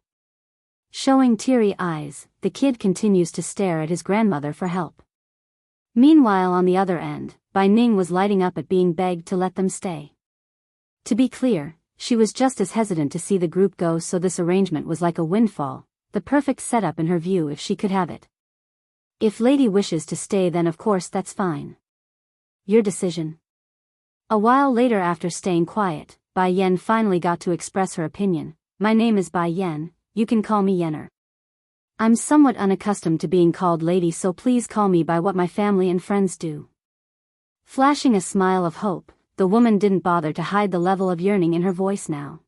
Showing teary eyes, the kid continues to stare at his grandmother for help. Meanwhile, on the other end, Bai Ning was lighting up at being begged to let them stay. To be clear, she was just as hesitant to see the group go, so this arrangement was like a windfall, the perfect setup in her view if she could have it. If lady wishes to stay, then of course that's fine. Your decision. A while later, after staying quiet, Bai Yan finally got to express her opinion. My name is Bai Yan, you can call me Yenner. I'm somewhat unaccustomed to being called lady, so please call me by what my family and friends do. Flashing a smile of hope, the woman didn't bother to hide the level of yearning in her voice now.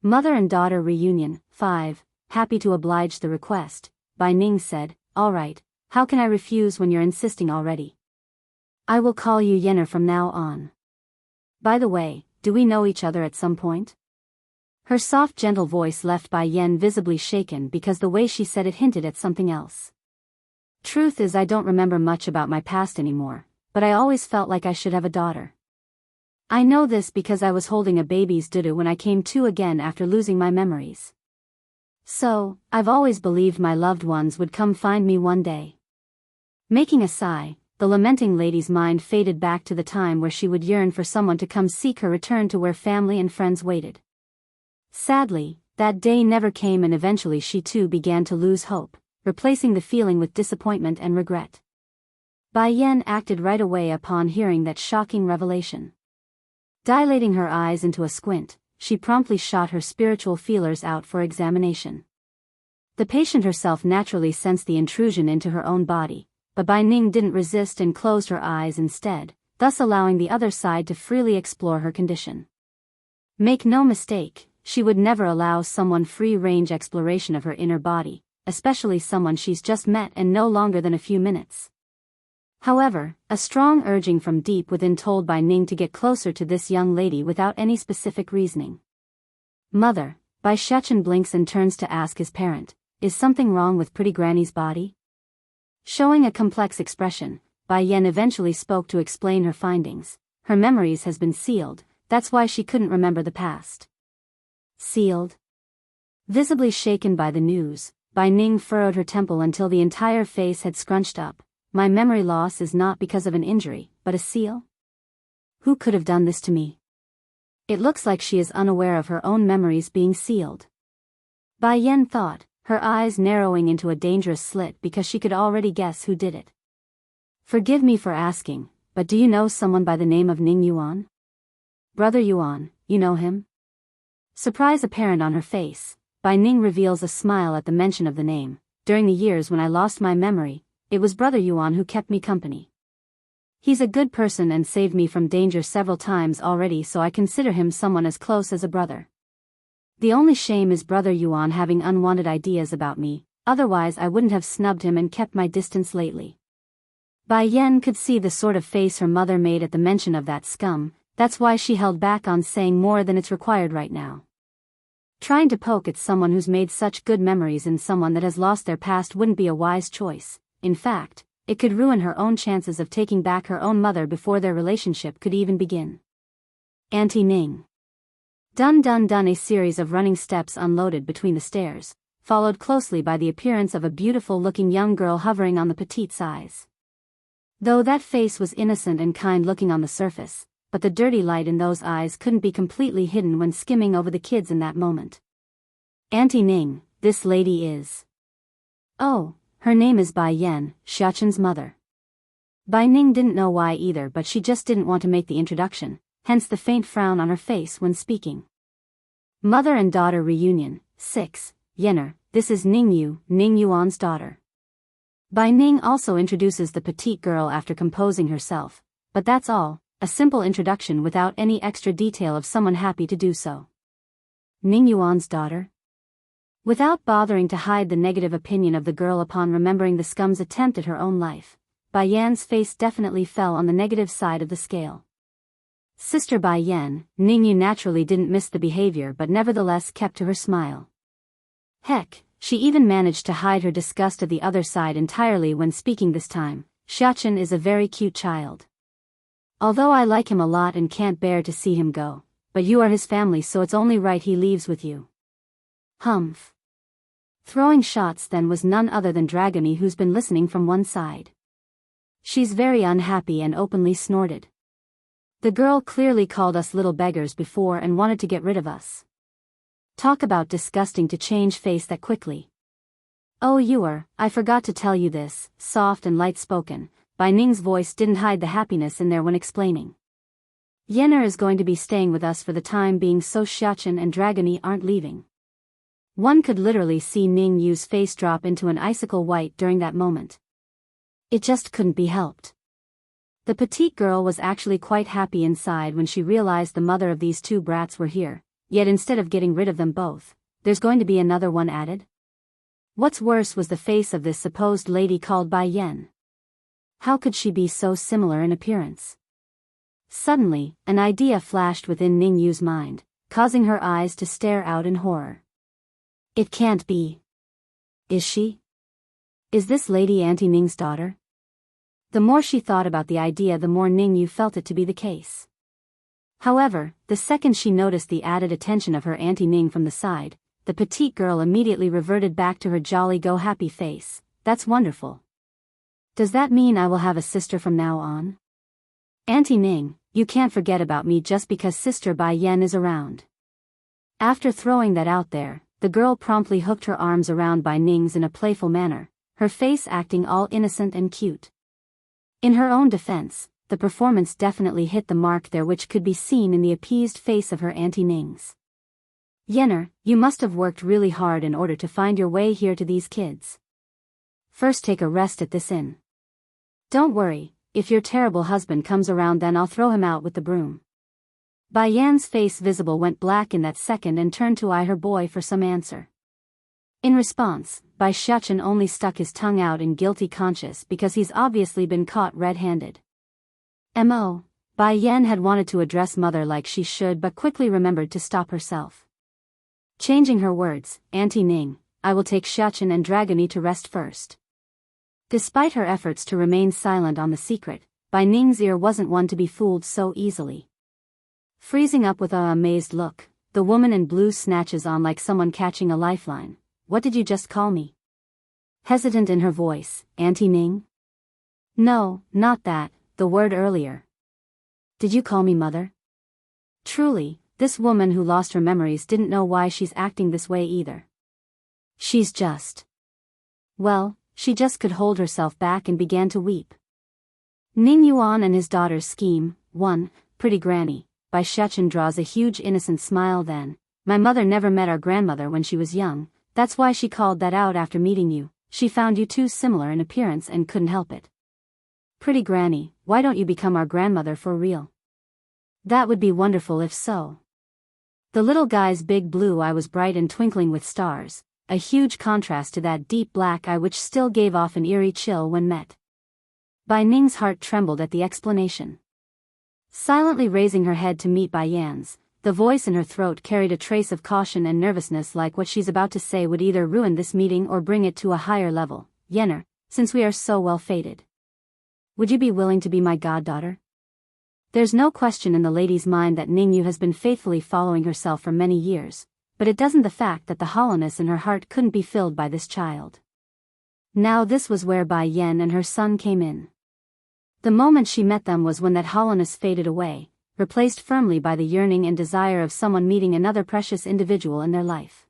Mother and daughter reunion, 5, happy to oblige the request, Bai Ning said, all right, how can I refuse when you're insisting already? I will call you Yenner from now on. By the way, do we know each other at some point? Her soft gentle voice left Bai Yan visibly shaken because the way she said it hinted at something else. Truth is, I don't remember much about my past anymore, but I always felt like I should have a daughter. I know this because I was holding a baby's doo-doo when I came to again after losing my memories. So, I've always believed my loved ones would come find me one day. Making a sigh, the lamenting lady's mind faded back to the time where she would yearn for someone to come seek her return to where family and friends waited. Sadly, that day never came, and eventually she too began to lose hope, replacing the feeling with disappointment and regret. Bai Yan acted right away upon hearing that shocking revelation. Dilating her eyes into a squint, she promptly shot her spiritual feelers out for examination. The patient herself naturally sensed the intrusion into her own body, but Bai Ning didn't resist and closed her eyes instead, thus allowing the other side to freely explore her condition. Make no mistake, she would never allow someone free-range exploration of her inner body, especially someone she's just met and no longer than a few minutes. However, a strong urging from deep within told Bai Ning to get closer to this young lady without any specific reasoning. Mother, Bai Shechen blinks and turns to ask his parent, is something wrong with pretty granny's body? Showing a complex expression, Bai Yan eventually spoke to explain her findings. Her memories has been sealed, that's why she couldn't remember the past. Sealed? Visibly shaken by the news, Bai Ning furrowed her temple until the entire face had scrunched up. My memory loss is not because of an injury, but a seal? Who could have done this to me? It looks like she is unaware of her own memories being sealed. Bai Yan thought, her eyes narrowing into a dangerous slit because she could already guess who did it. Forgive me for asking, but do you know someone by the name of Ning Yuan? Brother Yuan, you know him? Surprise apparent on her face, Bai Ning reveals a smile at the mention of the name. During the years when I lost my memory, it was Brother Yuan who kept me company. He's a good person and saved me from danger several times already, so I consider him someone as close as a brother. The only shame is Brother Yuan having unwanted ideas about me, otherwise I wouldn't have snubbed him and kept my distance lately. Bai Yan could see the sort of face her mother made at the mention of that scum, that's why she held back on saying more than it's required right now. Trying to poke at someone who's made such good memories in someone that has lost their past wouldn't be a wise choice. In fact, it could ruin her own chances of taking back her own mother before their relationship could even begin. Auntie Ning. Dun dun dun. A series of running steps unloaded between the stairs, followed closely by the appearance of a beautiful-looking young girl hovering on the petite's eyes. Though that face was innocent and kind-looking on the surface, but the dirty light in those eyes couldn't be completely hidden when skimming over the kids in that moment. "Auntie Ning, this lady is..." "Oh, her name is Bai Yan, Xiaoqin's mother." Bai Ning didn't know why either, but she just didn't want to make the introduction, hence the faint frown on her face when speaking. Mother and daughter reunion, 6, Yenner, this is Ning Yu, Ning Yuan's daughter. Bai Ning also introduces the petite girl after composing herself, but that's all, a simple introduction without any extra detail of someone happy to do so. Ning Yuan's daughter? Without bothering to hide the negative opinion of the girl upon remembering the scum's attempt at her own life, Bai Yan's face definitely fell on the negative side of the scale. Sister Bai Yan, Ning Yu naturally didn't miss the behavior but nevertheless kept to her smile. Heck, she even managed to hide her disgust at the other side entirely when speaking this time. Xiaoqin is a very cute child. Although I like him a lot and can't bear to see him go, but you are his family, so it's only right he leaves with you. Humph. Throwing shots then was none other than Dragony, who's been listening from one side. She's very unhappy and openly snorted. The girl clearly called us little beggars before and wanted to get rid of us. Talk about disgusting to change face that quickly. "Oh, I forgot to tell you this," soft and light-spoken, Bai Ning's voice didn't hide the happiness in there when explaining. "Yenner is going to be staying with us for the time being, so Xiaoqin and Dragony aren't leaving." One could literally see Ning Yu's face drop into an icicle white during that moment. It just couldn't be helped. The petite girl was actually quite happy inside when she realized the mother of these two brats were here, yet instead of getting rid of them both, there's going to be another one added? What's worse was the face of this supposed lady called Bai Yan. How could she be so similar in appearance? Suddenly, an idea flashed within Ning Yu's mind, causing her eyes to stare out in horror. It can't be. Is she? Is this lady Auntie Ning's daughter? The more she thought about the idea, the more Ning Yu felt it to be the case. However, the second she noticed the added attention of her Auntie Ning from the side, the petite girl immediately reverted back to her jolly-go-happy face. "That's wonderful. Does that mean I will have a sister from now on? Auntie Ning, you can't forget about me just because Sister Bai Yan is around." After throwing that out there, the girl promptly hooked her arms around Bai Ning's in a playful manner, her face acting all innocent and cute. In her own defense, the performance definitely hit the mark there, which could be seen in the appeased face of her Auntie Ning's. "Yenner, you must have worked really hard in order to find your way here to these kids. First take a rest at this inn. Don't worry, if your terrible husband comes around then I'll throw him out with the broom." Bai Yan's face visible went black in that second and turned to eye her boy for some answer. In response, Bai Xiaoqin only stuck his tongue out in guilty conscience because he's obviously been caught red-handed. Bai Yan had wanted to address mother like she should but quickly remembered to stop herself. Changing her words, "Auntie Ning, I will take Xiaoqin and Dragony to rest first." Despite her efforts to remain silent on the secret, Bai Ning's ear wasn't one to be fooled so easily. Freezing up with an amazed look, the woman in blue snatches on like someone catching a lifeline. "What did you just call me?" Hesitant in her voice, "Auntie Ning?" "No, not that, the word earlier." "Did you call me mother?" Truly, this woman who lost her memories didn't know why she's acting this way either. She's just... Well, she just could hold herself back and began to weep. Ning Yuan and his daughter's scheme. 1. Pretty Granny. Bai Xiaoqin draws a huge innocent smile then. "My mother never met our grandmother when she was young, that's why she called that out after meeting you. She found you two similar in appearance and couldn't help it." "Pretty Granny, why don't you become our grandmother for real? That would be wonderful if so." The little guy's big blue eye was bright and twinkling with stars, a huge contrast to that deep black eye which still gave off an eerie chill when met. Bai Ning's heart trembled at the explanation. Silently raising her head to meet Bai Yan's, the voice in her throat carried a trace of caution and nervousness, like what she's about to say would either ruin this meeting or bring it to a higher level. "Yenner, since we are so well fated, would you be willing to be my goddaughter?" There's no question in the lady's mind that Ning Yu has been faithfully following herself for many years, but it doesn't the fact that the hollowness in her heart couldn't be filled by this child. Now this was where Bai Yen and her son came in. The moment she met them was when that hollowness faded away, replaced firmly by the yearning and desire of someone meeting another precious individual in their life.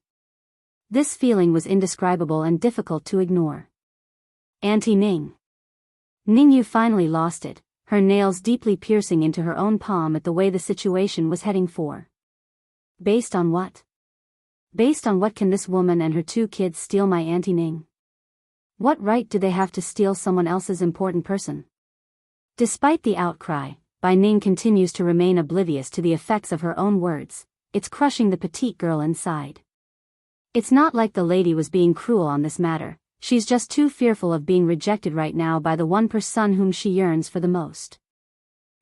This feeling was indescribable and difficult to ignore. Auntie Ning. Ningyu finally lost it, her nails deeply piercing into her own palm at the way the situation was heading for. Based on what? Based on what can this woman and her 2 kids steal my Auntie Ning? What right do they have to steal someone else's important person? Despite the outcry, Bai Ning continues to remain oblivious to the effects of her own words. It's crushing the petite girl inside. It's not like the lady was being cruel on this matter, she's just too fearful of being rejected right now by the one person whom she yearns for the most.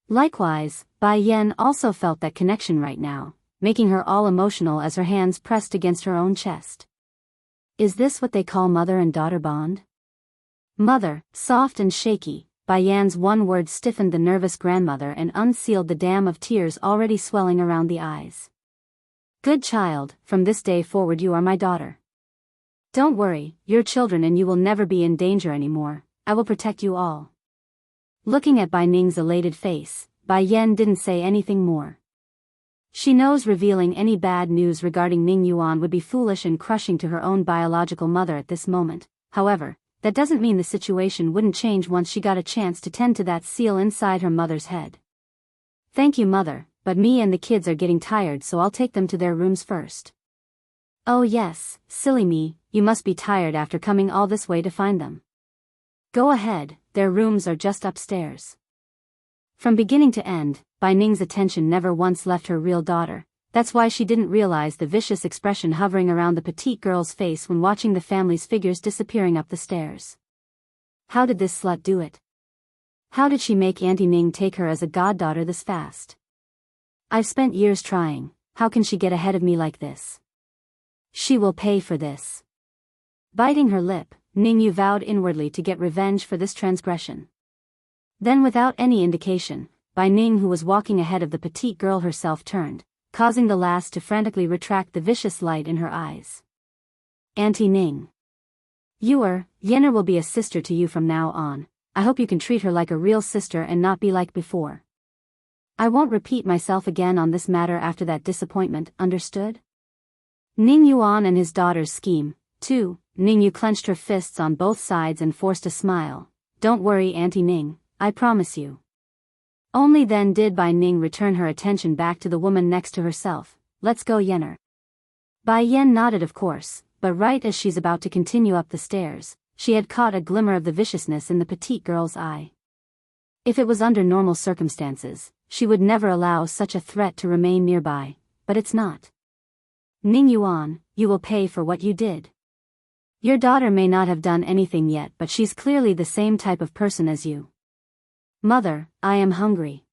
Likewise, Bai Yen also felt that connection right now, making her all emotional as her hands pressed against her own chest. Is this what they call mother and daughter bond? Mother, soft and shaky, Bai Yan's one word stiffened the nervous grandmother and unsealed the dam of tears already swelling around the eyes. Good child, from this day forward you are my daughter. Don't worry, you're children and you will never be in danger anymore, I will protect you all. Looking at Bai Ning's elated face, Bai Yen didn't say anything more. She knows revealing any bad news regarding Ning Yuan would be foolish and crushing to her own biological mother at this moment. However, that doesn't mean the situation wouldn't change once she got a chance to tend to that seal inside her mother's head. Thank you, mother, but me and the kids are getting tired, so I'll take them to their rooms first. Oh yes, silly me, you must be tired after coming all this way to find them. Go ahead, their rooms are just upstairs. From beginning to end, Bai Ning's attention never once left her real daughter. That's why she didn't realize the vicious expression hovering around the petite girl's face when watching the family's figures disappearing up the stairs. How did this slut do it? How did she make Auntie Ning take her as a goddaughter this fast? I've spent years trying, how can she get ahead of me like this? She will pay for this. Biting her lip, Ningyu vowed inwardly to get revenge for this transgression. Then without any indication, Bai Ning, who was walking ahead of the petite girl herself, turned, causing the last to frantically retract the vicious light in her eyes. Auntie Ning. Yenner will be a sister to you from now on. I hope you can treat her like a real sister and not be like before. I won't repeat myself again on this matter after that disappointment, understood? Ning Yuan and his daughter's scheme, too. Ningyu clenched her fists on both sides and forced a smile. Don't worry, Auntie Ning, I promise you. Only then did Bai Ning return her attention back to the woman next to herself. Let's go, Yenner. Bai Yen nodded, of course, but right as she's about to continue up the stairs, she had caught a glimmer of the viciousness in the petite girl's eye. If it was under normal circumstances, she would never allow such a threat to remain nearby, but it's not. Ning Yuan, you will pay for what you did. Your daughter may not have done anything yet, but she's clearly the same type of person as you. Mother, I am hungry.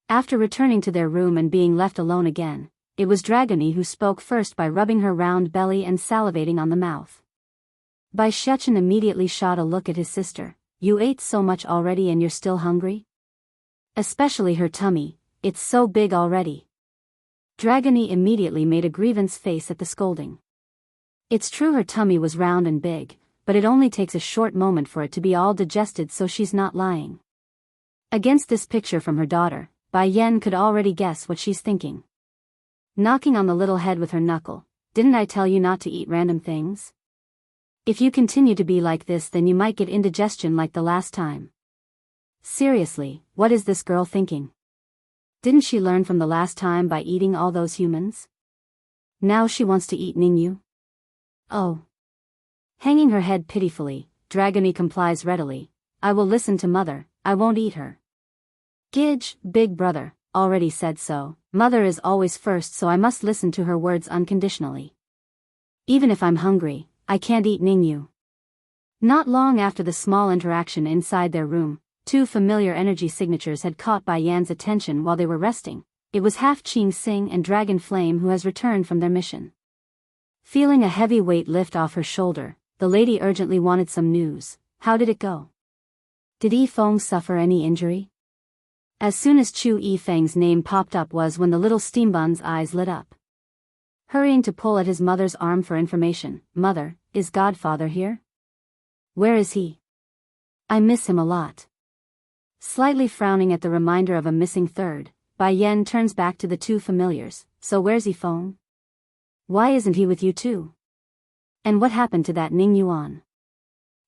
After returning to their room and being left alone again, it was Dragony who spoke first by rubbing her round belly and salivating on the mouth. Bai Shechen immediately shot a look at his sister. You ate so much already and you're still hungry? Especially her tummy, it's so big already. Dragony immediately made a grievance face at the scolding. It's true her tummy was round and big, but it only takes a short moment for it to be all digested, so she's not lying. Against this picture from her daughter, Bai Yen could already guess what she's thinking. Knocking on the little head with her knuckle, didn't I tell you not to eat random things? If you continue to be like this, then you might get indigestion like the last time. Seriously, what is this girl thinking? Didn't she learn from the last time by eating all those humans? Now she wants to eat Ningyu? Oh. Hanging her head pitifully, Dragony complies readily. I will listen to mother, I won't eat her. Gidge, big brother, already said so. Mother is always first, so I must listen to her words unconditionally. Even if I'm hungry, I can't eat Ningyu. Not long after the small interaction inside their room, two familiar energy signatures had caught Bai Yan's attention while they were resting. It was half Qing Xing and Dragon Flame who has returned from their mission. Feeling a heavy weight lift off her shoulder, the lady urgently wanted some news. How did it go? Did Yifeng suffer any injury? As soon as Chu Yifeng's name popped up was when the little steambun's eyes lit up. hurrying to pull at his mother's arm for information. "Mother, is Godfather here? Where is he? I miss him a lot." Slightly frowning at the reminder of a missing third, Bai Yen turns back to the two familiars. "So where's he, Feng? Why isn't he with you too? And what happened to that Ning Yuan?"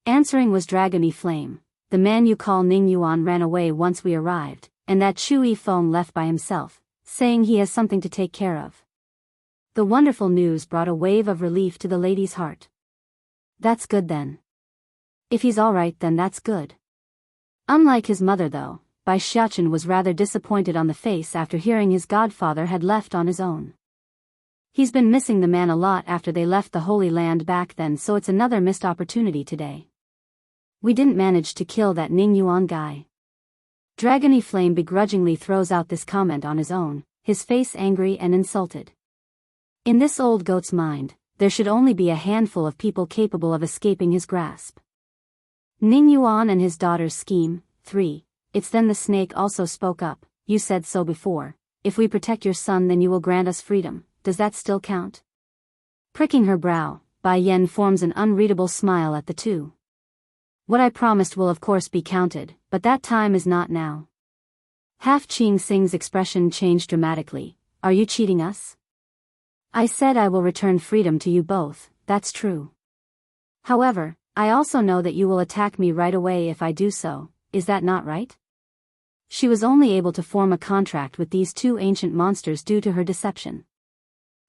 Answering was Dragony Flame. "The man you call Ning Yuan ran away once we arrived, and that Chui Feng left by himself, saying he has something to take care of." The wonderful news brought a wave of relief to the lady's heart. "That's good then. If he's alright, then that's good." Unlike his mother though, Bai Xiaochen was rather disappointed on the face after hearing his godfather had left on his own. He's been missing the man a lot after they left the Holy Land back then, so it's another missed opportunity today. "We didn't manage to kill that Ning Yuan guy." Dragony Flame begrudgingly throws out this comment on his own, his face angry and insulted. In this old goat's mind, there should only be a handful of people capable of escaping his grasp. Ning Yuan and his daughter's scheme. 3. It's then the snake also spoke up. "You said so before. If we protect your son, then you will grant us freedom. Does that still count?" Pricking her brow, Bai Yen forms an unreadable smile at the two. "What I promised will of course be counted, but that time is not now." Half Qing Xing's expression changed dramatically. "Are you cheating us? I said I will return freedom to you both, that's true. However, I also know that you will attack me right away if I do so, is that not right?" She was only able to form a contract with these two ancient monsters due to her deception.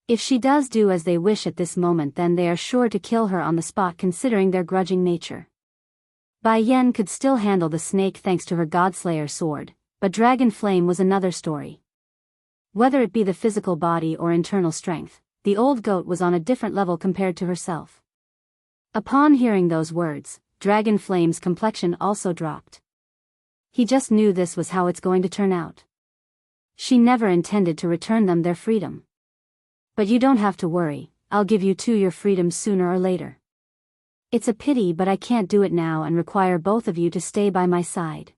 If she does do as they wish at this moment, then they are sure to kill her on the spot, considering their grudging nature. Bai Yen could still handle the snake thanks to her Godslayer sword, but Dragon Flame was another story. Whether it be the physical body or internal strength, the old goat was on a different level compared to herself. Upon hearing those words, Dragon Flame's complexion also dropped. He just knew this was how it's going to turn out. She never intended to return them their freedom. "But you don't have to worry, I'll give you two your freedom sooner or later. It's a pity, but I can't do it now and require both of you to stay by my side."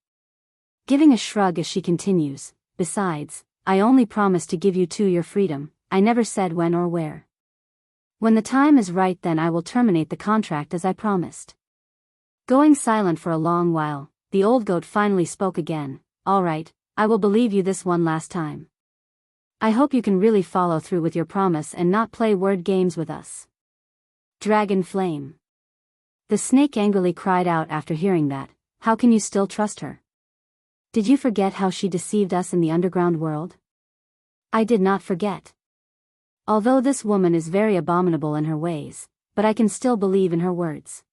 Giving a shrug as she continues, "Besides, I only promised to give you two your freedom, I never said when or where. When the time is right, then I will terminate the contract as I promised." Going silent for a long while, the old goat finally spoke again. "All right, I will believe you this one last time. I hope you can really follow through with your promise and not play word games with us." Dragon Flame. The snake angrily cried out after hearing that. "How can you still trust her? Did you forget how she deceived us in the underground world?" "I did not forget. Although this woman is very abominable in her ways, but I can still believe in her words.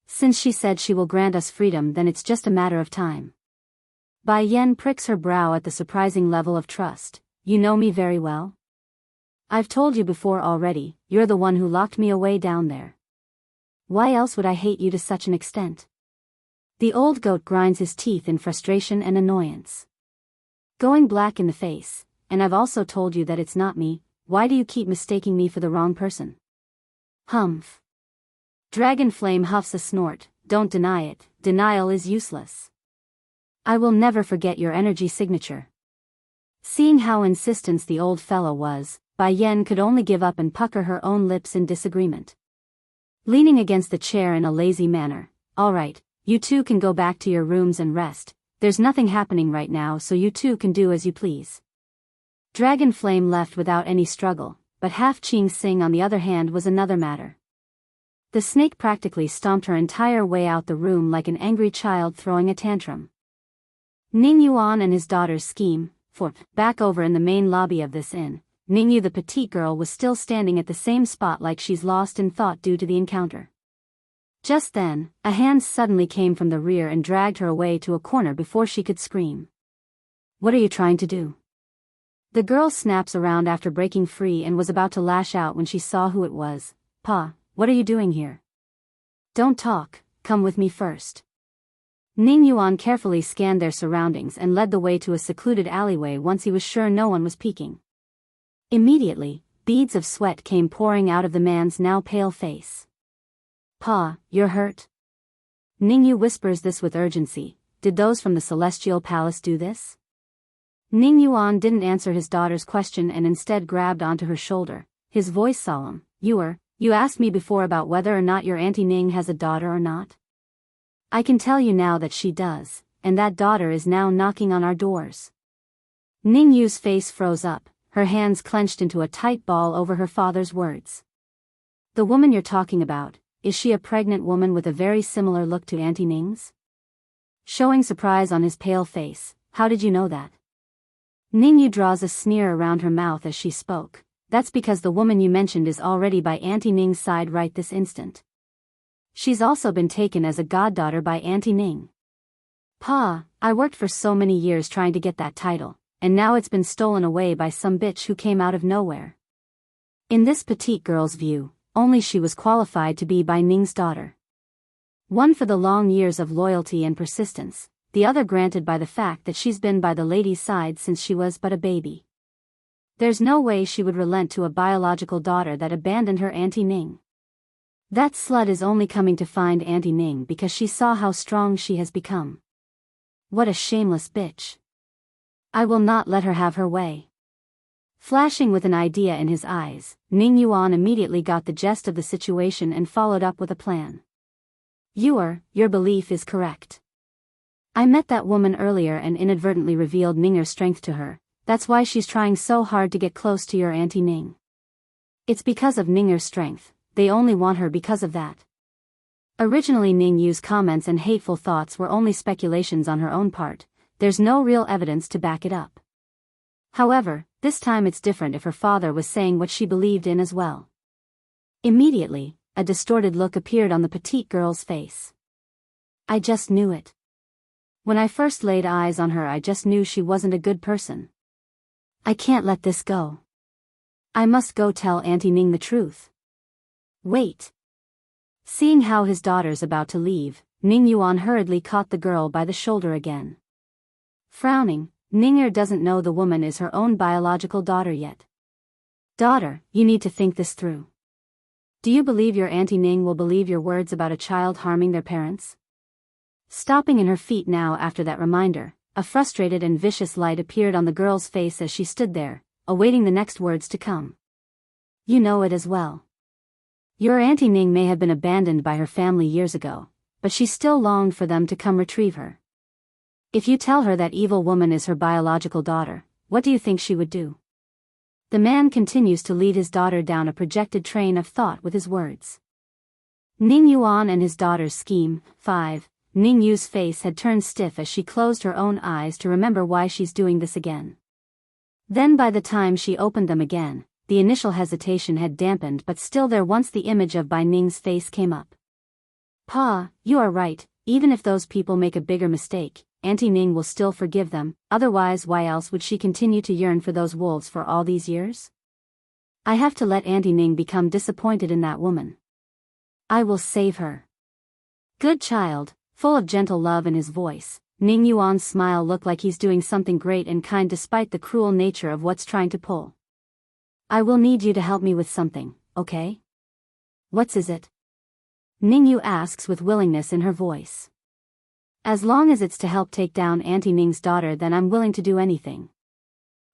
Since she said she will grant us freedom, then it's just a matter of time." Bai Yen pricks her brow at the surprising level of trust. "You know me very well. I've told you before already, you're the one who locked me away down there. Why else would I hate you to such an extent?" The old goat grinds his teeth in frustration and annoyance. Going black in the face. "And I've also told you that it's not me, why do you keep mistaking me for the wrong person?" "Humph." Dragon Flame huffs a snort. "Don't deny it, denial is useless. I will never forget your energy signature." Seeing how insistent the old fellow was, Bai Yen could only give up and pucker her own lips in disagreement. Leaning against the chair in a lazy manner, "All right, you two can go back to your rooms and rest, there's nothing happening right now, so you two can do as you please." Dragon Flame left without any struggle, but Half Qing Xing on the other hand was another matter. The snake practically stomped her entire way out the room like an angry child throwing a tantrum. Ning Yuan and his daughter's scheme. Back over in the main lobby of this inn, Ningyu the petite girl was still standing at the same spot like she's lost in thought due to the encounter. Just then, a hand suddenly came from the rear and dragged her away to a corner before she could scream. "What are you trying to do?" The girl snaps around after breaking free and was about to lash out when she saw who it was. "Pa, what are you doing here? Don't talk, come with me first." Ning Yuan carefully scanned their surroundings and led the way to a secluded alleyway once he was sure no one was peeking. Immediately, beads of sweat came pouring out of the man's now pale face. "Pa, you're hurt?" Ningyu whispers this with urgency. "Did those from the Celestial Palace do this?" Ning Yuan didn't answer his daughter's question and instead grabbed onto her shoulder, his voice solemn. You asked me before about whether or not your Auntie Ning has a daughter or not? I can tell you now that she does, and that daughter is now knocking on our doors. Ning Yu's face froze up, her hands clenched into a tight ball over her father's words. The woman you're talking about, is she a pregnant woman with a very similar look to Auntie Ning's? Showing surprise on his pale face, how did you know that? Ning Yu draws a sneer around her mouth as she spoke. That's because the woman you mentioned is already by Auntie Ning's side right this instant. She's also been taken as a goddaughter by Auntie Ning. Pa, I worked for so many years trying to get that title, and now it's been stolen away by some bitch who came out of nowhere. In this petite girl's view, only she was qualified to be by Ning's daughter. One for the long years of loyalty and persistence, the other granted by the fact that she's been by the lady's side since she was but a baby. There's no way she would relent to a biological daughter that abandoned her Auntie Ning. That slut is only coming to find Auntie Ning because she saw how strong she has become. What a shameless bitch. I will not let her have her way. Flashing with an idea in his eyes, Ning Yuan immediately got the gist of the situation and followed up with a plan. Your belief is correct. I met that woman earlier and inadvertently revealed Ninger's strength to her. That's why she's trying so hard to get close to your Auntie Ning. It's because of Ninger's strength, they only want her because of that. Originally Ning Yu's comments and hateful thoughts were only speculations on her own part, there's no real evidence to back it up. However, this time it's different if her father was saying what she believed in as well. Immediately, a distorted look appeared on the petite girl's face. I just knew it. When I first laid eyes on her I just knew she wasn't a good person. I can't let this go. I must go tell Auntie Ning the truth. Wait. Seeing how his daughter's about to leave, Ning Yuan hurriedly caught the girl by the shoulder again. Frowning, Ninger doesn't know the woman is her own biological daughter yet. Daughter, you need to think this through. Do you believe your Auntie Ning will believe your words about a child harming their parents? Stopping in her feet now after that reminder, a frustrated and vicious light appeared on the girl's face as she stood there, awaiting the next words to come. You know it as well. Your Auntie Ning may have been abandoned by her family years ago, but she still longed for them to come retrieve her. If you tell her that evil woman is her biological daughter, what do you think she would do? The man continues to lead his daughter down a projected train of thought with his words. Ning Yuan and his daughter's scheme. 5. Ning Yu's face had turned stiff as she closed her own eyes to remember why she's doing this again. Then by the time she opened them again, the initial hesitation had dampened but still there once the image of Bai Ning's face came up. Pa, you are right, even if those people make a bigger mistake, Auntie Ning will still forgive them, otherwise why else would she continue to yearn for those wolves for all these years? I have to let Auntie Ning become disappointed in that woman. I will save her. Good child. Full of gentle love in his voice, Ning Yuan's smile looked like he's doing something great and kind despite the cruel nature of what's trying to pull. I will need you to help me with something, okay? What's is it? Ning Yu asks with willingness in her voice. As long as it's to help take down Auntie Ning's daughter then I'm willing to do anything.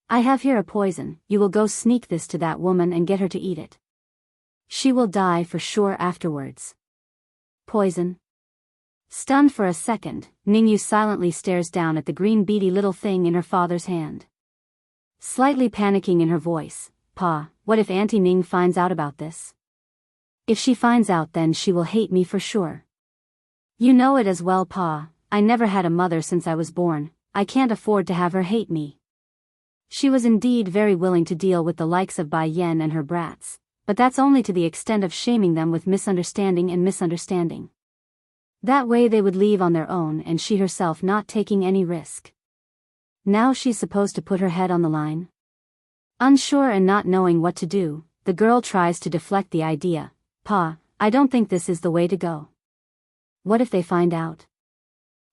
I have here a poison, you will go sneak this to that woman and get her to eat it. She will die for sure afterwards. Poison? Stunned for a second, Ning Yu silently stares down at the green beady little thing in her father's hand. Slightly panicking in her voice, Pa, what if Auntie Ning finds out about this? If she finds out then she will hate me for sure. You know it as well Pa, I never had a mother since I was born, I can't afford to have her hate me. She was indeed very willing to deal with the likes of Bai Yen and her brats, but that's only to the extent of shaming them with misunderstanding and misunderstanding. That way they would leave on their own and she herself not taking any risk. Now she's supposed to put her head on the line? Unsure and not knowing what to do, the girl tries to deflect the idea. Pa, I don't think this is the way to go. What if they find out?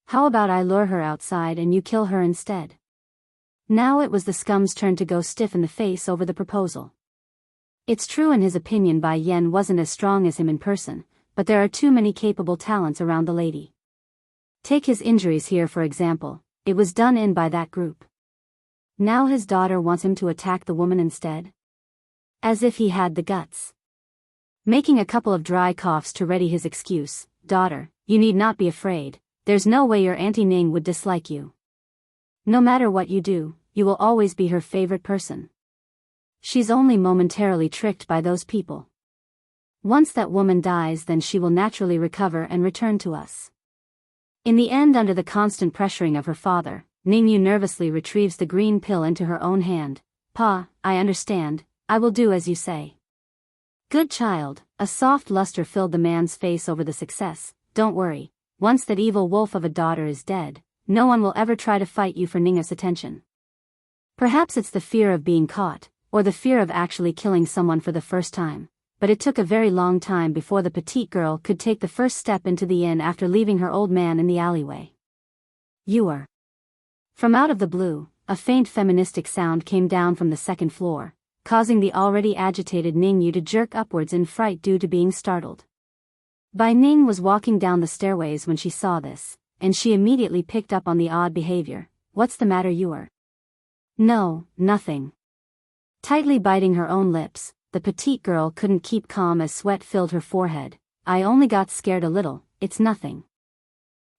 How about I lure her outside and you kill her instead? Now it was the scum's turn to go stiff in the face over the proposal. It's true in his opinion Bai Yen wasn't as strong as him in person, but there are too many capable talents around the lady. Take his injuries here for example, it was done in by that group. Now his daughter wants him to attack the woman instead? As if he had the guts. Making a couple of dry coughs to ready his excuse, "Daughter, you need not be afraid, there's no way your Auntie Ning would dislike you. No matter what you do, you will always be her favorite person. She's only momentarily tricked by those people. Once that woman dies, then she will naturally recover and return to us." In the end, under the constant pressuring of her father, Ningyu nervously retrieves the green pill into her own hand. "Pa, I understand, I will do as you say." "Good child," a soft luster filled the man's face over the success. "Don't worry, once that evil wolf of a daughter is dead, no one will ever try to fight you for Ningya's attention. Perhaps it's the fear of being caught, or the fear of actually killing someone for the first time, but it took a very long time before the petite girl could take the first step into the inn after leaving her old man in the alleyway. You are. From out of the blue, a faint feministic sound came down from the second floor, causing the already agitated Ningyu to jerk upwards in fright due to being startled. Bai Ning was walking down the stairways when she saw this, and she immediately picked up on the odd behavior. "What's the matter, you are?" "No, nothing." Tightly biting her own lips, the petite girl couldn't keep calm as sweat filled her forehead. "I only got scared a little, it's nothing."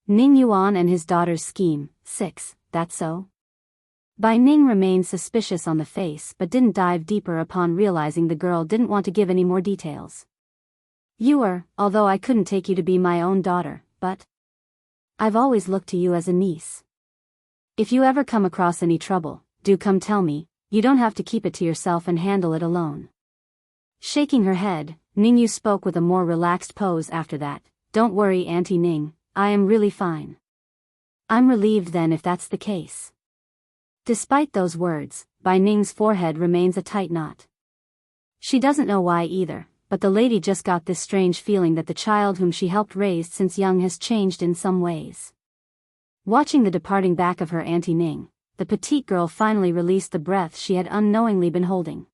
Ning Yuan and his daughter's scheme. 6, that so? Bai Ning remained suspicious on the face but didn't dive deeper upon realizing the girl didn't want to give any more details. "You are, although I couldn't take you to be my own daughter, but I've always looked to you as a niece. If you ever come across any trouble, do come tell me, you don't have to keep it to yourself and handle it alone." Shaking her head, Ningyu spoke with a more relaxed pose after that. "Don't worry, Auntie Ning, I am really fine." "I'm relieved then if that's the case." Despite those words, Bai Ning's forehead remains a tight knot. She doesn't know why either, but the lady just got this strange feeling that the child whom she helped raise since young has changed in some ways. Watching the departing back of her Auntie Ning, the petite girl finally released the breath she had unknowingly been holding.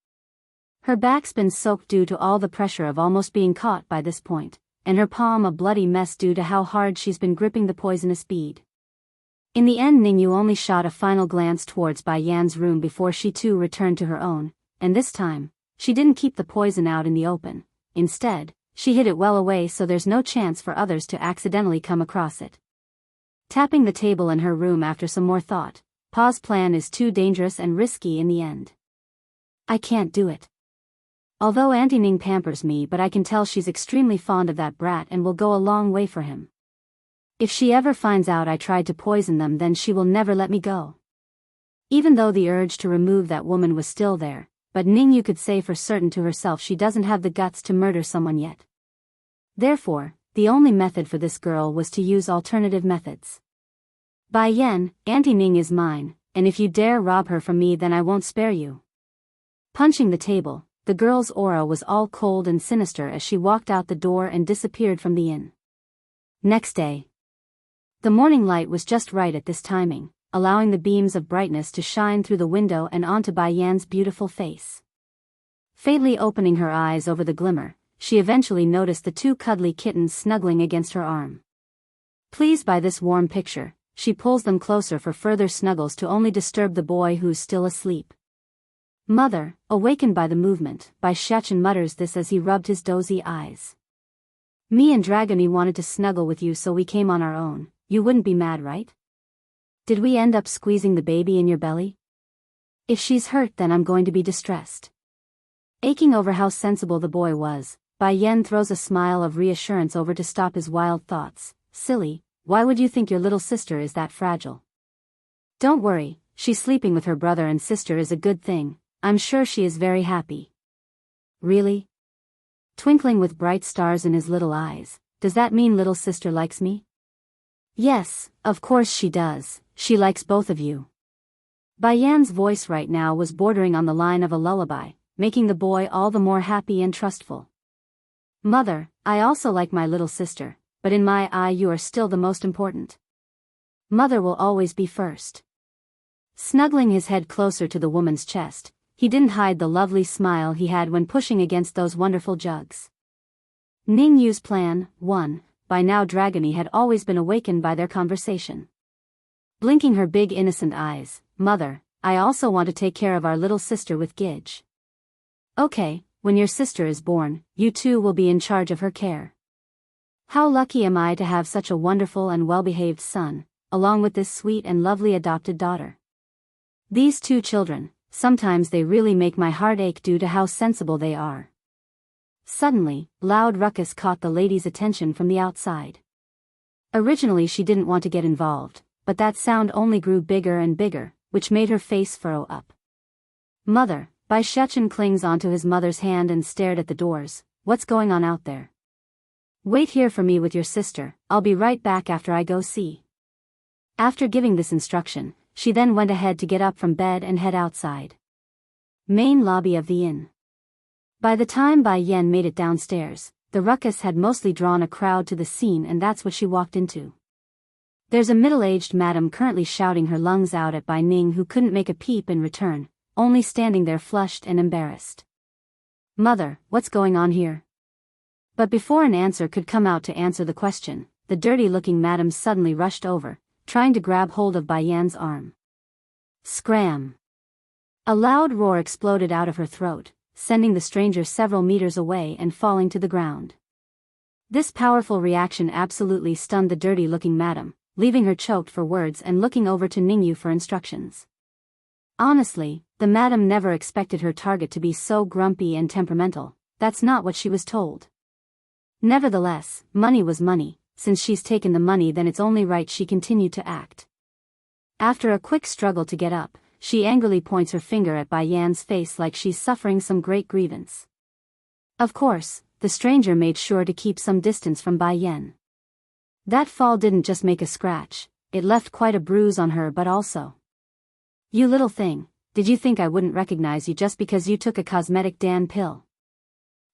Her back's been soaked due to all the pressure of almost being caught by this point, and her palm a bloody mess due to how hard she's been gripping the poisonous bead. In the end, Ningyu only shot a final glance towards Bai Yan's room before she too returned to her own, and this time, she didn't keep the poison out in the open. Instead, she hid it well away so there's no chance for others to accidentally come across it. Tapping the table in her room after some more thought, Pa's plan is too dangerous and risky in the end. "I can't do it. Although Auntie Ning pampers me, but I can tell she's extremely fond of that brat and will go a long way for him. If she ever finds out I tried to poison them, then she will never let me go." Even though the urge to remove that woman was still there, but Ningyu could say for certain to herself she doesn't have the guts to murder someone yet. Therefore, the only method for this girl was to use alternative methods. "Bai Yan, Auntie Ning is mine, and if you dare rob her from me, then I won't spare you." Punching the table, the girl's aura was all cold and sinister as she walked out the door and disappeared from the inn. Next day. The morning light was just right at this timing, allowing the beams of brightness to shine through the window and onto Bai Yan's beautiful face. Faintly opening her eyes over the glimmer, she eventually noticed the two cuddly kittens snuggling against her arm. Pleased by this warm picture, she pulls them closer for further snuggles to only disturb the boy who's still asleep. "Mother," awakened by the movement, Bai Shachen mutters this as he rubbed his dozy eyes. "Me and Dragony wanted to snuggle with you, so we came on our own. You wouldn't be mad, right? Did we end up squeezing the baby in your belly? If she's hurt, then I'm going to be distressed." Aching over how sensible the boy was, Bai Yan throws a smile of reassurance over to stop his wild thoughts. "Silly, why would you think your little sister is that fragile? Don't worry, she's sleeping with her brother and sister is a good thing. I'm sure she is very happy." "Really?" Twinkling with bright stars in his little eyes, "Does that mean little sister likes me?" "Yes, of course she does, she likes both of you." Bai Yan's voice right now was bordering on the line of a lullaby, making the boy all the more happy and trustful. "Mother, I also like my little sister, but in my eye you are still the most important. Mother will always be first." Snuggling his head closer to the woman's chest, he didn't hide the lovely smile he had when pushing against those wonderful jugs. Ning Yu's plan. 1. By now Dragony had always been awakened by their conversation. Blinking her big innocent eyes, "Mother, I also want to take care of our little sister with Gidge." Okay, when your sister is born, you two will be in charge of her care. How lucky am I to have such a wonderful and well-behaved son, along with this sweet and lovely adopted daughter. These two children, sometimes they really make my heart ache due to how sensible they are. Suddenly, loud ruckus caught the lady's attention from the outside. Originally she didn't want to get involved, but that sound only grew bigger and bigger, which made her face furrow up. Mother, Shechin clings onto his mother's hand and stared at the doors. What's going on out there? Wait here for me with your sister, I'll be right back after I go see. After giving this instruction, she then went ahead to get up from bed and head outside. Main lobby of the inn. By the time Bai Yan made it downstairs, the ruckus had mostly drawn a crowd to the scene, and that's what she walked into. There's a middle-aged madam currently shouting her lungs out at Bai Ning, who couldn't make a peep in return, only standing there flushed and embarrassed. Mother, what's going on here? But before an answer could come out to answer the question, the dirty-looking madam suddenly rushed over, trying to grab hold of Bai Yan's arm. Scram! A loud roar exploded out of her throat, sending the stranger several meters away and falling to the ground. This powerful reaction absolutely stunned the dirty-looking madam, leaving her choked for words and looking over to Ningyu for instructions. Honestly, the madam never expected her target to be so grumpy and temperamental. That's not what she was told. Nevertheless, money was money. Since she's taken the money, then it's only right she continued to act. After a quick struggle to get up, she angrily points her finger at Bai Yan's face like she's suffering some great grievance. Of course, the stranger made sure to keep some distance from Bai Yan. That fall didn't just make a scratch, it left quite a bruise on her, but also. You little thing, did you think I wouldn't recognize you just because you took a cosmetic Dan pill?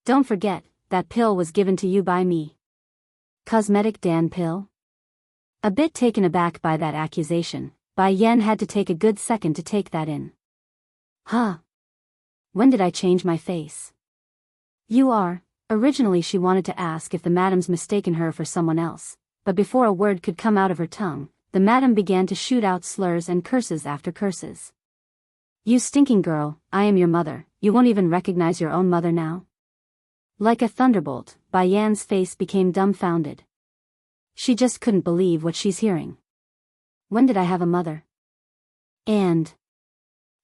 Don't forget, that pill was given to you by me. Cosmetic Dan pill? A bit taken aback by that accusation, Bai Yan had to take a good second to take that in. Huh? When did I change my face? You are. Originally she wanted to ask if the madam's mistaken her for someone else, but before a word could come out of her tongue, the madam began to shoot out slurs and curses after curses. You stinking girl, I am your mother, you won't even recognize your own mother now? Like a thunderbolt, Bai Yan's face became dumbfounded. She just couldn't believe what she's hearing. When did I have a mother? And,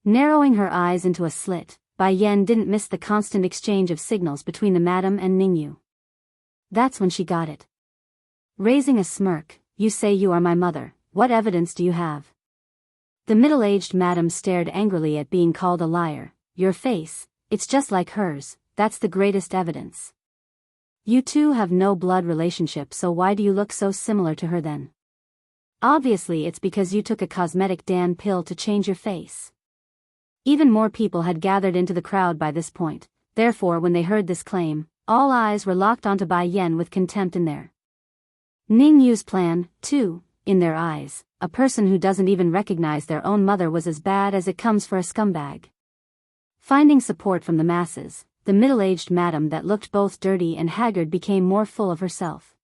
narrowing her eyes into a slit, Bai Yan didn't miss the constant exchange of signals between the madam and Ningyu. That's when she got it. Raising a smirk, you say you are my mother, what evidence do you have? The middle-aged madam stared angrily at being called a liar. Your face, it's just like hers, that's the greatest evidence. You two have no blood relationship, so why do you look so similar to her then? Obviously it's because you took a cosmetic Dan pill to change your face. Even more people had gathered into the crowd by this point, therefore when they heard this claim, all eyes were locked onto Bai Yan with contempt in their Ningyu's plan, too, in their eyes, a person who doesn't even recognize their own mother was as bad as it comes for a scumbag. Finding support from the masses, the middle-aged madam that looked both dirty and haggard became more full of herself.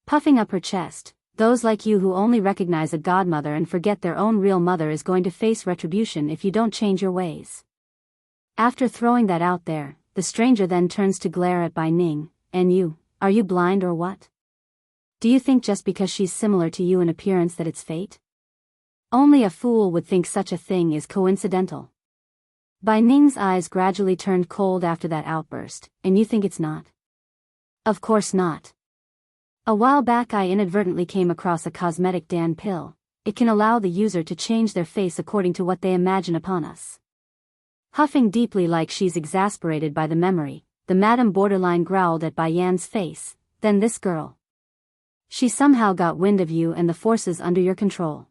Puffing up her chest, those like you who only recognize a godmother and forget their own real mother is going to face retribution if you don't change your ways. After throwing that out there, the stranger then turns to glare at Bai Ning, and you, are you blind or what? Do you think just because she's similar to you in appearance that it's fate? Only a fool would think such a thing is coincidental. Bai Ning's eyes gradually turned cold after that outburst, and you think it's not? Of course not. A while back I inadvertently came across a cosmetic Dan pill. It can allow the user to change their face according to what they imagine upon us. Huffing deeply like she's exasperated by the memory, the madam borderline growled at Bai Yan's face, then this girl. She somehow got wind of you and the forces under your control.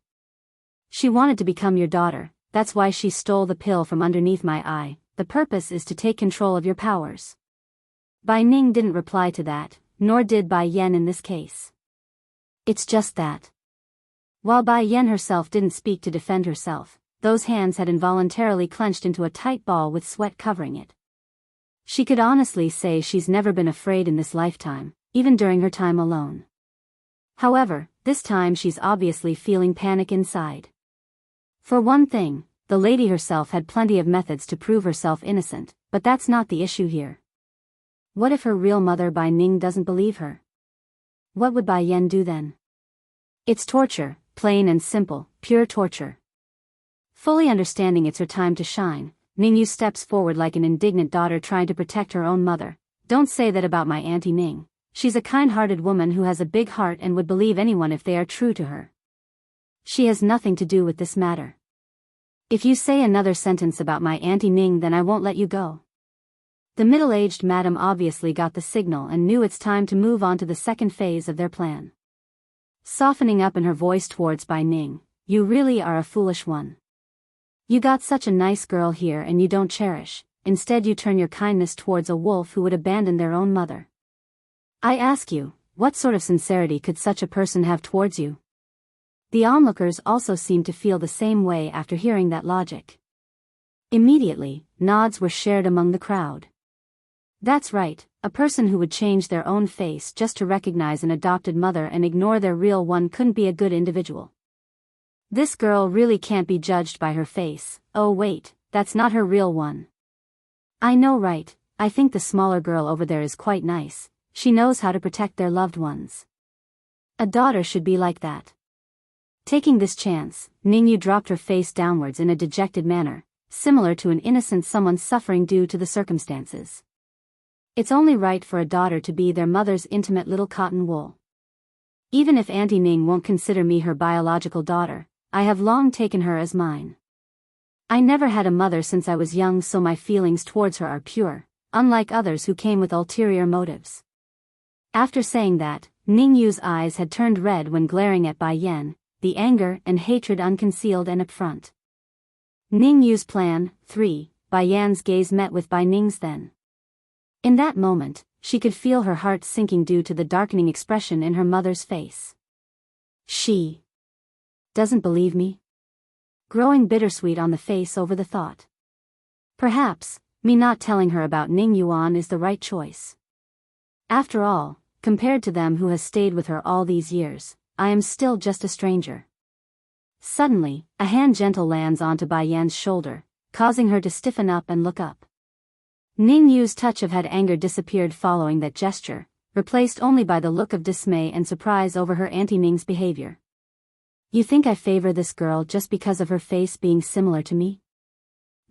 She wanted to become your daughter, that's why she stole the pill from underneath my eye. The purpose is to take control of your powers. Bai Ning didn't reply to that, nor did Bai Yan in this case. It's just that. While Bai Yan herself didn't speak to defend herself, those hands had involuntarily clenched into a tight ball with sweat covering it. She could honestly say she's never been afraid in this lifetime, even during her time alone. However, this time she's obviously feeling panic inside. For one thing, the lady herself had plenty of methods to prove herself innocent, but that's not the issue here. What if her real mother Bai Ning doesn't believe her? What would Bai Yan do then? It's torture, plain and simple, pure torture. Fully understanding it's her time to shine, Ning Yu steps forward like an indignant daughter trying to protect her own mother. Don't say that about my Auntie Ning. She's a kind-hearted woman who has a big heart and would believe anyone if they are true to her. She has nothing to do with this matter. If you say another sentence about my Auntie Ning, then I won't let you go. The middle-aged madam obviously got the signal and knew it's time to move on to the second phase of their plan. Softening up in her voice towards Bai Ning, you really are a foolish one. You got such a nice girl here and you don't cherish, instead you turn your kindness towards a wolf who would abandon their own mother. I ask you, what sort of sincerity could such a person have towards you? The onlookers also seemed to feel the same way after hearing that logic. Immediately, nods were shared among the crowd. That's right, a person who would change their own face just to recognize an adopted mother and ignore their real one couldn't be a good individual. This girl really can't be judged by her face. Oh wait, that's not her real one. I know, right? I think the smaller girl over there is quite nice. She knows how to protect their loved ones. A daughter should be like that. Taking this chance, Ning Yu dropped her face downwards in a dejected manner, similar to an innocent someone suffering due to the circumstances. It's only right for a daughter to be their mother's intimate little cotton wool. Even if Auntie Ning won't consider me her biological daughter, I have long taken her as mine. I never had a mother since I was young, so my feelings towards her are pure, unlike others who came with ulterior motives. After saying that, Ning Yu's eyes had turned red when glaring at Bai Yan, the anger and hatred unconcealed and upfront. Ning Yu's plan, 3, Bai Yan's gaze met with Bai Ning's then. In that moment, she could feel her heart sinking due to the darkening expression in her mother's face. She doesn't believe me? Growing bittersweet on the face over the thought. Perhaps, me not telling her about Ning Yuan is the right choice. After all, compared to them who has stayed with her all these years, I am still just a stranger. Suddenly, a hand gentle lands onto Bai Yan's shoulder, causing her to stiffen up and look up. Ning Yu's touch of had anger disappeared following that gesture, replaced only by the look of dismay and surprise over her Auntie Ning's behavior. You think I favor this girl just because of her face being similar to me?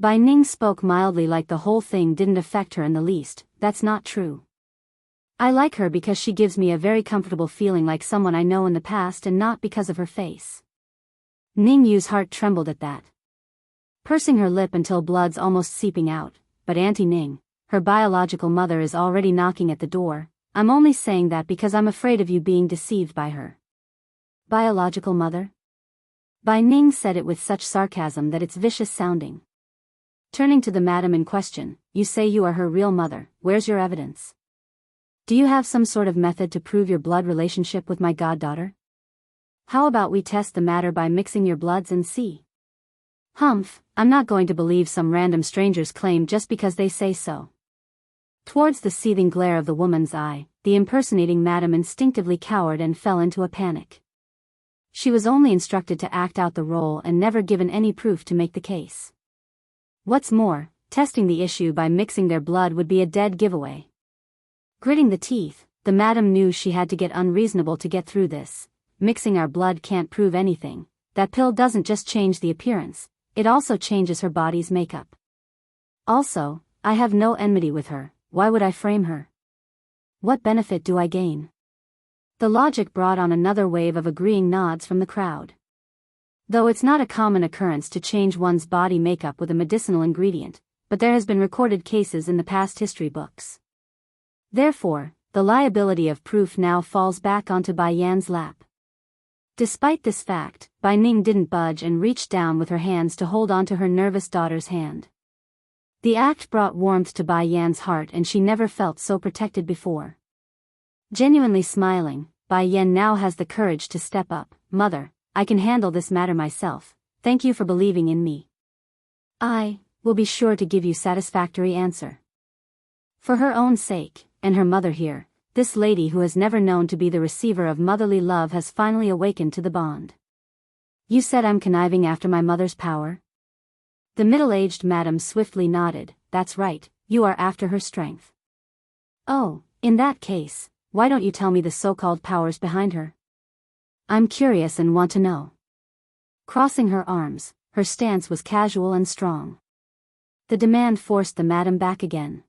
Bai Ning spoke mildly, like the whole thing didn't affect her in the least. That's not true. I like her because she gives me a very comfortable feeling like someone I know in the past, and not because of her face. Ning Yu's heart trembled at that. Pursing her lip until blood's almost seeping out, but Auntie Ning, her biological mother, is already knocking at the door. I'm only saying that because I'm afraid of you being deceived by her. Biological mother? Bai Ning said it with such sarcasm that it's vicious sounding. Turning to the madam in question, you say you are her real mother, where's your evidence? Do you have some sort of method to prove your blood relationship with my goddaughter? How about we test the matter by mixing your bloods and see? Humph, I'm not going to believe some random stranger's claim just because they say so. Towards the seething glare of the woman's eye, the impersonating madam instinctively cowered and fell into a panic. She was only instructed to act out the role and never given any proof to make the case. What's more, testing the issue by mixing their blood would be a dead giveaway. Gritting the teeth, the madam knew she had to get unreasonable to get through this. Mixing our blood can't prove anything. That pill doesn't just change the appearance, it also changes her body's makeup. Also, I have no enmity with her. Why would I frame her? What benefit do I gain? The logic brought on another wave of agreeing nods from the crowd. Though it's not a common occurrence to change one's body makeup with a medicinal ingredient, but there has been recorded cases in the past history books. Therefore, the liability of proof now falls back onto Bai Yan's lap. Despite this fact, Bai Ning didn't budge and reached down with her hands to hold onto her nervous daughter's hand. The act brought warmth to Bai Yan's heart, and she never felt so protected before. Genuinely smiling, Bai Yan now has the courage to step up. Mother, I can handle this matter myself. Thank you for believing in me. I will be sure to give you satisfactory answer. For her own sake, and her mother here, this lady who has never known to be the receiver of motherly love has finally awakened to the bond. You said I'm conniving after my mother's power? The middle-aged madam swiftly nodded. That's right, you are after her strength. Oh, in that case, why don't you tell me the so-called powers behind her? I'm curious and want to know. Crossing her arms, her stance was casual and strong. The demand forced the madam back again.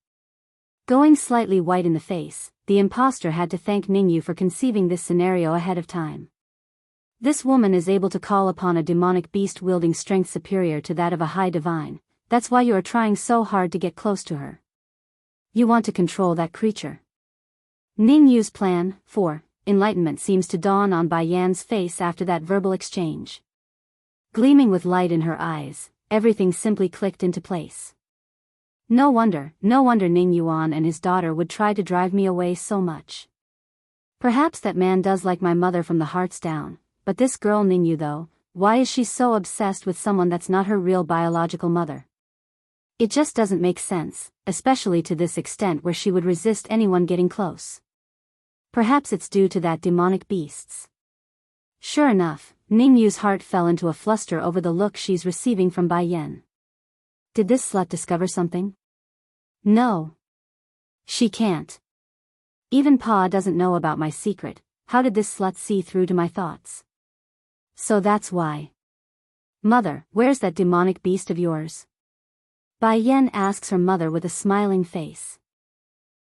Going slightly white in the face, the impostor had to thank Ningyu for conceiving this scenario ahead of time. This woman is able to call upon a demonic beast wielding strength superior to that of a high divine. That's why you are trying so hard to get close to her. You want to control that creature. Ningyu's plan for enlightenment seems to dawn on Bai Yan's face after that verbal exchange. Gleaming with light in her eyes, everything simply clicked into place. No wonder Ning Yuan and his daughter would try to drive me away so much. Perhaps that man does like my mother from the hearts down, but this girl Ningyu though, why is she so obsessed with someone that's not her real biological mother? It just doesn't make sense, especially to this extent where she would resist anyone getting close. Perhaps it's due to that demonic beasts. Sure enough, Ningyu's heart fell into a fluster over the look she's receiving from Bai Yan. Did this slut discover something? No. She can't. Even Pa doesn't know about my secret. How did this slut see through to my thoughts? So that's why. Mother, where's that demonic beast of yours? Bai Yan asks her mother with a smiling face.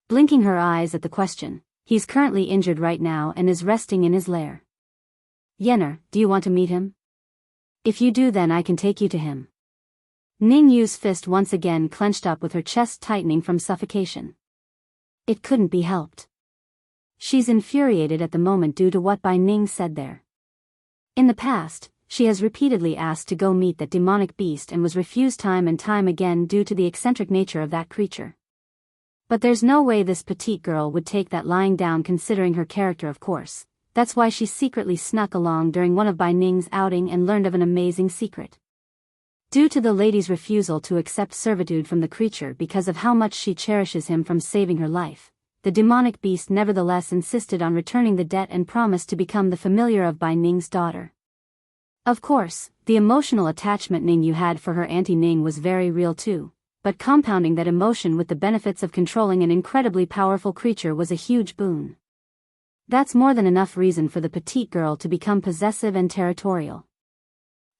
Blinking her eyes at the question, he's currently injured right now and is resting in his lair. Yenner, do you want to meet him? If you do then I can take you to him. Ningyu's fist once again clenched up with her chest tightening from suffocation. It couldn't be helped. She's infuriated at the moment due to what Bai Ning said there. In the past, she has repeatedly asked to go meet that demonic beast and was refused time and time again due to the eccentric nature of that creature. But there's no way this petite girl would take that lying down considering her character, of course. That's why she secretly snuck along during one of Bai Ning's outing and learned of an amazing secret. Due to the lady's refusal to accept servitude from the creature because of how much she cherishes him from saving her life, the demonic beast nevertheless insisted on returning the debt and promised to become the familiar of Bai Ning's daughter. Of course, the emotional attachment Ningyu had for her Auntie Ning was very real too, but compounding that emotion with the benefits of controlling an incredibly powerful creature was a huge boon. That's more than enough reason for the petite girl to become possessive and territorial.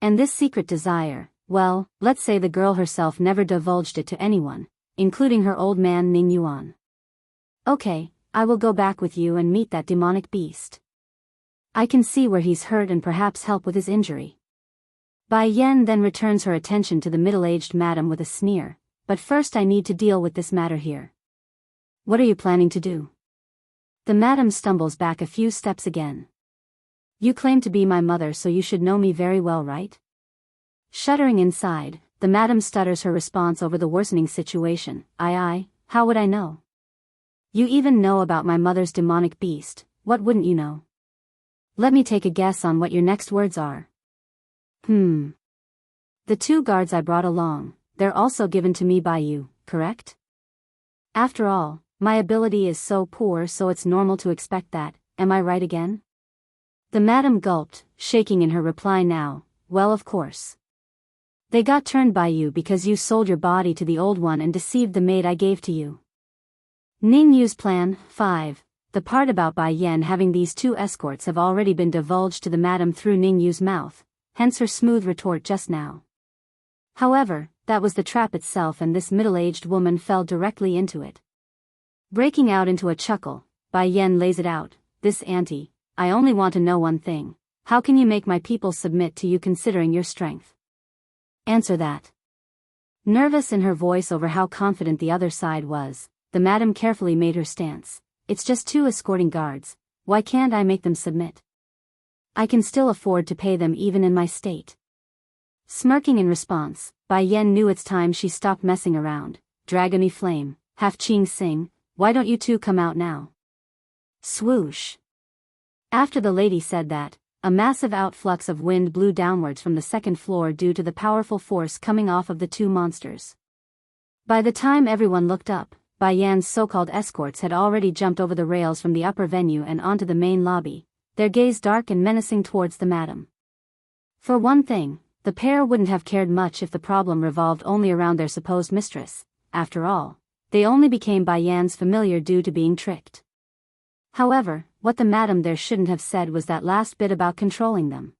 And this secret desire, well, let's say the girl herself never divulged it to anyone, including her old man Ning Yuan. Okay, I will go back with you and meet that demonic beast. I can see where he's hurt and perhaps help with his injury. Bai Yan then returns her attention to the middle-aged madam with a sneer, but first I need to deal with this matter here. What are you planning to do? The madam stumbles back a few steps again. You claim to be my mother, so you should know me very well, right? Shuddering inside, the madam stutters her response over the worsening situation. How would I know? You even know about my mother's demonic beast, what wouldn't you know? Let me take a guess on what your next words are. The 2 guards I brought along, they're also given to me by you, correct? After all, my ability is so poor, so it's normal to expect that, am I right again? The madam gulped, shaking in her reply now. Well, of course. They got turned by you because you sold your body to the old one and deceived the maid I gave to you. Ningyu's plan. 5. The part about Bai Yan having these 2 escorts have already been divulged to the madam through Ningyu's mouth, hence her smooth retort just now. However, that was the trap itself, and this middle-aged woman fell directly into it. Breaking out into a chuckle, Bai Yan lays it out. This auntie, I only want to know one thing. How can you make my people submit to you considering your strength? Answer that. Nervous in her voice over how confident the other side was, the madam carefully made her stance. It's just 2 escorting guards, why can't I make them submit? I can still afford to pay them even in my state. Smirking in response, Bai Yan knew it's time she stopped messing around. Dragony Flame, Half Ching Sing, why don't you 2 come out now? Swoosh. After the lady said that, a massive outflux of wind blew downwards from the 2nd floor due to the powerful force coming off of the 2 monsters. By the time everyone looked up, Bai Yan's so-called escorts had already jumped over the rails from the upper venue and onto the main lobby, their gaze dark and menacing towards the madam. For one thing, the pair wouldn't have cared much if the problem revolved only around their supposed mistress. After all, they only became Bai Yan's familiar due to being tricked. However, what the madam there shouldn't have said was that last bit about controlling them.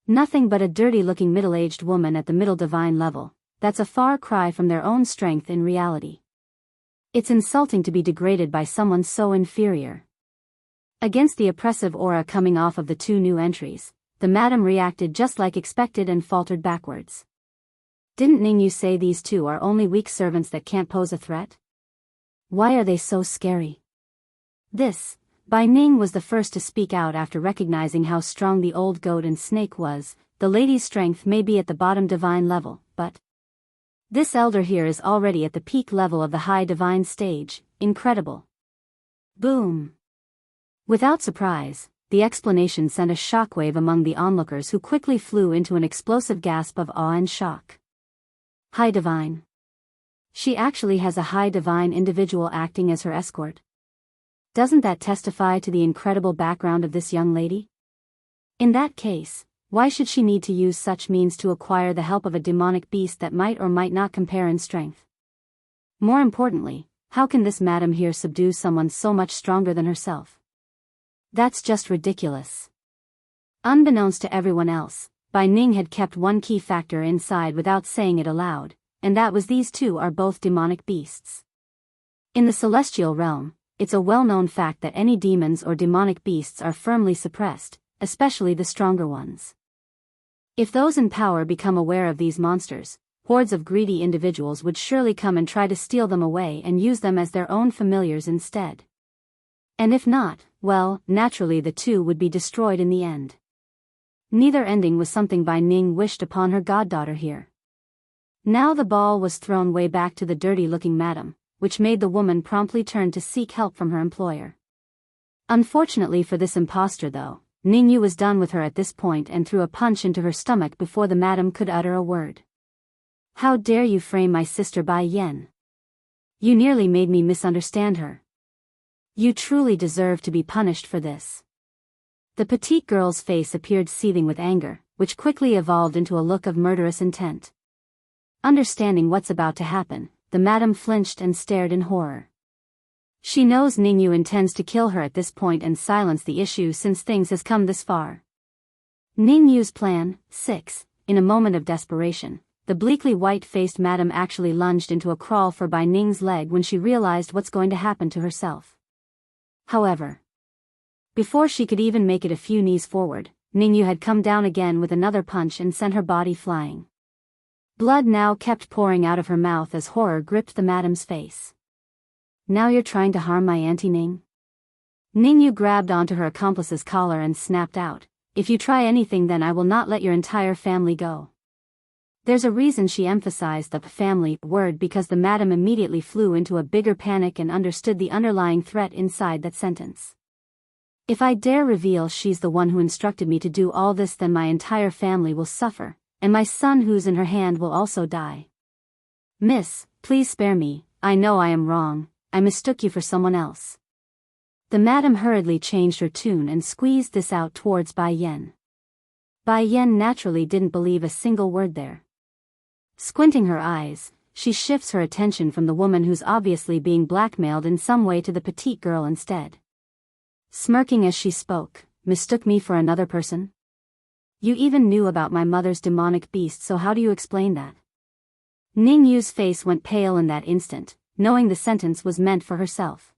Nothing but a dirty-looking middle-aged woman at the middle divine level. That's a far cry from their own strength in reality. It's insulting to be degraded by someone so inferior. Against the oppressive aura coming off of the two new entries, the madam reacted just like expected and faltered backwards. Didn't Ningyu say these two are only weak servants that can't pose a threat? Why are they so scary? This, Bai Ning was the first to speak out after recognizing how strong the old goat and snake was. The lady's strength may be at the bottom divine level, but this elder here is already at the peak level of the high divine stage. Incredible. Boom. Without surprise, the explanation sent a shockwave among the onlookers who quickly flew into an explosive gasp of awe and shock. High divine. She actually has a high divine individual acting as her escort. Doesn't that testify to the incredible background of this young lady? In that case, why should she need to use such means to acquire the help of a demonic beast that might or might not compare in strength? More importantly, how can this madam here subdue someone so much stronger than herself? That's just ridiculous. Unbeknownst to everyone else, Bai Ning had kept one key factor inside without saying it aloud, and that was these two are both demonic beasts. In the celestial realm, it's a well-known fact that any demons or demonic beasts are firmly suppressed, especially the stronger ones. If those in power become aware of these monsters, hordes of greedy individuals would surely come and try to steal them away and use them as their own familiars instead. And if not, well, naturally the two would be destroyed in the end. Neither ending was something Bai Ning wished upon her goddaughter here. Now the ball was thrown way back to the dirty-looking madam, which made the woman promptly turn to seek help from her employer. Unfortunately for this impostor though, Ningyu was done with her at this point and threw a punch into her stomach before the madam could utter a word. How dare you frame my sister Bai Yan? You nearly made me misunderstand her. You truly deserve to be punished for this. The petite girl's face appeared seething with anger, which quickly evolved into a look of murderous intent. Understanding what's about to happen, the madam flinched and stared in horror. She knows Ningyu intends to kill her at this point and silence the issue since things has come this far. Ningyu's plan. 6. In a moment of desperation, the bleakly white-faced madam actually lunged into a crawl for Bai Ning's leg when she realized what's going to happen to herself. However, before she could even make it a few knees forward, Ningyu had come down again with another punch and sent her body flying. Blood now kept pouring out of her mouth as horror gripped the madam's face. Now you're trying to harm my Auntie Ning? Ningyu grabbed onto her accomplice's collar and snapped out, if you try anything then I will not let your entire family go. There's a reason she emphasized the family word because the madam immediately flew into a bigger panic and understood the underlying threat inside that sentence. If I dare reveal she's the one who instructed me to do all this then my entire family will suffer, and my son who's in her hand will also die. Miss, please spare me, I know I am wrong, I mistook you for someone else. The madam hurriedly changed her tune and squeezed this out towards Bai Yan. Bai Yan naturally didn't believe a single word there. Squinting her eyes, she shifts her attention from the woman who's obviously being blackmailed in some way to the petite girl instead. Smirking as she spoke, mistook me for another person? You even knew about my mother's demonic beast, so how do you explain that? Ningyu's face went pale in that instant, knowing the sentence was meant for herself.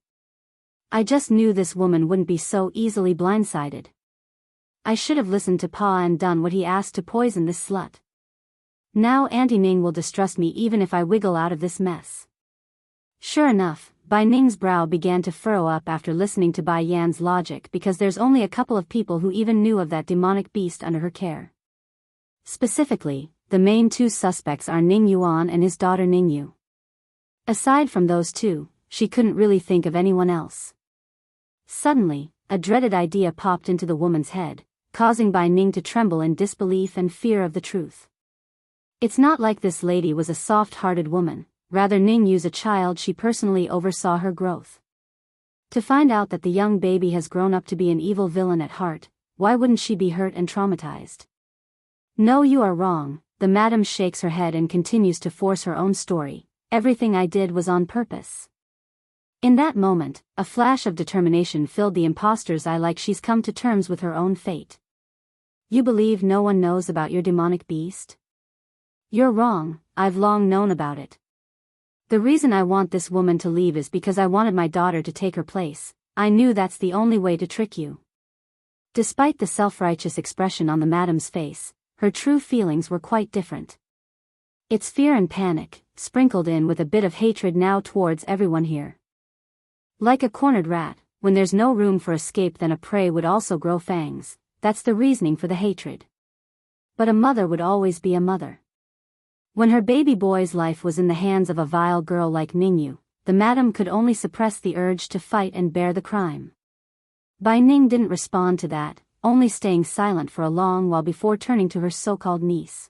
I just knew this woman wouldn't be so easily blindsided. I should have listened to Pa and done what he asked to poison this slut. Now Auntie Ning will distrust me even if I wiggle out of this mess. Sure enough, Bai Ning's brow began to furrow up after listening to Bai Yan's logic because there's only a couple of people who even knew of that demonic beast under her care. Specifically, the main two suspects are Ning Yuan and his daughter Ningyu. Aside from those two, she couldn't really think of anyone else. Suddenly, a dreaded idea popped into the woman's head, causing Bai Ning to tremble in disbelief and fear of the truth. It's not like this lady was a soft-hearted woman. Rather Ningyu's a child she personally oversaw her growth. To find out that the young baby has grown up to be an evil villain at heart, why wouldn't she be hurt and traumatized? No, you are wrong, the madam shakes her head and continues to force her own story. everything I did was on purpose. In that moment, a flash of determination filled the imposter's eye, like she's come to terms with her own fate. You believe no one knows about your demonic beast? You're wrong, I've long known about it. The reason I want this woman to leave is because I wanted my daughter to take her place. I knew that's the only way to trick you. Despite the self-righteous expression on the madam's face, her true feelings were quite different. It's fear and panic, sprinkled in with a bit of hatred now towards everyone here. Like a cornered rat, when there's no room for escape, then a prey would also grow fangs. That's the reasoning for the hatred. But a mother would always be a mother. When her baby boy's life was in the hands of a vile girl like Ningyu, the madam could only suppress the urge to fight and bear the crime. Bai Ning didn't respond to that, only staying silent for a long while before turning to her so-called niece.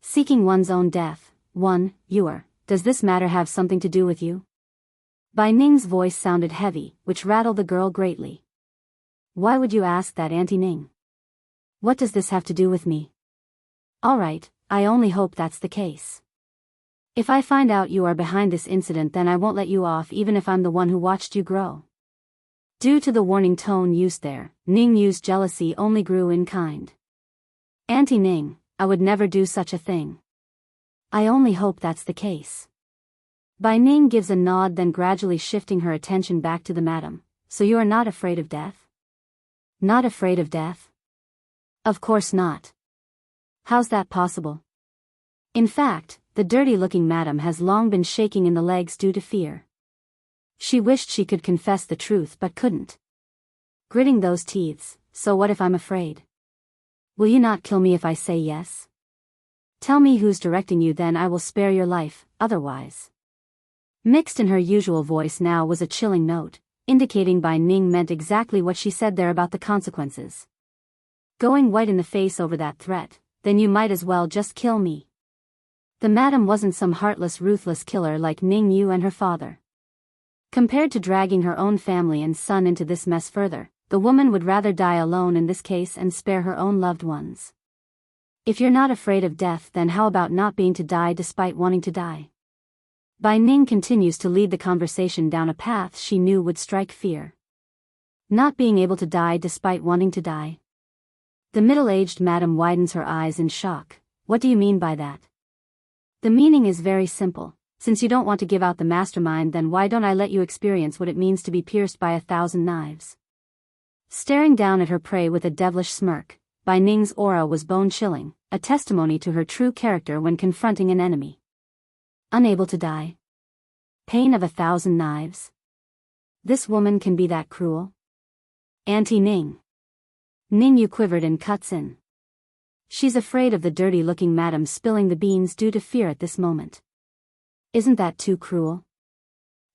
Seeking one's own death, does this matter have something to do with you? Bai Ning's voice sounded heavy, which rattled the girl greatly. Why would you ask that, Auntie Ning? What does this have to do with me? Alright, I only hope that's the case. If I find out you are behind this incident, then I won't let you off, even if I'm the one who watched you grow. Due to the warning tone used there, Ningyu's jealousy only grew in kind. Auntie Ning, I would never do such a thing. I only hope that's the case. Bai Ning gives a nod, then gradually shifting her attention back to the madam. So you are not afraid of death? Not afraid of death? Of course not. How's that possible? In fact, the dirty-looking madam has long been shaking in the legs due to fear. She wished she could confess the truth but couldn't. Gritting those teeth, so what if I'm afraid? Will you not kill me if I say yes? Tell me who's directing you, then I will spare your life, otherwise. Mixed in her usual voice now was a chilling note, indicating Bai Ning meant exactly what she said there about the consequences. Going white in the face over that threat, then you might as well just kill me. The madam wasn't some heartless, ruthless killer like Ningyu and her father. Compared to dragging her own family and son into this mess further, the woman would rather die alone in this case and spare her own loved ones. If you're not afraid of death, then how about not being to die despite wanting to die? Bai Ning continues to lead the conversation down a path she knew would strike fear. Not being able to die despite wanting to die. The middle-aged madam widens her eyes in shock. What do you mean by that? The meaning is very simple. Since you don't want to give out the mastermind, then why don't I let you experience what it means to be pierced by 1,000 knives? Staring down at her prey with a devilish smirk, Bai Ning's aura was bone-chilling, a testimony to her true character when confronting an enemy. Unable to die. Pain of 1,000 knives. This woman can be that cruel? Auntie Ning. Ningyu quivered and cuts in. She's afraid of the dirty-looking madam spilling the beans due to fear at this moment. Isn't that too cruel?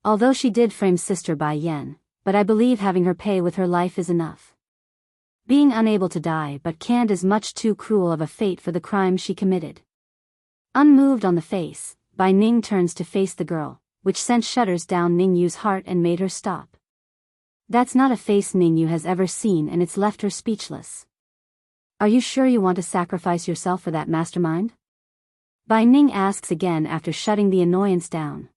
Although she did frame Sister Bai Yen, but I believe having her pay with her life is enough. Being unable to die but can't is much too cruel of a fate for the crime she committed. Unmoved on the face, Bai Ning turns to face the girl, which sent shudders down Ningyu's heart and made her stop. That's not a face Ningyu has ever seen, and it's left her speechless. Are you sure you want to sacrifice yourself for that mastermind? Bai Ning asks again after shutting the annoyance down.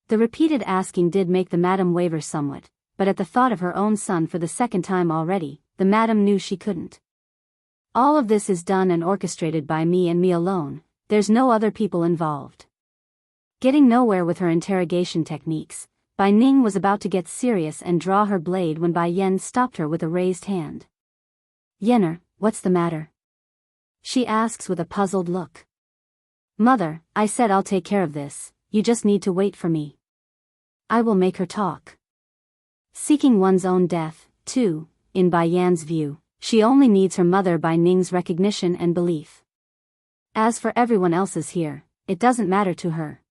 The repeated asking did make the madam waver somewhat, but at the thought of her own son for the second time already, the madam knew she couldn't. All of this is done and orchestrated by me and me alone. There's no other people involved. Getting nowhere with her interrogation techniques, Bai Ning was about to get serious and draw her blade when Bai Yen stopped her with a raised hand. Yenner, what's the matter? She asks with a puzzled look. Mother, I said I'll take care of this, you just need to wait for me. I will make her talk. Seeking one's own death, too, in Bai Yan's view, she only needs her mother Bai Ning's recognition and belief. As for everyone else's here, it doesn't matter to her.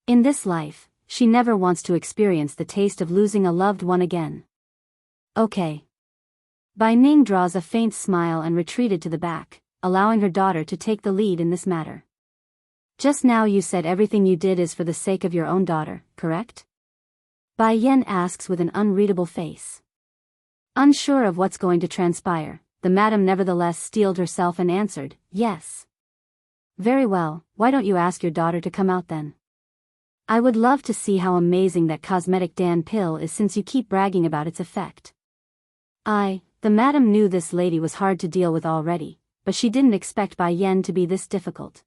In this life, she never wants to experience the taste of losing a loved one again. Okay. Bai Ning draws a faint smile and retreated to the back, allowing her daughter to take the lead in this matter. Just now you said everything you did is for the sake of your own daughter, correct? Bai Yen asks with an unreadable face. Unsure of what's going to transpire, the madam nevertheless steeled herself and answered, yes. Very well, why don't you ask your daughter to come out then? I would love to see how amazing that cosmetic Dan pill is since you keep bragging about its effect. The madam knew this lady was hard to deal with already, but she didn't expect Bai Yen to be this difficult.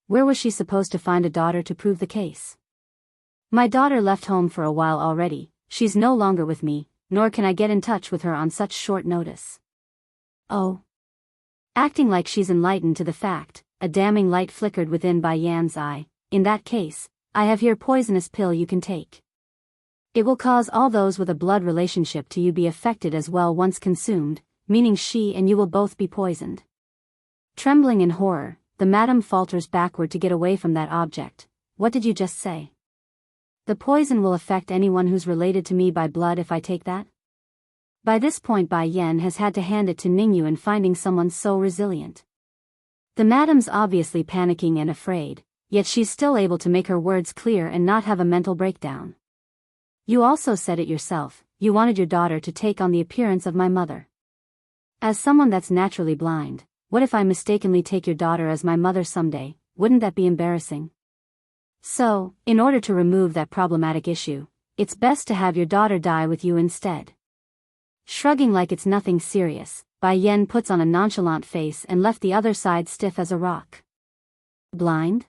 Where was she supposed to find a daughter to prove the case? My daughter left home for a while already, she's no longer with me, nor can I get in touch with her on such short notice. Oh. Acting like she's enlightened to the fact, a damning light flickered within Bai Yan's eye. In that case, I have here poisonous pill you can take. It will cause all those with a blood relationship to you be affected as well once consumed, meaning she and you will both be poisoned. Trembling in horror, the madam falters backward to get away from that object. What did you just say? The poison will affect anyone who's related to me by blood if I take that? By this point Bai Yen has had to hand it to Ningyu in finding someone so resilient. The madam's obviously panicking and afraid, yet she's still able to make her words clear and not have a mental breakdown. You also said it yourself, you wanted your daughter to take on the appearance of my mother. As someone that's naturally blind, what if I mistakenly take your daughter as my mother someday? Wouldn't that be embarrassing? So, in order to remove that problematic issue, it's best to have your daughter die with you instead. Shrugging like it's nothing serious, Bai Yen puts on a nonchalant face and left the other side stiff as a rock. Blind?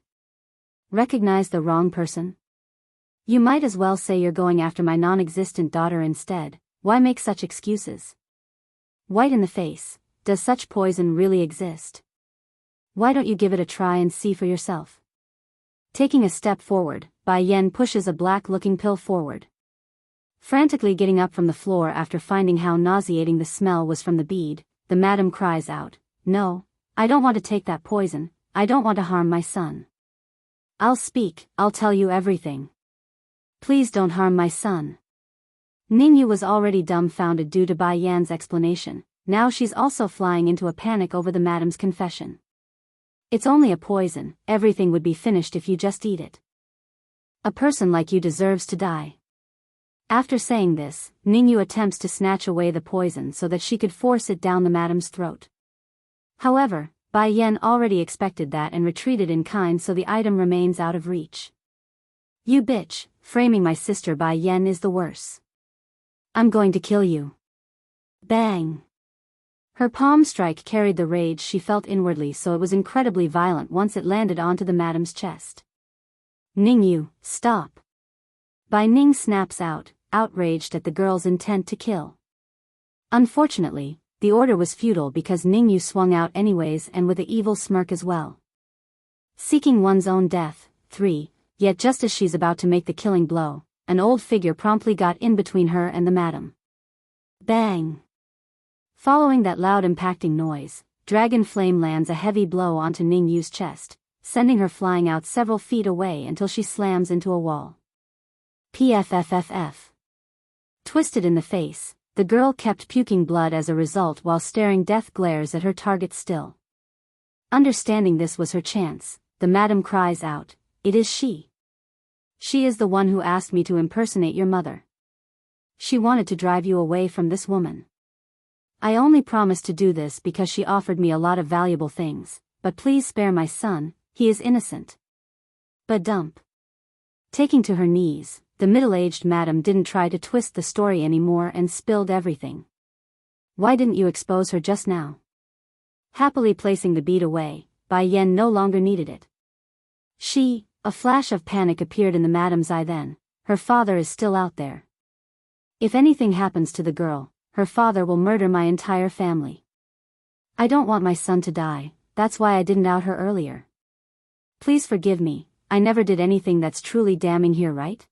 Recognize the wrong person? You might as well say you're going after my non-existent daughter instead. Why make such excuses? White in the face, does such poison really exist? Why don't you give it a try and see for yourself? Taking a step forward, Bai Yen pushes a black-looking pill forward. Frantically getting up from the floor after finding how nauseating the smell was from the bead, the madam cries out, "No, I don't want to take that poison, I don't want to harm my son. I'll speak, I'll tell you everything. Please don't harm my son." Ningyu was already dumbfounded due to Bai Yan's explanation, now she's also flying into a panic over the madam's confession. It's only a poison, everything would be finished if you just eat it. A person like you deserves to die. After saying this, Ningyu attempts to snatch away the poison so that she could force it down the madam's throat. However, Bai Yen already expected that and retreated in kind so the item remains out of reach. You bitch, framing my sister Bai Yen is the worse. I'm going to kill you. Bang. Her palm strike carried the rage she felt inwardly, so it was incredibly violent once it landed onto the madam's chest. Ningyu, stop. Bai Ning snaps out, outraged at the girl's intent to kill. Unfortunately, the order was futile because Ningyu swung out anyways and with an evil smirk as well. Seeking one's own death, 3. Yet just as she's about to make the killing blow, an old figure promptly got in between her and the madam. Bang! Following that loud impacting noise, Dragon Flame lands a heavy blow onto Ningyu's chest, sending her flying out several feet away until she slams into a wall. PFFFF. Twisted in the face, the girl kept puking blood as a result while staring death glares at her target still. Understanding this was her chance, the madam cries out, "It is she. She is the one who asked me to impersonate your mother. She wanted to drive you away from this woman. I only promised to do this because she offered me a lot of valuable things, but please spare my son, he is innocent." But dump. Taking to her knees, the middle-aged madam didn't try to twist the story anymore and spilled everything. Why didn't you expose her just now? Happily placing the bead away, Bai Yen no longer needed it. A flash of panic appeared in the madam's eye then. Her father is still out there. If anything happens to the girl, her father will murder my entire family. I don't want my son to die, that's why I didn't out her earlier. Please forgive me, I never did anything that's truly damning here, right?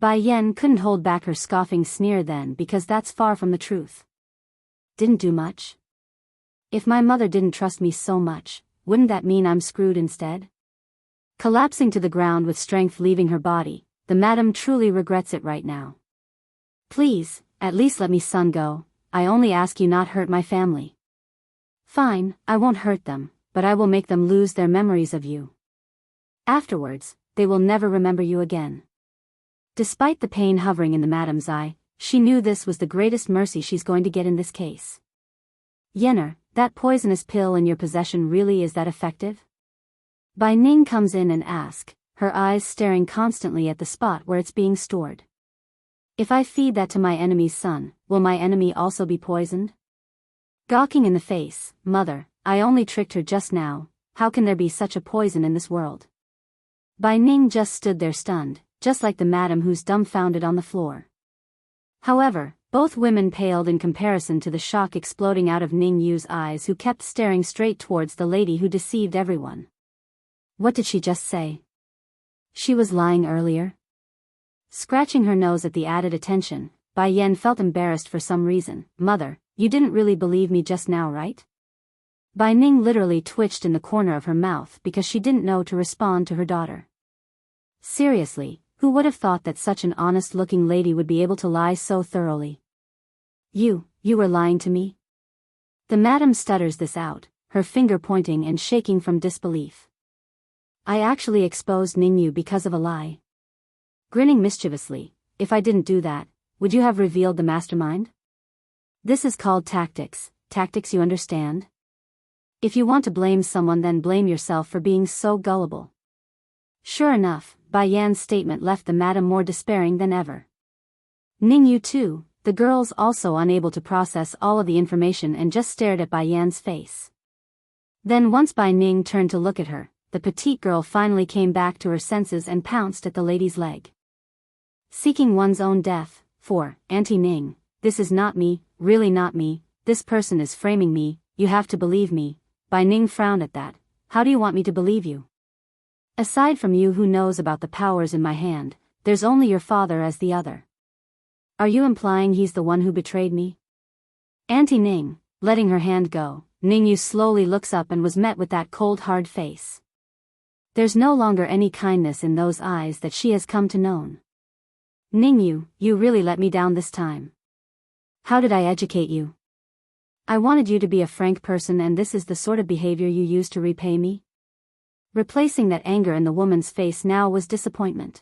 Bai Yen couldn't hold back her scoffing sneer then because that's far from the truth. Didn't do much? If my mother didn't trust me so much, wouldn't that mean I'm screwed instead? Collapsing to the ground with strength leaving her body, the madam truly regrets it right now. Please, at least let me son go, I only ask you not hurt my family. Fine, I won't hurt them, but I will make them lose their memories of you. Afterwards, they will never remember you again. Despite the pain hovering in the madam's eye, she knew this was the greatest mercy she's going to get in this case. Yenner, that poisonous pill in your possession really is that effective? Bai Ning comes in and asks, her eyes staring constantly at the spot where it's being stored. If I feed that to my enemy's son, will my enemy also be poisoned? Gawking in the face, Mother, I only tricked her just now, how can there be such a poison in this world? Bai Ning just stood there stunned, just like the madam who's dumbfounded on the floor. However, both women paled in comparison to the shock exploding out of Ning Yu's eyes, who kept staring straight towards the lady who deceived everyone. What did she just say? She was lying earlier? Scratching her nose at the added attention, Bai Yan felt embarrassed for some reason. Mother, you didn't really believe me just now, right? Bai Ning literally twitched in the corner of her mouth because she didn't know to respond to her daughter. Seriously, who would have thought that such an honest-looking lady would be able to lie so thoroughly? You were lying to me? The madam stutters this out, her finger pointing and shaking from disbelief. I actually exposed Ningyu because of a lie. Grinning mischievously, if I didn't do that, would you have revealed the mastermind? This is called tactics, you understand? If you want to blame someone, then blame yourself for being so gullible. Sure enough, Bai Yan's statement left the madam more despairing than ever. Ningyu too, the girls also unable to process all of the information and just stared at Bai Yan's face. Then once Bai Ning turned to look at her, the petite girl finally came back to her senses and pounced at the lady's leg. Seeking one's own death, for, Auntie Ning, this is not me, really not me, this person is framing me, you have to believe me. Bai Ning frowned at that. How do you want me to believe you? Aside from you who knows about the powers in my hand, there's only your father as the other. Are you implying he's the one who betrayed me? Auntie Ning, letting her hand go, Ningyu slowly looks up and was met with that cold hard face. There's no longer any kindness in those eyes that she has come to know. Ningyu, you really let me down this time. How did I educate you? I wanted you to be a frank person, and this is the sort of behavior you use to repay me? Replacing that anger in the woman's face now was disappointment.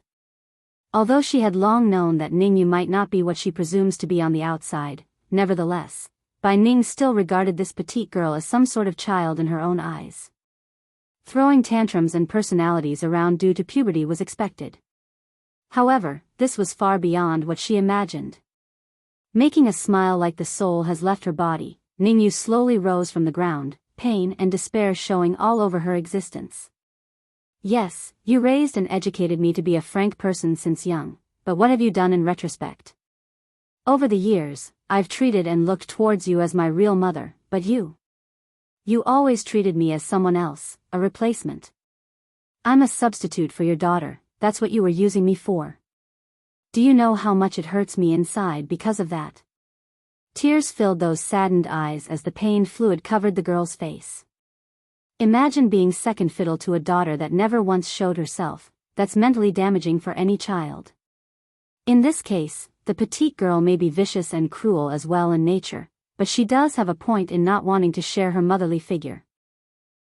Although she had long known that Ningyu might not be what she presumes to be on the outside, nevertheless, Bai Ning still regarded this petite girl as some sort of child in her own eyes. Throwing tantrums and personalities around due to puberty was expected. However, this was far beyond what she imagined. Making a smile like the soul has left her body, Ningyu slowly rose from the ground, pain and despair showing all over her existence. Yes, you raised and educated me to be a frank person since young, but what have you done in retrospect? Over the years, I've treated and looked towards you as my real mother, but you always treated me as someone else, a replacement. I'm a substitute for your daughter, that's what you were using me for. Do you know how much it hurts me inside because of that? Tears filled those saddened eyes as the pain fluid covered the girl's face. Imagine being second fiddle to a daughter that never once showed herself. That's mentally damaging for any child. In this case, the petite girl may be vicious and cruel as well in nature, but she does have a point in not wanting to share her motherly figure.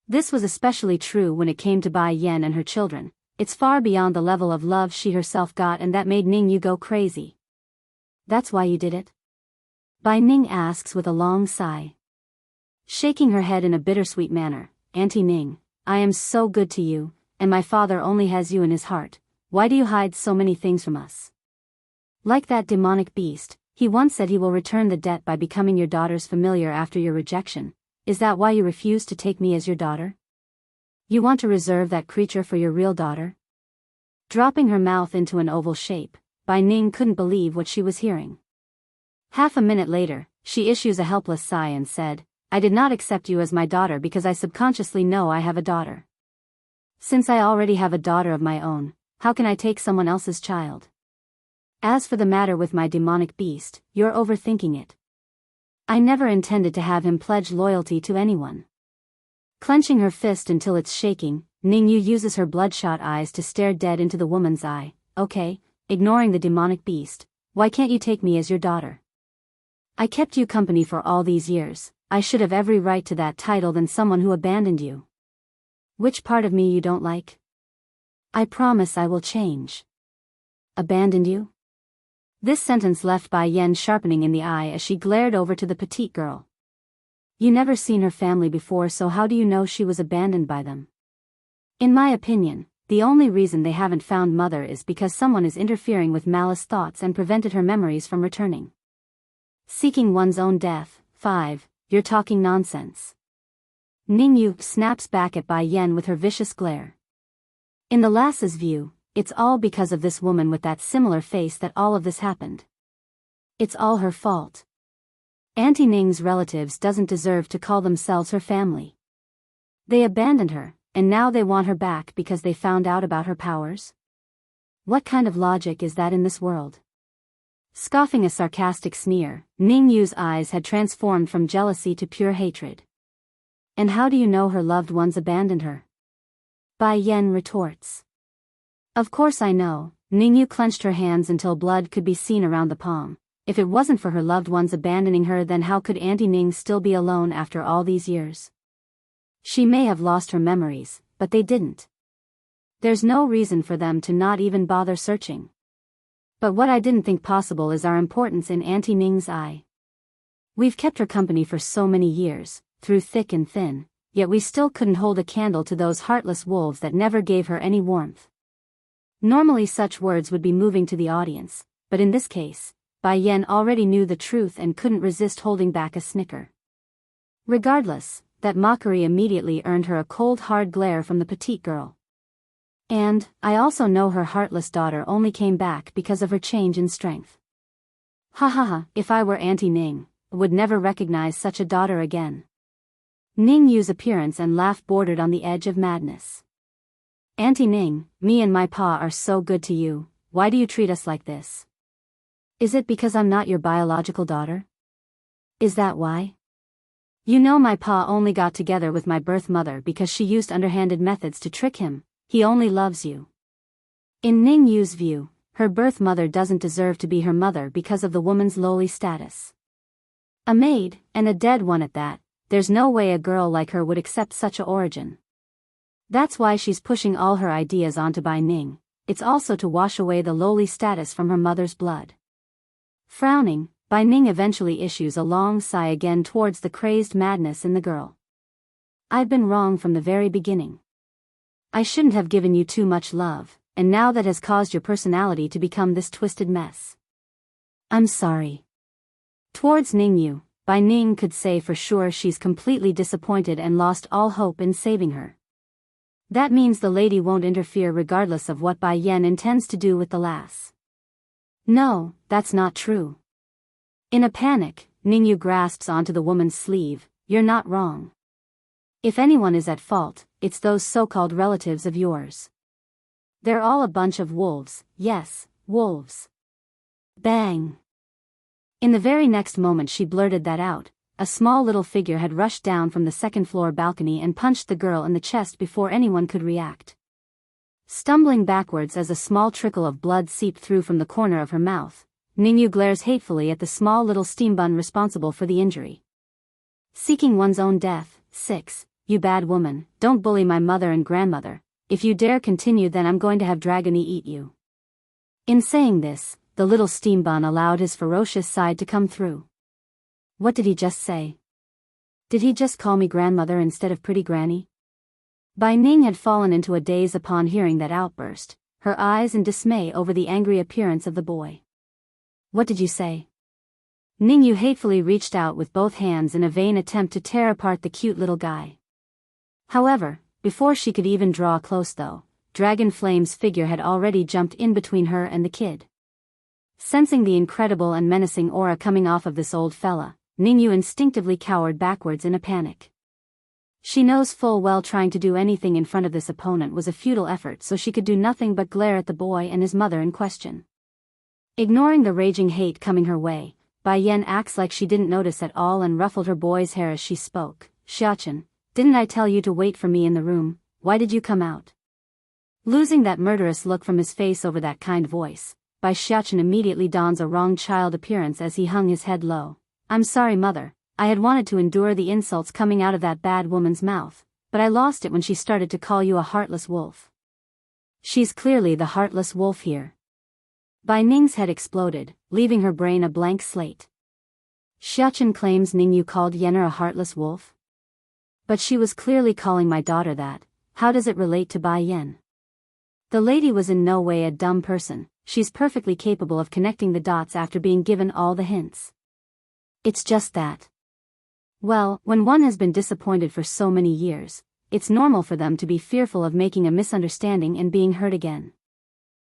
This was especially true when it came to Bai Yan and her children. It's far beyond the level of love she herself got, and that made Ningyu go crazy. That's why you did it? Bai Ning asks with a long sigh. Shaking her head in a bittersweet manner, Auntie Ning, I am so good to you, and my father only has you in his heart. Why do you hide so many things from us? Like that demonic beast, he once said he will return the debt by becoming your daughter's familiar after your rejection. Is that why you refuse to take me as your daughter? You want to reserve that creature for your real daughter? Dropping her mouth into an oval shape, Bai Ning couldn't believe what she was hearing. Half a minute later, she issues a helpless sigh and said, I did not accept you as my daughter because I subconsciously know I have a daughter. Since I already have a daughter of my own, how can I take someone else's child? As for the matter with my demonic beast, you're overthinking it. I never intended to have him pledge loyalty to anyone. Clenching her fist until it's shaking, Ningyu uses her bloodshot eyes to stare dead into the woman's eye. Okay, ignoring the demonic beast, why can't you take me as your daughter? I kept you company for all these years. I should have every right to that title than someone who abandoned you. Which part of me you don't like? I promise I will change. Abandoned you? This sentence left Bai Yan sharpening in the eye as she glared over to the petite girl. You never seen her family before, so how do you know she was abandoned by them? In my opinion, the only reason they haven't found Mother is because someone is interfering with Malice's thoughts and prevented her memories from returning. Seeking one's own death. 5. You're talking nonsense. Ningyu snaps back at Bai Yen with her vicious glare. In the lass's view, it's all because of this woman with that similar face that all of this happened. It's all her fault. Auntie Ning's relatives doesn't deserve to call themselves her family. They abandoned her, and now they want her back because they found out about her powers? What kind of logic is that in this world? Scoffing a sarcastic sneer, Ningyu's eyes had transformed from jealousy to pure hatred. And how do you know her loved ones abandoned her? Bai Yen retorts. Of course I know. Ningyu clenched her hands until blood could be seen around the palm. If it wasn't for her loved ones abandoning her, then how could Auntie Ning still be alone after all these years? She may have lost her memories, but they didn't. There's no reason for them to not even bother searching. But what I didn't think possible is our importance in Auntie Ning's eye. We've kept her company for so many years, through thick and thin, yet we still couldn't hold a candle to those heartless wolves that never gave her any warmth. Normally such words would be moving to the audience, but in this case, Bai Yen already knew the truth and couldn't resist holding back a snicker. Regardless, that mockery immediately earned her a cold hard glare from the petite girl. And, I also know her heartless daughter only came back because of her change in strength. Ha ha ha, if I were Auntie Ning, I would never recognize such a daughter again. Ningyu's appearance and laugh bordered on the edge of madness. Auntie Ning, me and my pa are so good to you, why do you treat us like this? Is it because I'm not your biological daughter? Is that why? You know my pa only got together with my birth mother because she used underhanded methods to trick him. He only loves you. In Ningyu's view, her birth mother doesn't deserve to be her mother because of the woman's lowly status. A maid, and a dead one at that, there's no way a girl like her would accept such a origin. That's why she's pushing all her ideas onto Bai Ning. It's also to wash away the lowly status from her mother's blood. Frowning, Bai Ning eventually issues a long sigh again towards the crazed madness in the girl. I've been wrong from the very beginning. I shouldn't have given you too much love, and now that has caused your personality to become this twisted mess. I'm sorry. Towards Ningyu, Bai Ning could say for sure she's completely disappointed and lost all hope in saving her. That means the lady won't interfere regardless of what Bai Yen intends to do with the lass. No, that's not true. In a panic, Ningyu grasps onto the woman's sleeve. You're not wrong. If anyone is at fault, it's those so-called relatives of yours. They're all a bunch of wolves, yes, wolves. Bang! In the very next moment she blurted that out, a small little figure had rushed down from the second-floor balcony and punched the girl in the chest before anyone could react. Stumbling backwards as a small trickle of blood seeped through from the corner of her mouth, Ningyu glares hatefully at the small little steam bun responsible for the injury. Seeking one's own death. 6. You bad woman, don't bully my mother and grandmother. If you dare continue, then I'm going to have Dragony eat you. In saying this, the little steam bun allowed his ferocious side to come through. What did he just say? Did he just call me grandmother instead of pretty granny? Bai Ning had fallen into a daze upon hearing that outburst, her eyes in dismay over the angry appearance of the boy. What did you say? Ningyu hatefully reached out with both hands in a vain attempt to tear apart the cute little guy. However, before she could even draw close though, Dragon Flame's figure had already jumped in between her and the kid. Sensing the incredible and menacing aura coming off of this old fella, Ningyu instinctively cowered backwards in a panic. She knows full well trying to do anything in front of this opponent was a futile effort, so she could do nothing but glare at the boy and his mother in question. Ignoring the raging hate coming her way, Bai Yen acts like she didn't notice at all and ruffled her boy's hair as she spoke. Xiachen, didn't I tell you to wait for me in the room? Why did you come out? Losing that murderous look from his face over that kind voice, Bai Xiachen immediately dons a wrong child appearance as he hung his head low. I'm sorry, mother. I had wanted to endure the insults coming out of that bad woman's mouth, but I lost it when she started to call you a heartless wolf. She's clearly the heartless wolf here. Bai Ning's head exploded, leaving her brain a blank slate. Xiachen claims Ningyu called Yenner a heartless wolf? But she was clearly calling my daughter that. How does it relate to Bai Yen? The lady was in no way a dumb person, she's perfectly capable of connecting the dots after being given all the hints. It's just that. Well, when one has been disappointed for so many years, it's normal for them to be fearful of making a misunderstanding and being hurt again.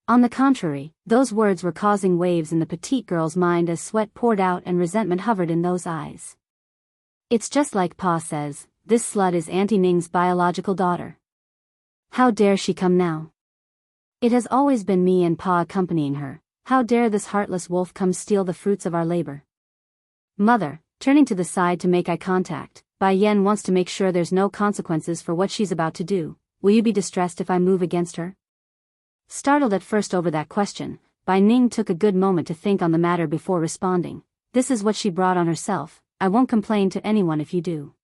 On the contrary, those words were causing waves in the petite girl's mind as sweat poured out and resentment hovered in those eyes. It's just like Pa says, this slut is Auntie Ning's biological daughter. How dare she come now? It has always been me and Pa accompanying her, how dare this heartless wolf come steal the fruits of our labor? Mother, turning to the side to make eye contact, Bai Yen wants to make sure there's no consequences for what she's about to do. Will you be distressed if I move against her? Startled at first over that question, Bai Ning took a good moment to think on the matter before responding. This is what she brought on herself, I won't complain to anyone if you do.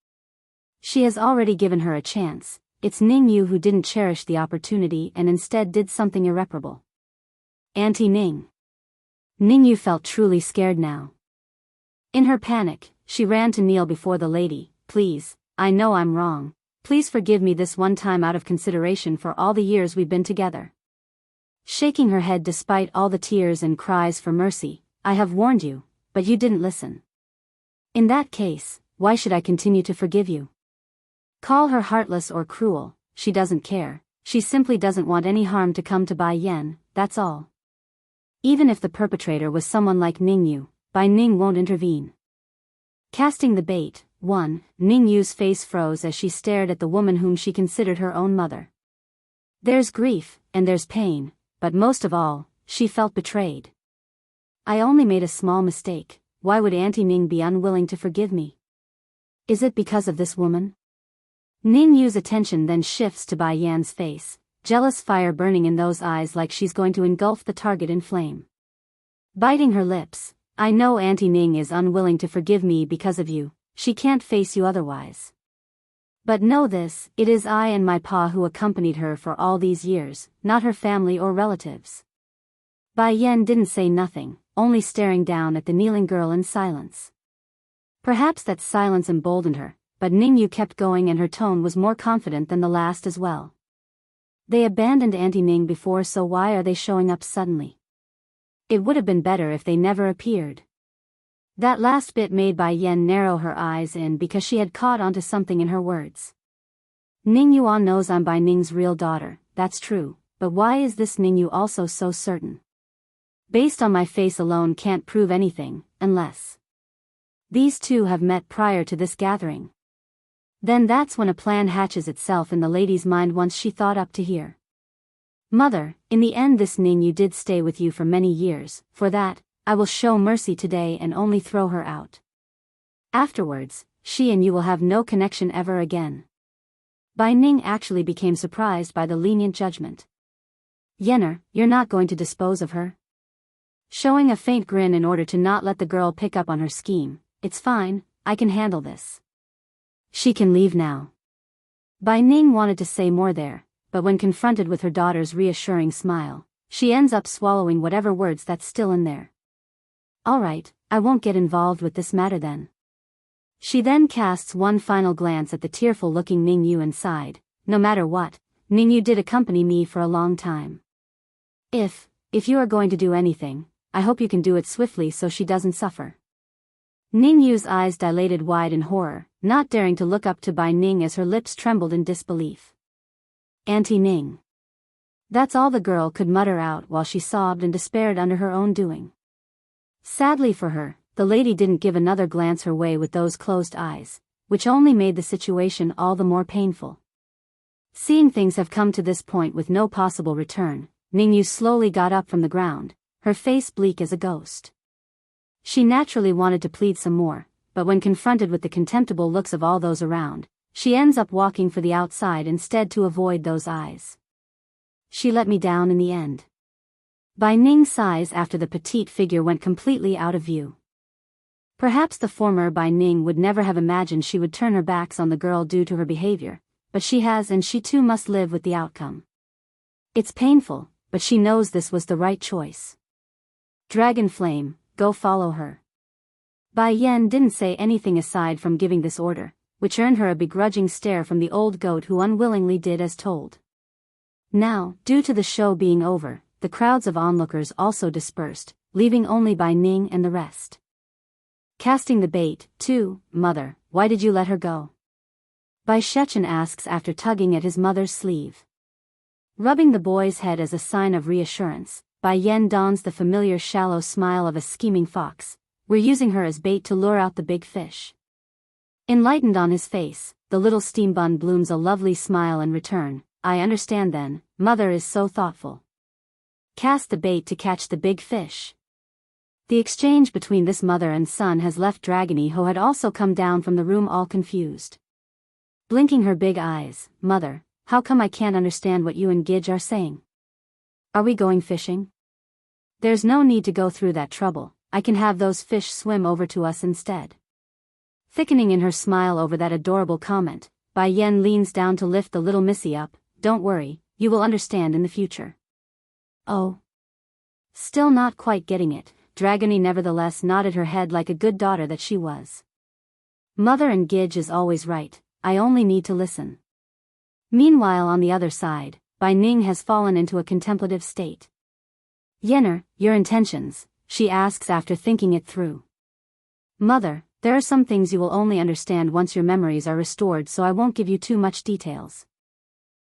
She has already given her a chance, it's Ning Yu who didn't cherish the opportunity and instead did something irreparable. Auntie Ning. Ning Yu felt truly scared now. In her panic, she ran to kneel before the lady. Please, I know I'm wrong, please forgive me this one time out of consideration for all the years we've been together. Shaking her head despite all the tears and cries for mercy, I have warned you, but you didn't listen. In that case, why should I continue to forgive you? Call her heartless or cruel, she doesn't care, she simply doesn't want any harm to come to Bai Yen, that's all. Even if the perpetrator was someone like Ning Yu, Bai Ning won't intervene. Casting the bait, 1. Ning Yu's face froze as she stared at the woman whom she considered her own mother. There's grief, and there's pain, but most of all, she felt betrayed. I only made a small mistake, why would Auntie Ning be unwilling to forgive me? Is it because of this woman? Ning Yu's attention then shifts to Bai Yan's face, jealous fire burning in those eyes like she's going to engulf the target in flame. Biting her lips, I know Auntie Ning is unwilling to forgive me because of you, she can't face you otherwise. But know this, it is I and my pa who accompanied her for all these years, not her family or relatives. Bai Yen didn't say nothing, only staring down at the kneeling girl in silence. Perhaps that silence emboldened her, but Ning Yu kept going and her tone was more confident than the last as well. They abandoned Auntie Ning before, so why are they showing up suddenly? It would have been better if they never appeared. That last bit made Bai Yen narrow her eyes in because she had caught onto something in her words. Ning Yuan knows I'm Bai Ning's real daughter, that's true, but why is this Ning Yu also so certain? Based on my face alone can't prove anything, unless these two have met prior to this gathering. Then that's when a plan hatches itself in the lady's mind once she thought up to here. Mother, in the end this Ning Yu did stay with you for many years, for that, I will show mercy today and only throw her out. Afterwards, she and you will have no connection ever again. Bai Ning actually became surprised by the lenient judgment. Yenner, you're not going to dispose of her? Showing a faint grin in order to not let the girl pick up on her scheme, it's fine, I can handle this. She can leave now. Bai Ning wanted to say more there, but when confronted with her daughter's reassuring smile, she ends up swallowing whatever words that's still in there. Alright, I won't get involved with this matter then. She then casts one final glance at the tearful-looking Ning Yu and sighed, no matter what, Ning Yu did accompany me for a long time. If you are going to do anything, I hope you can do it swiftly so she doesn't suffer. Ning Yu's eyes dilated wide in horror, not daring to look up to Bai Ning as her lips trembled in disbelief. Auntie Ning. That's all the girl could mutter out while she sobbed and despaired under her own doing. Sadly for her, the lady didn't give another glance her way with those closed eyes, which only made the situation all the more painful. Seeing things have come to this point with no possible return, Ning Yu slowly got up from the ground, her face bleak as a ghost. She naturally wanted to plead some more, but when confronted with the contemptible looks of all those around, she ends up walking for the outside instead to avoid those eyes. She let me down in the end. Bai Ning sighs after the petite figure went completely out of view. Perhaps the former Bai Ning would never have imagined she would turn her backs on the girl due to her behavior, but she has, and she too must live with the outcome. It's painful, but she knows this was the right choice. Dragon Flame, go follow her. Bai Yen didn't say anything aside from giving this order, which earned her a begrudging stare from the old goat who unwillingly did as told. Now, due to the show being over, the crowds of onlookers also dispersed, leaving only Bai Ning and the rest. Casting the bait, too, Mother, why did you let her go? Bai Shechen asks after tugging at his mother's sleeve. Rubbing the boy's head as a sign of reassurance, Bai Yen dons the familiar shallow smile of a scheming fox. We're using her as bait to lure out the big fish. Enlightened on his face, the little steam bun blooms a lovely smile in return. I understand then, Mother is so thoughtful. Cast the bait to catch the big fish. The exchange between this mother and son has left Dragony, who had also come down from the room all confused. Blinking her big eyes, Mother, how come I can't understand what you and Gidge are saying? Are we going fishing? There's no need to go through that trouble, I can have those fish swim over to us instead. Thickening in her smile over that adorable comment, Bai Yen leans down to lift the little missy up. Don't worry, you will understand in the future. Oh. Still not quite getting it, Dragony nevertheless nodded her head like a good daughter that she was. Mother and Gidge is always right, I only need to listen. Meanwhile on the other side, Bai Ning has fallen into a contemplative state. Yenner, your intentions, she asks after thinking it through. Mother, there are some things you will only understand once your memories are restored, so I won't give you too much details.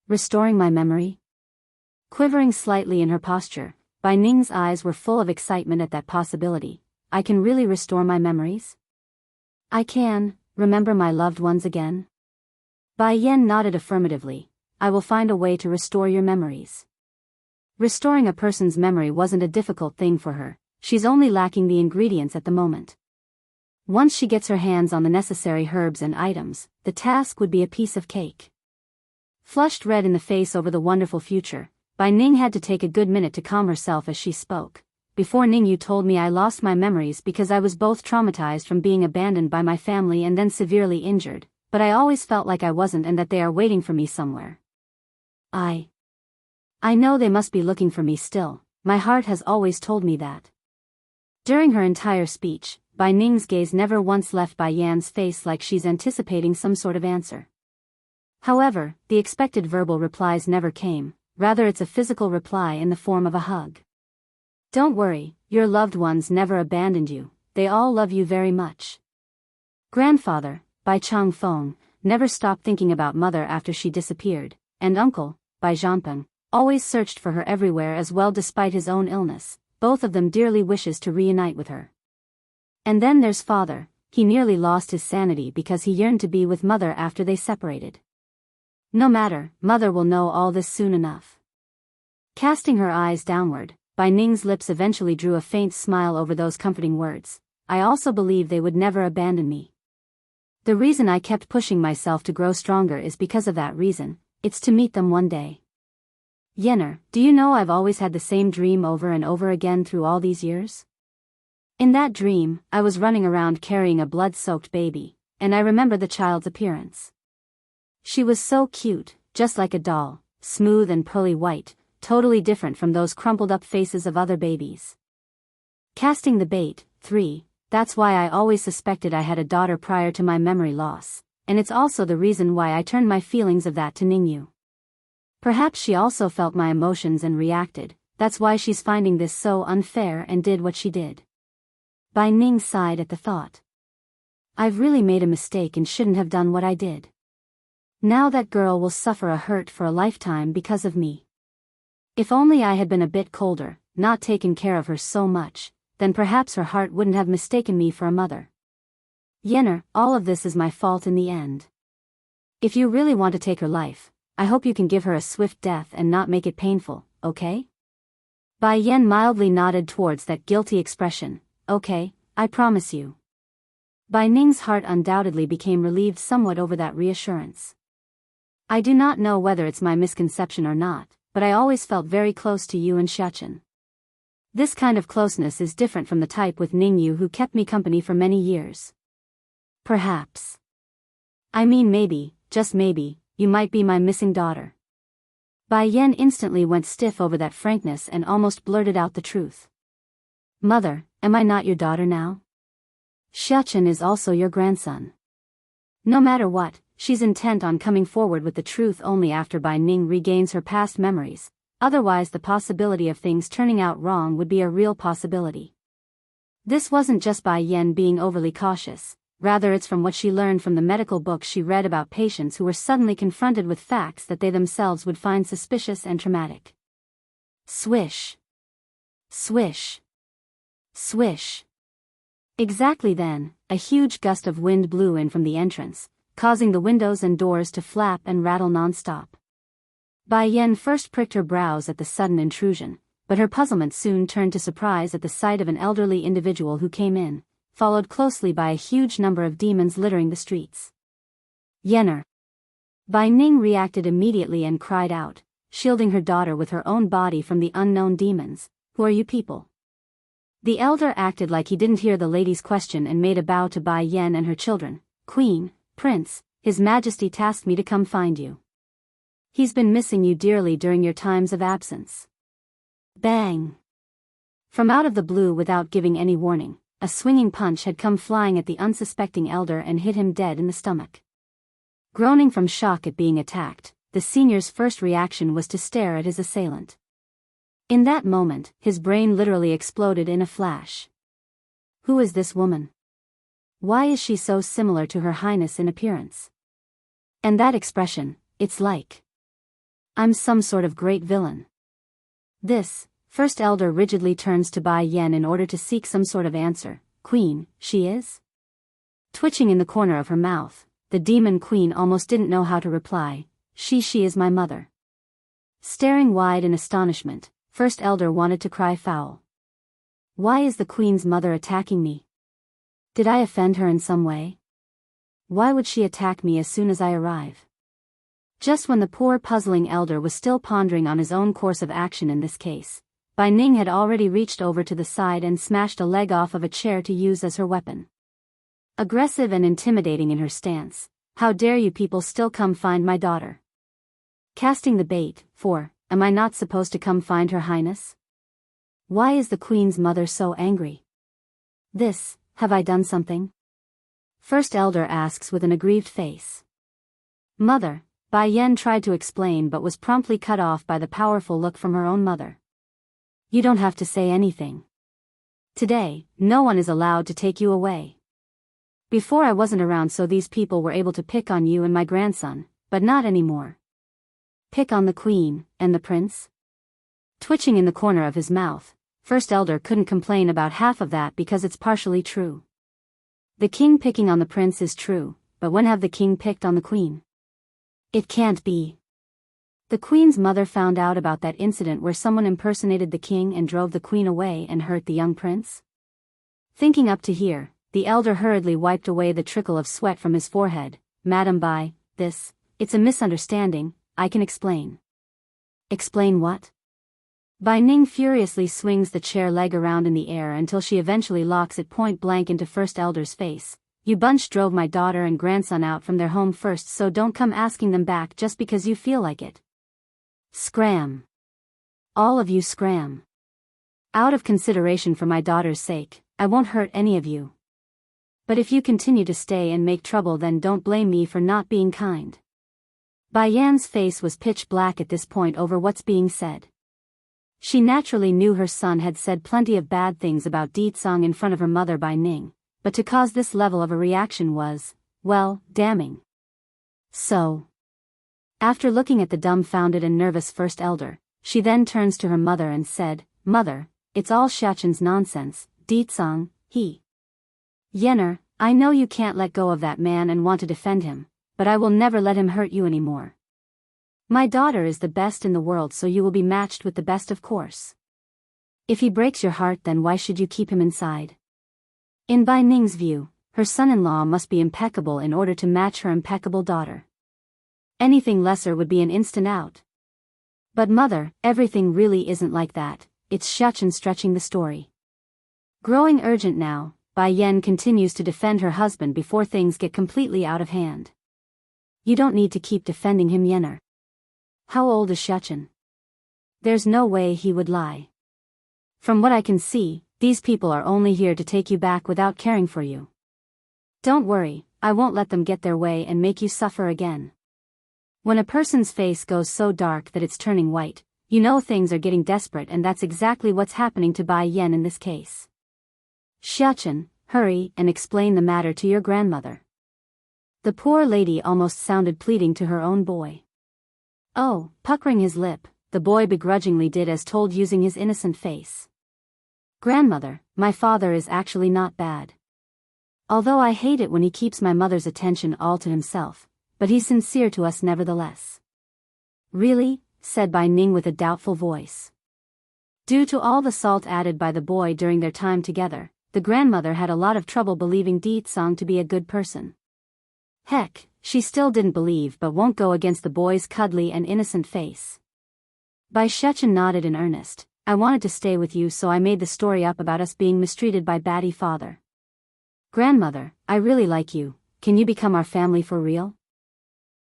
Restoring my memory? Quivering slightly in her posture, Bai Ning's eyes were full of excitement at that possibility. I can really restore my memories? I can, remember my loved ones again? Bai Yen nodded affirmatively. I will find a way to restore your memories. Restoring a person's memory wasn't a difficult thing for her, she's only lacking the ingredients at the moment. Once she gets her hands on the necessary herbs and items, the task would be a piece of cake. Flushed red in the face over the wonderful future, Bai Ning had to take a good minute to calm herself as she spoke. Before Ning, you told me I lost my memories because I was both traumatized from being abandoned by my family and then severely injured, but I always felt like I wasn't and that they are waiting for me somewhere. I know they must be looking for me still, my heart has always told me that. During her entire speech, Bai Ning's gaze never once left Bai Yan's face like she's anticipating some sort of answer. However, the expected verbal replies never came, rather it's a physical reply in the form of a hug. Don't worry, your loved ones never abandoned you, they all love you very much. Grandfather, Bai Changfeng, never stopped thinking about Mother after she disappeared, and Uncle, Bai Zhanpeng, always searched for her everywhere as well despite his own illness, both of them dearly wishes to reunite with her. And then there's Father, he nearly lost his sanity because he yearned to be with Mother after they separated. No matter, Mother will know all this soon enough. Casting her eyes downward, Bai Ning's lips eventually drew a faint smile over those comforting words. I also believe they would never abandon me. The reason I kept pushing myself to grow stronger is because of that reason, it's to meet them one day. Yenner, do you know I've always had the same dream over and over again through all these years? In that dream, I was running around carrying a blood-soaked baby, and I remember the child's appearance. She was so cute, just like a doll, smooth and pearly white, totally different from those crumpled-up faces of other babies. Casting the bait, 3, that's why I always suspected I had a daughter prior to my memory loss, and it's also the reason why I turned my feelings of that to Ningyu. Perhaps she also felt my emotions and reacted, that's why she's finding this so unfair and did what she did. Bai Ning sighed at the thought. I've really made a mistake and shouldn't have done what I did. Now that girl will suffer a hurt for a lifetime because of me. If only I had been a bit colder, not taken care of her so much, then perhaps her heart wouldn't have mistaken me for a mother. Yenner, all of this is my fault in the end. If you really want to take her life, I hope you can give her a swift death and not make it painful, okay? Bai Yen mildly nodded towards that guilty expression. Okay, I promise you. Bai Ning's heart undoubtedly became relieved somewhat over that reassurance. I do not know whether it's my misconception or not, but I always felt very close to you and Xiachen. This kind of closeness is different from the type with Ningyu who kept me company for many years. Perhaps. I mean maybe, just maybe, you might be my missing daughter. Bai Yen instantly went stiff over that frankness and almost blurted out the truth. Mother, am I not your daughter now? Xiachen is also your grandson. No matter what, she's intent on coming forward with the truth only after Bai Ning regains her past memories, otherwise the possibility of things turning out wrong would be a real possibility. This wasn't just Bai Yen being overly cautious, rather it's from what she learned from the medical books she read about patients who were suddenly confronted with facts that they themselves would find suspicious and traumatic. Swish. Swish. Swish. Exactly then, a huge gust of wind blew in from the entrance, causing the windows and doors to flap and rattle non-stop. Bai Yen first pricked her brows at the sudden intrusion, but her puzzlement soon turned to surprise at the sight of an elderly individual who came in, followed closely by a huge number of demons littering the streets. Yenner. Bai Ning reacted immediately and cried out, shielding her daughter with her own body from the unknown demons. Who are you people? The elder acted like he didn't hear the lady's question and made a bow to Bai Yen and her children. Queen, Prince, His Majesty tasked me to come find you. He's been missing you dearly during your times of absence. Bang! From out of the blue without giving any warning, a swinging punch had come flying at the unsuspecting elder and hit him dead in the stomach. Groaning from shock at being attacked, the senior's first reaction was to stare at his assailant. In that moment, his brain literally exploded in a flash. Who is this woman? Why is she so similar to Her Highness in appearance? And that expression, it's like I'm some sort of great villain. This First Elder rigidly turns to Bai Yen in order to seek some sort of answer. Queen, she is? Twitching in the corner of her mouth, the demon queen almost didn't know how to reply. She is my mother. Staring wide in astonishment, First Elder wanted to cry foul. Why is the queen's mother attacking me? Did I offend her in some way? Why would she attack me as soon as I arrive? Just when the poor puzzling elder was still pondering on his own course of action in this case, Bai Ning had already reached over to the side and smashed a leg off of a chair to use as her weapon. Aggressive and intimidating in her stance, how dare you people still come find my daughter? Casting the bait, am I not supposed to come find Her Highness? Why is the queen's mother so angry? Have I done something? First Elder asks with an aggrieved face. Mother, Bai Yen tried to explain but was promptly cut off by the powerful look from her own mother. You don't have to say anything. Today, no one is allowed to take you away. Before I wasn't around so these people were able to pick on you and my grandson, but not anymore. Pick on the queen, and the prince? Twitching in the corner of his mouth, First Elder couldn't complain about half of that because it's partially true. The king picking on the prince is true, but when have the king picked on the queen? It can't be. The queen's mother found out about that incident where someone impersonated the king and drove the queen away and hurt the young prince? Thinking up to here, the elder hurriedly wiped away the trickle of sweat from his forehead. Madam Bai, it's a misunderstanding, I can explain. Explain what? Bai Ning furiously swings the chair leg around in the air until she eventually locks it point blank into First Elder's face. You bunch drove my daughter and grandson out from their home first, so don't come asking them back just because you feel like it. Scram. All of you scram. Out of consideration for my daughter's sake, I won't hurt any of you. But if you continue to stay and make trouble, then don't blame me for not being kind. Bai Yan's face was pitch black at this point over what's being said. She naturally knew her son had said plenty of bad things about Ditsang in front of her mother Bai Ning, but to cause this level of a reaction was, well, damning. So, after looking at the dumbfounded and nervous First Elder, she then turns to her mother and said, Mother, it's all Xiaqin's nonsense. Ditsang, he. Yenner, I know you can't let go of that man and want to defend him, but I will never let him hurt you anymore. My daughter is the best in the world, so you will be matched with the best, of course. If he breaks your heart, then why should you keep him inside? In Bai Ning's view, her son-in-law must be impeccable in order to match her impeccable daughter. Anything lesser would be an instant out. But mother, everything really isn't like that, it's Xiaqin stretching the story. Growing urgent now, Bai Yen continues to defend her husband before things get completely out of hand. You don't need to keep defending him, Yenner. How old is Xiaqin? There's no way he would lie. From what I can see, these people are only here to take you back without caring for you. Don't worry, I won't let them get their way and make you suffer again. When a person's face goes so dark that it's turning white, you know things are getting desperate, and that's exactly what's happening to Bai Yen in this case. Xiachen, hurry and explain the matter to your grandmother. The poor lady almost sounded pleading to her own boy. Oh, puckering his lip, the boy begrudgingly did as told, using his innocent face. Grandmother, my father is actually not bad. Although I hate it when he keeps my mother's attention all to himself, but he's sincere to us nevertheless. Really? Said Bai Ning with a doubtful voice. Due to all the salt added by the boy during their time together, the grandmother had a lot of trouble believing Di Tsang to be a good person. Heck, she still didn't believe but won't go against the boy's cuddly and innocent face. Bai Shechen nodded in earnest. I wanted to stay with you, so I made the story up about us being mistreated by batty father. Grandmother, I really like you, can you become our family for real?